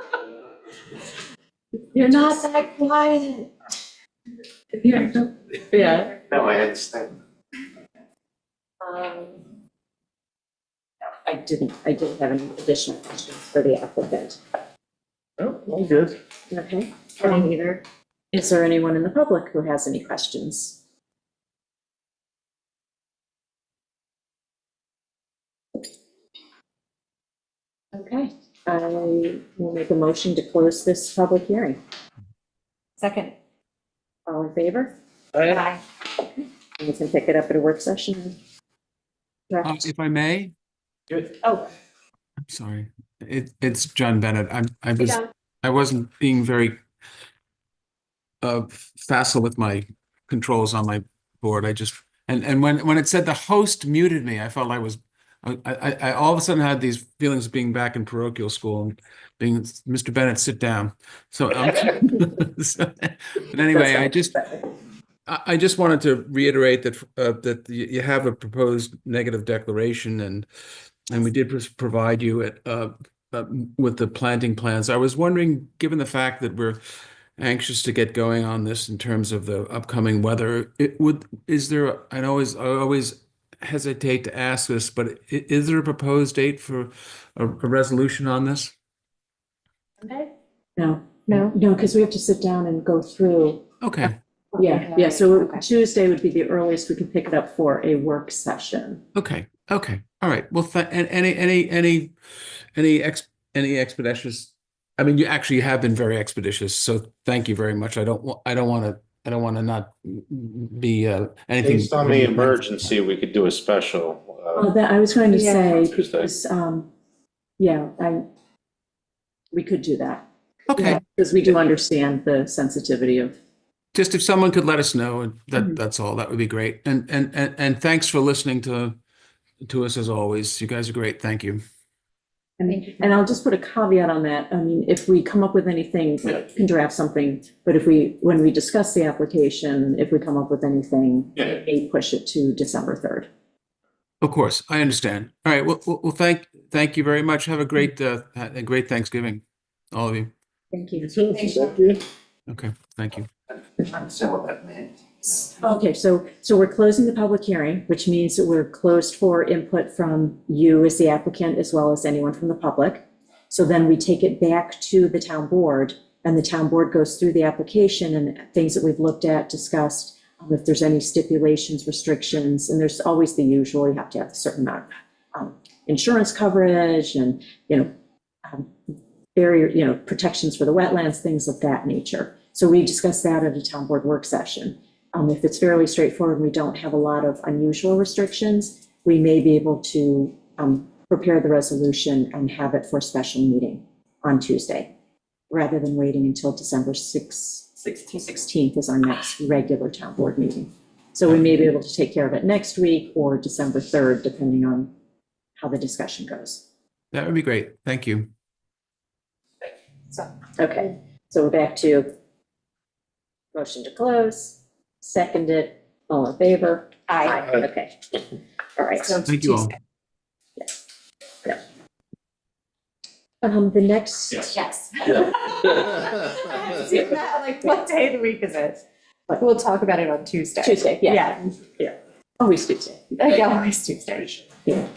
You're not that quiet. Yeah. No, I understand. I didn't have any additional questions for the applicant. Oh, all good. Okay. I didn't either. Is there anyone in the public who has any questions? Okay, I will make a motion to close this public hearing. Second. All in favor? Aye. And we can pick it up at a work session. If I may, Oh, I'm sorry. It's John Bennett. John. I wasn't being very facile with my controls on my board. I just, and when it said the host muted me, I felt I all of a sudden had these feelings of being back in parochial school and being, Mr. Bennett, sit down. So, but anyway, I just wanted to reiterate that you have a proposed negative declaration, and we did provide you with the planting plans. I was wondering, given the fact that we're anxious to get going on this in terms of the upcoming weather, I always hesitate to ask this, but is there a proposed date for a resolution on this? Okay. No, because we have to sit down and go through. Okay. Yeah, so Tuesday would be the earliest we could pick it up for a work session. Okay. All right. Well, and any expeditious. I mean, you have been very expeditious, so thank you very much. I don't want to not be anything. Based on the emergency, we could do a special. That I was going to say, Tuesday. because, we could do that. Okay. Because we do understand the sensitivity of. Just if someone could let us know, that's all. That would be great. And thanks for listening to us as always. You guys are great. Thank you. And I'll just put a caveat on that. I mean, if we come up with anything, we can draft something, but when we discuss the application, if we come up with anything, we push it to December 3rd. Of course, I understand. All right. Well, thank you very much. Have a great Thanksgiving, all of you. Thank you. Thank you. Okay. Thank you. Okay, so we're closing the public hearing, which means that we're closed for input from you as the applicant, as well as anyone from the public. So then we take it back to the town board, and the town board goes through the application and things that we've looked at, discussed, if there's any stipulations, restrictions, and there's always the usual, you have to have a certain amount of insurance coverage and, barrier, protections for the wetlands, things of that nature. So we discuss that at a town board work session. If it's fairly straightforward, we don't have a lot of unusual restrictions, we may be able to prepare the resolution and have it for a special meeting on Tuesday, rather than waiting until December 16th is our next regular town board meeting. So we may be able to take care of it next week or December 3rd, depending on how the discussion goes. That would be great. Thank you. Okay, so we're back to motion to close, seconded, all in favor? Aye. Okay, all right. So Thank you all. the next. Yes. Yeah. Like, what day of the week is it? We'll talk about it on Tuesday. Tuesday, yeah. Always Tuesday. Yeah, always Tuesday. Yeah. All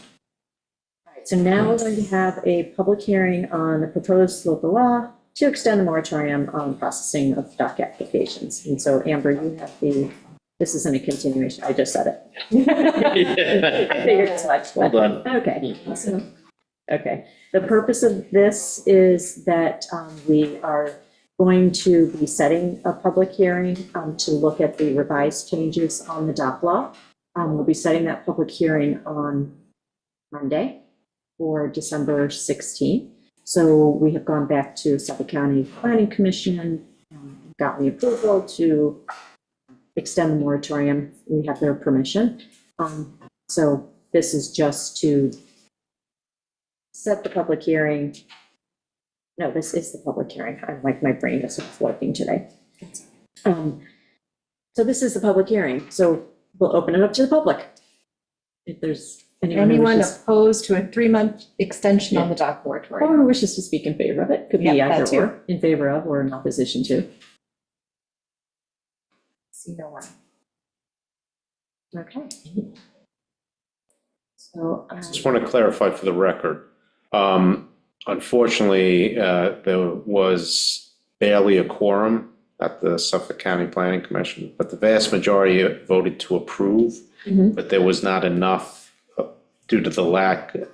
right, so now we're going to have a public hearing on the proposed local law to extend the moratorium on processing of dock applications. And so Amber, you have this isn't a continuation, I just said it. I figured as much. Well done. Okay, awesome. Okay, the purpose of this is that we are going to be setting a public hearing to look at the revised changes on the dock law. We'll be setting that public hearing on Monday for December 16th. So we have gone back to Suffolk County Planning Commission, gotten the approval to extend the moratorium. We have their permission. So this is just to set the public hearing. No, this is the public hearing. I'm like, my brain isn't working today. So this is the public hearing. So we'll open it up to the public. If there's anyone who Anyone wishes, opposed to a 3-month extension on the dock moratorium? or who wishes to speak in favor of it, could be Yeah, that either too. or, in favor of or in opposition to. See no one. Okay. So, Just want to clarify for the record. Unfortunately, there was barely a quorum at the Suffolk County Planning Commission, but the vast majority voted to approve. Mhm. But there was not enough due to the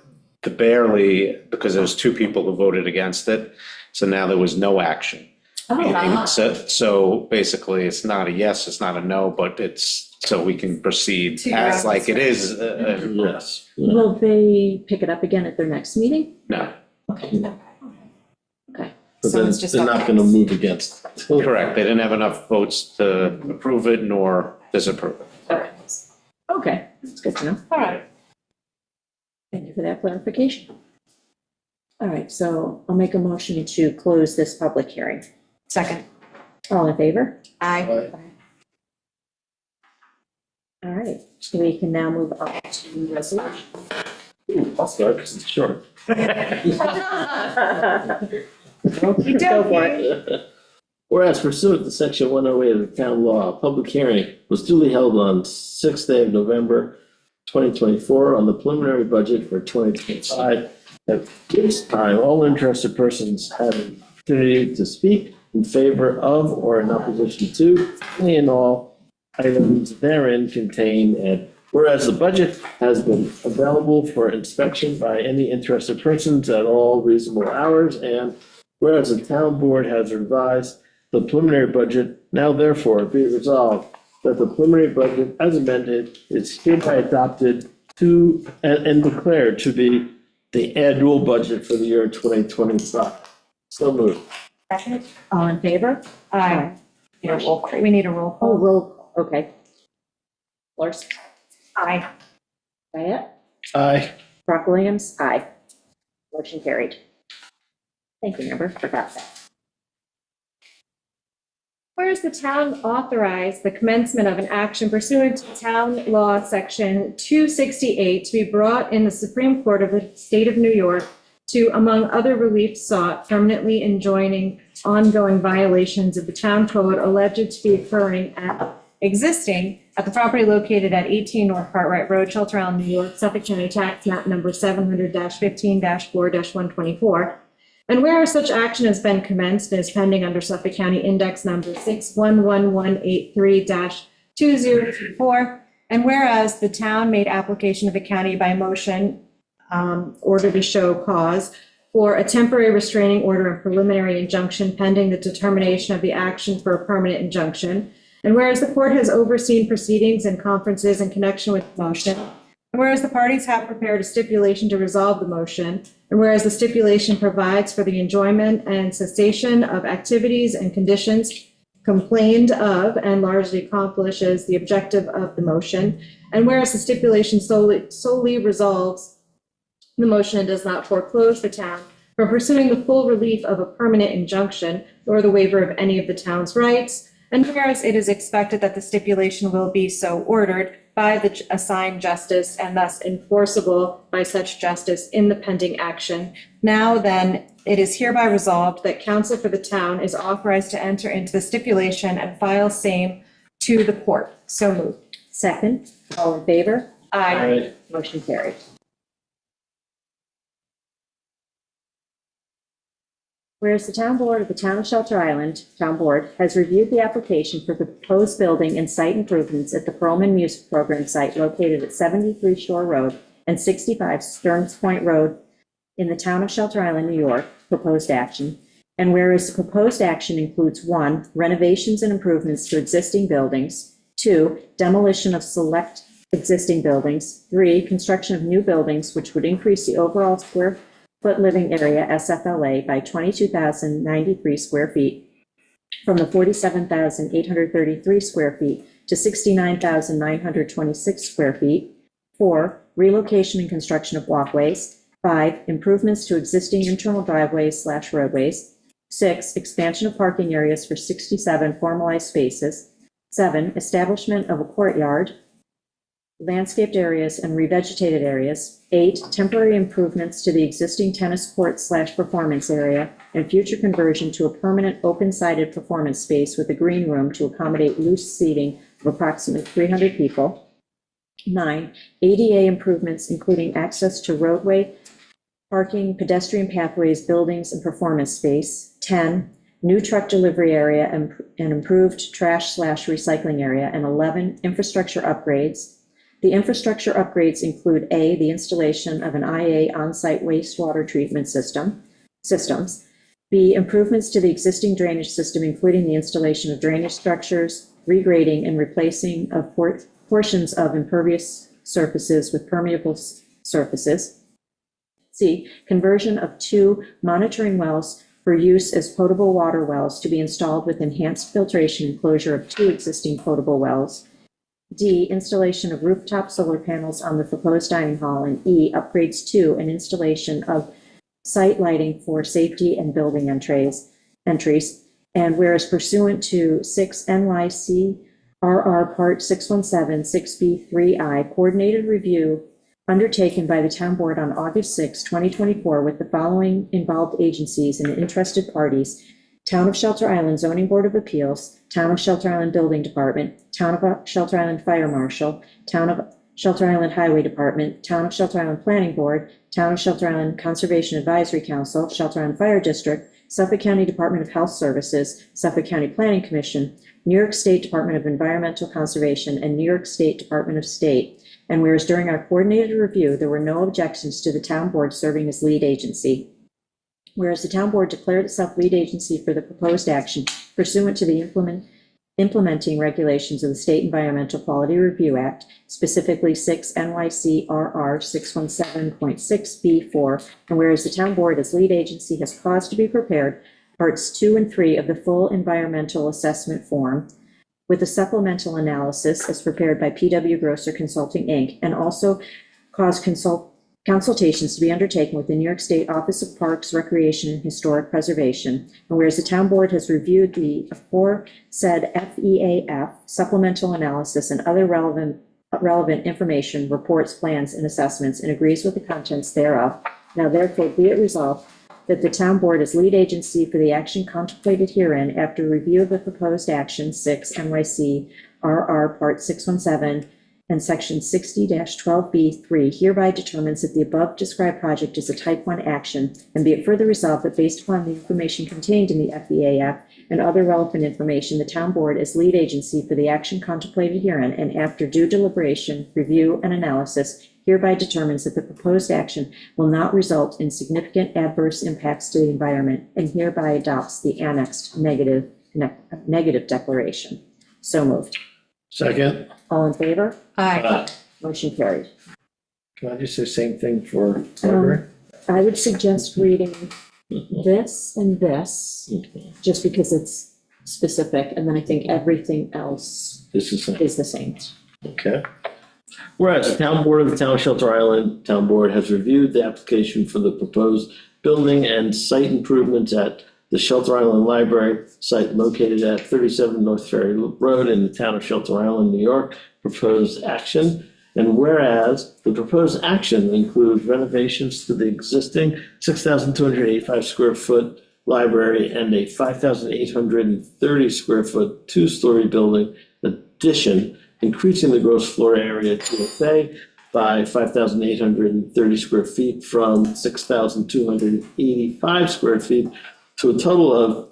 barely, because there was 2 people who voted against it. So now there was no action. Meaning, so basically, it's not a yes, it's not a no, but it's, so we can proceed To as your like it is. Yes. will they pick it up again at their next meeting? No, Okay. But So then it's just they're not updates. gonna move against it. correct. They didn't have enough votes to approve it nor disapprove it. Okay, that's good to know. All right. Thank you for that clarification. All right, so I'll make a motion to close this public hearing. Second. All in favor? Aye. All right, so we can now move on to resolution. Ooh, I'll start because it's short. Go for it. Whereas pursuant to section 108 of the town law, a public hearing was duly held on 6th day of November 2024 on the preliminary budget for 2025. At this time, all interested persons had an opportunity to speak in favor of or in opposition to any and all items therein contained. And whereas the budget has been available for inspection by any interested persons at all reasonable hours, and whereas the town board has revised the preliminary budget, now therefore be it resolved that the preliminary budget as amended is hereby adopted to and declared to be the annual budget for the year 2025. So moved. Second. All in favor? Aye. We need a roll Oh, call. roll, okay. Lars? Aye. Diane? Aye. Brock Williams? Aye. Motion carried. Thank you, member, forgot that. Whereas the town authorized the commencement of an action pursuant to town law section 268 to be brought in the Supreme Court of the State of New York to, among other relief sought, permanently enjoining ongoing violations of the town code alleged to be existing at the property located at 18 North Cartwright Road, Shelter Island, New York, Suffolk County Tax Map Number 700-15-4-124. And whereas such action has been commenced and is pending under Suffolk County Index Number 611183-2024, and whereas the town made application to the county by motion, order to show cause, for a temporary restraining order and preliminary injunction pending the determination of the action for a permanent injunction, and whereas the court has overseen proceedings and conferences in connection with the motion, and whereas the parties have prepared a stipulation to resolve the motion, and whereas the stipulation provides for the enjoyment and cessation of activities and conditions complained of and largely accomplishes the objective of the motion, and whereas the stipulation solely resolves the motion and does not foreclose the town from pursuing the full relief of a permanent injunction or the waiver of any of the town's rights, and whereas it is expected that the stipulation will be so ordered by the assigned justice and thus enforceable by such justice in the pending action. Now then, it is hereby resolved that counsel for the town is authorized to enter into the stipulation and file same to the court. So moved. Second, all in favor? Aye. Motion carried. Whereas the town board of the town of Shelter Island, town board, has reviewed the application for the proposed building and site improvements at the Pearlman Music Program site located at 73 Shore Road and 65 Stearns Point Road in the town of Shelter Island, New York, proposed action. And whereas the proposed action includes 1, renovations and improvements to existing buildings, 2, demolition of select existing buildings, 3, construction of new buildings which would increase the overall square foot living area, SFLA, by 22,093 square feet from the 47,833 square feet to 69,926 square feet. 4, relocation and construction of walkways. 5, improvements to existing internal driveways/roadways. 6, expansion of parking areas for 67 formalized spaces. 7, establishment of a courtyard, landscaped areas and revegetated areas. 8, temporary improvements to the existing tennis court/performance area and future conversion to a permanent open-sided performance space with a green room to accommodate loose seating of approximately 300 people. 9, ADA improvements including access to roadway, parking, pedestrian pathways, buildings, and performance space. 10, new truck delivery area and improved trash/recycling area. And 11, infrastructure upgrades. The infrastructure upgrades include A, the installation of an IA on-site wastewater treatment systems. B, improvements to the existing drainage system, including the installation of drainage structures, regrading and replacing of portions of impervious surfaces with permeable surfaces. C, conversion of 2 monitoring wells for use as potable water wells to be installed with enhanced filtration and closure of 2 existing potable wells. D, installation of rooftop solar panels on the proposed dining hall. And E, upgrades to and installation of site lighting for safety and building entries. And whereas pursuant to 6 NYC RR Part 617, 6B3I, coordinated review undertaken by the town board on August 6, 2024, with the following involved agencies and interested parties: Town of Shelter Island Zoning Board of Appeals, Town of Shelter Island Building Department, Town of Shelter Island Fire Marshal, Town of Shelter Island Highway Department, Town of Shelter Island Planning Board, Town of Shelter Island Conservation Advisory Council, Shelter Island Fire District, Suffolk County Department of Health Services, Suffolk County Planning Commission, New York State Department of Environmental Conservation, and New York State Department of State. And whereas during our coordinated review, there were no objections to the town board serving as lead agency. Whereas the town board declared itself lead agency for the proposed action pursuant to the implementing regulations of the State Environmental Quality Review Act, specifically 6 NYC RR 617.6B4, and whereas the town board as lead agency has caused to be prepared parts 2 and 3 of the full environmental assessment form with a supplemental analysis as prepared by PW Grosser Consulting, Inc., and also caused consultations to be undertaken with the New York State Office of Parks, Recreation, and Historic Preservation. And whereas the town board has reviewed the aforesaid FEAF supplemental analysis and other relevant information, reports, plans, and assessments, and agrees with the contents thereof, now therefore be it resolved that the town board is lead agency for the action contemplated herein after review of the proposed action 6 NYC RR Part 617 and Section 60-12B3 hereby determines that the above described project is a type 1 action, and be it further resolved that based upon the information contained in the FEAF and other relevant information, the town board is lead agency for the action contemplated herein, and after due deliberation, review, and analysis, hereby determines that the proposed action will not result in significant adverse impacts to the environment, and hereby adopts the annexed negative declaration. So moved. Second. All in favor? Aye. Motion carried. Can I just say same thing for library? I would suggest reading this and this, just because it's specific, and then I think everything else This is, is the same. okay. Whereas the town board of the town of Shelter Island, town board has reviewed the application for the proposed building and site improvements at the Shelter Island Library, site located at 37 North Ferry Road in the town of Shelter Island, New York, proposed action. And whereas the proposed action includes renovations to the existing 6,285 square foot library and a 5,830 square foot 2-story building addition, increasing the gross floor area TSA by 5,830 square feet from 6,285 square feet to a total of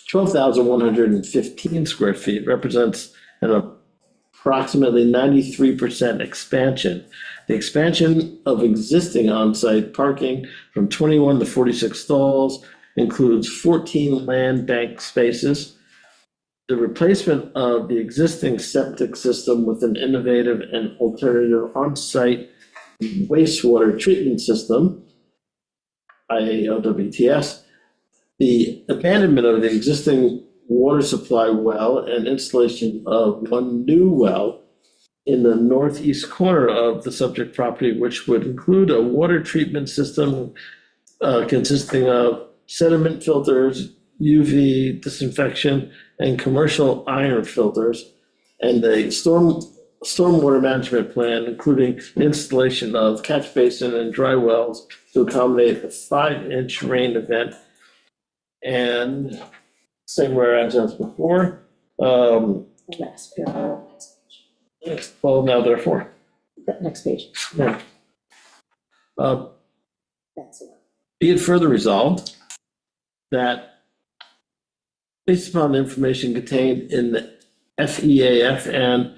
12,115 square feet, represents an approximately 93% expansion. The expansion of existing on-site parking from 21 to 46 stalls includes 14 land bank spaces. The replacement of the existing septic system with an innovative and alternative on-site wastewater treatment system, IAOWTS, the abandonment of the existing water supply well and installation of one new well in the northeast corner of the subject property, which would include a water treatment system consisting of sediment filters, UV disinfection, and commercial iron filters, and a stormwater management plan, including the installation of catch basin and dry wells to accommodate a 5-inch rain event. And same whereas as before. Next paragraph. Well, now therefore. Next page. Yeah. That's the one. Be it further resolved that based upon the information contained in the FEAF and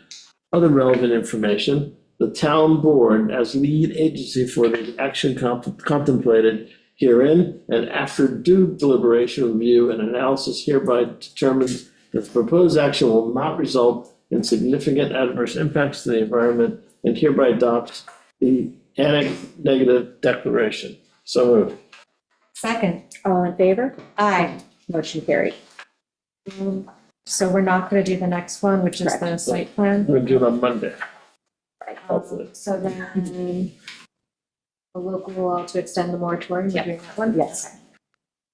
other relevant information, the town board as lead agency for the action contemplated herein, and after due deliberation, review, and analysis hereby determines that the proposed action will not result in significant adverse impacts to the environment, and hereby adopts the negative declaration. So moved. Second. All in favor? Aye. Motion carried. So we're not going to do the next one, which is the Correct. site plan. We're gonna do it on Monday, hopefully. So then a local law to extend the moratorium, we're doing that one? Yes.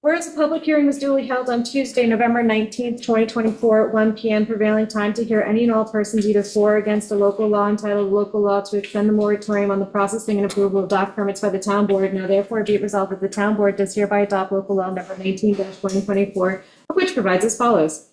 Whereas a public hearing was duly held on Tuesday, November 19th, 2024 at 1 p.m. prevailing time to hear any and all persons either for or against a local law entitled local law to extend the moratorium on the processing and approval of dock permits by the town board. Now therefore be it resolved that the town board does hereby adopt local law number 19-2024, which provides as follows.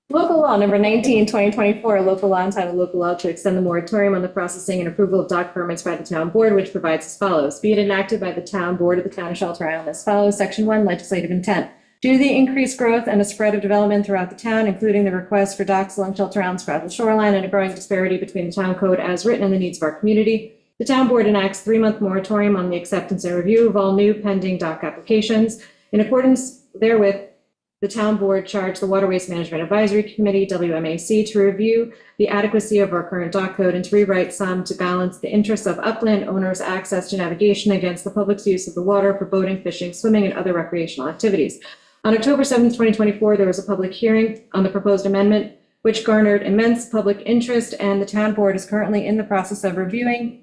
Local law number 19-2024, local law entitled local law to extend the moratorium on the processing and approval of dock permits by the town board, which provides as follows. Be it enacted by the town board of the town of Shelter Island as follows. Section 1, legislative intent. Due to the increased growth and the spread of development throughout the town, including the request for docks along Shelter Island's gravel shoreline and a growing disparity between the town code as written and the needs of our community, the town board enacts 3-month moratorium on the acceptance and review of all new pending dock applications. In accordance therewith, the town board charged the Waterways Management Advisory Committee, WMAC, to review the adequacy of our current dock code and to rewrite some to balance the interests of upland owners' access to navigation against the public's use of the water for boating, fishing, swimming, and other recreational activities. On October 7th, 2024, there was a public hearing on the proposed amendment, which garnered immense public interest, and the town board is currently in the process of reviewing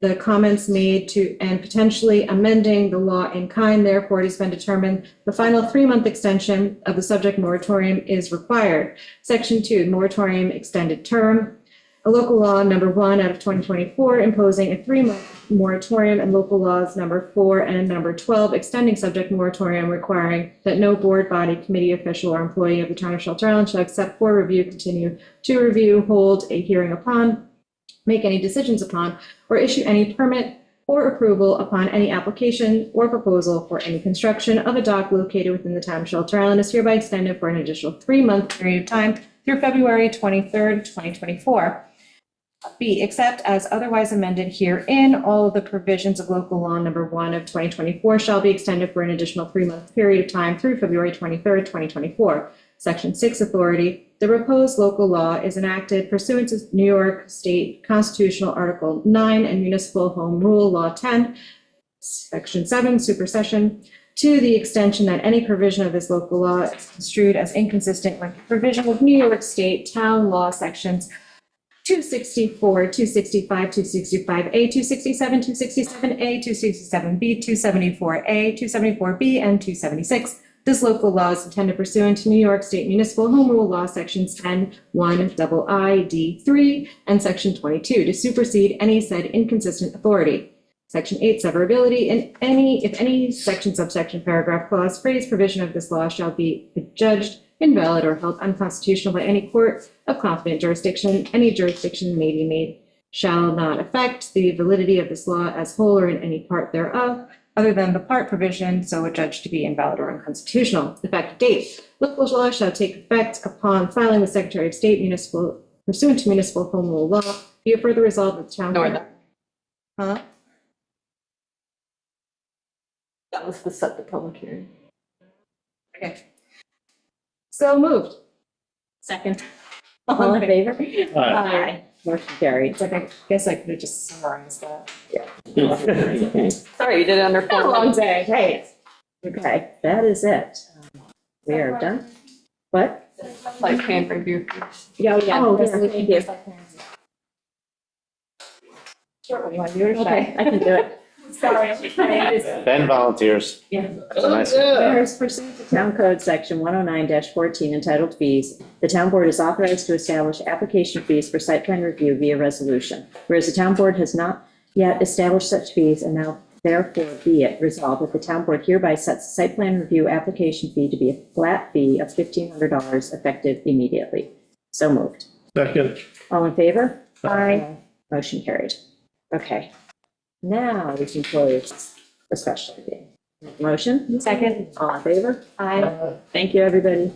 the comments made to and potentially amending the law in kind. Therefore, it has been determined the final 3-month extension of the subject moratorium is required. Section 2, moratorium extended term. A local law number 1 out of 2024 imposing a 3-month moratorium, and local laws number 4 and number 12 extending subject moratorium, requiring that no board, body, committee, official, or employee of the town of Shelter Island shall accept for review, continue to review, hold a hearing upon, make any decisions upon, or issue any permit or approval upon any application or proposal for any construction of a dock located within the town of Shelter Island is hereby extended for an additional 3-month period of time through February 23rd, 2024. B, except as otherwise amended herein, all of the provisions of local law number 1 of 2024 shall be extended for an additional 3-month period of time through February 23rd, 2024. Section 6, authority. The proposed local law is enacted pursuant to New York State Constitutional Article 9 and Municipal Home Rule Law 10, Section 7, supersession, to the extension that any provision of this local law is construed as inconsistent with the provision of New York State Town Law Sections 264, 265, 265A, 267, 267A, 267B, 274A, 274B, and 276. This local law is intended pursuant to New York State Municipal Home Rule Law Sections 10, 1, III, and Section 22 to supersede any said inconsistent authority. Section 8, severability. If any section, subsection, paragraph, clause, phrase, provision of this law shall be adjudged invalid or held unconstitutional by any court of competent jurisdiction, any jurisdiction may be made shall not affect the validity of this law as whole or in any part thereof, other than the part provision so adjudged to be invalid or unconstitutional. Effective date. Local law shall take effect upon filing with Secretary of State pursuant to Municipal Home Rule Law. Be it further resolved that the town. Huh? That was to set the public hearing. Okay. So moved. Second. All in favor? Aye. Motion carried. It's like, I guess I could have just summarized that. Sorry, you did it under It's been a 4 long months. day. Hey. Okay, that is it. We are done. What? Like plan review. Yeah, yeah. Oh, yeah, thank you. Okay, I can do it. Sorry. Ben volunteers. Yeah. That's a nice. Whereas pursuant to Town Code Section 109-14 entitled Fees, the town board is authorized to establish application fees for site plan review via resolution. Whereas the town board has not yet established such fees, and now therefore be it resolved that the town board hereby sets the site plan review application fee to be a flat fee of $1,500 effective immediately. So moved. Second. All in favor? Aye. Motion carried. Okay. Now we can close the special meeting. Motion? Second. All in favor? Aye. Thank you, everybody.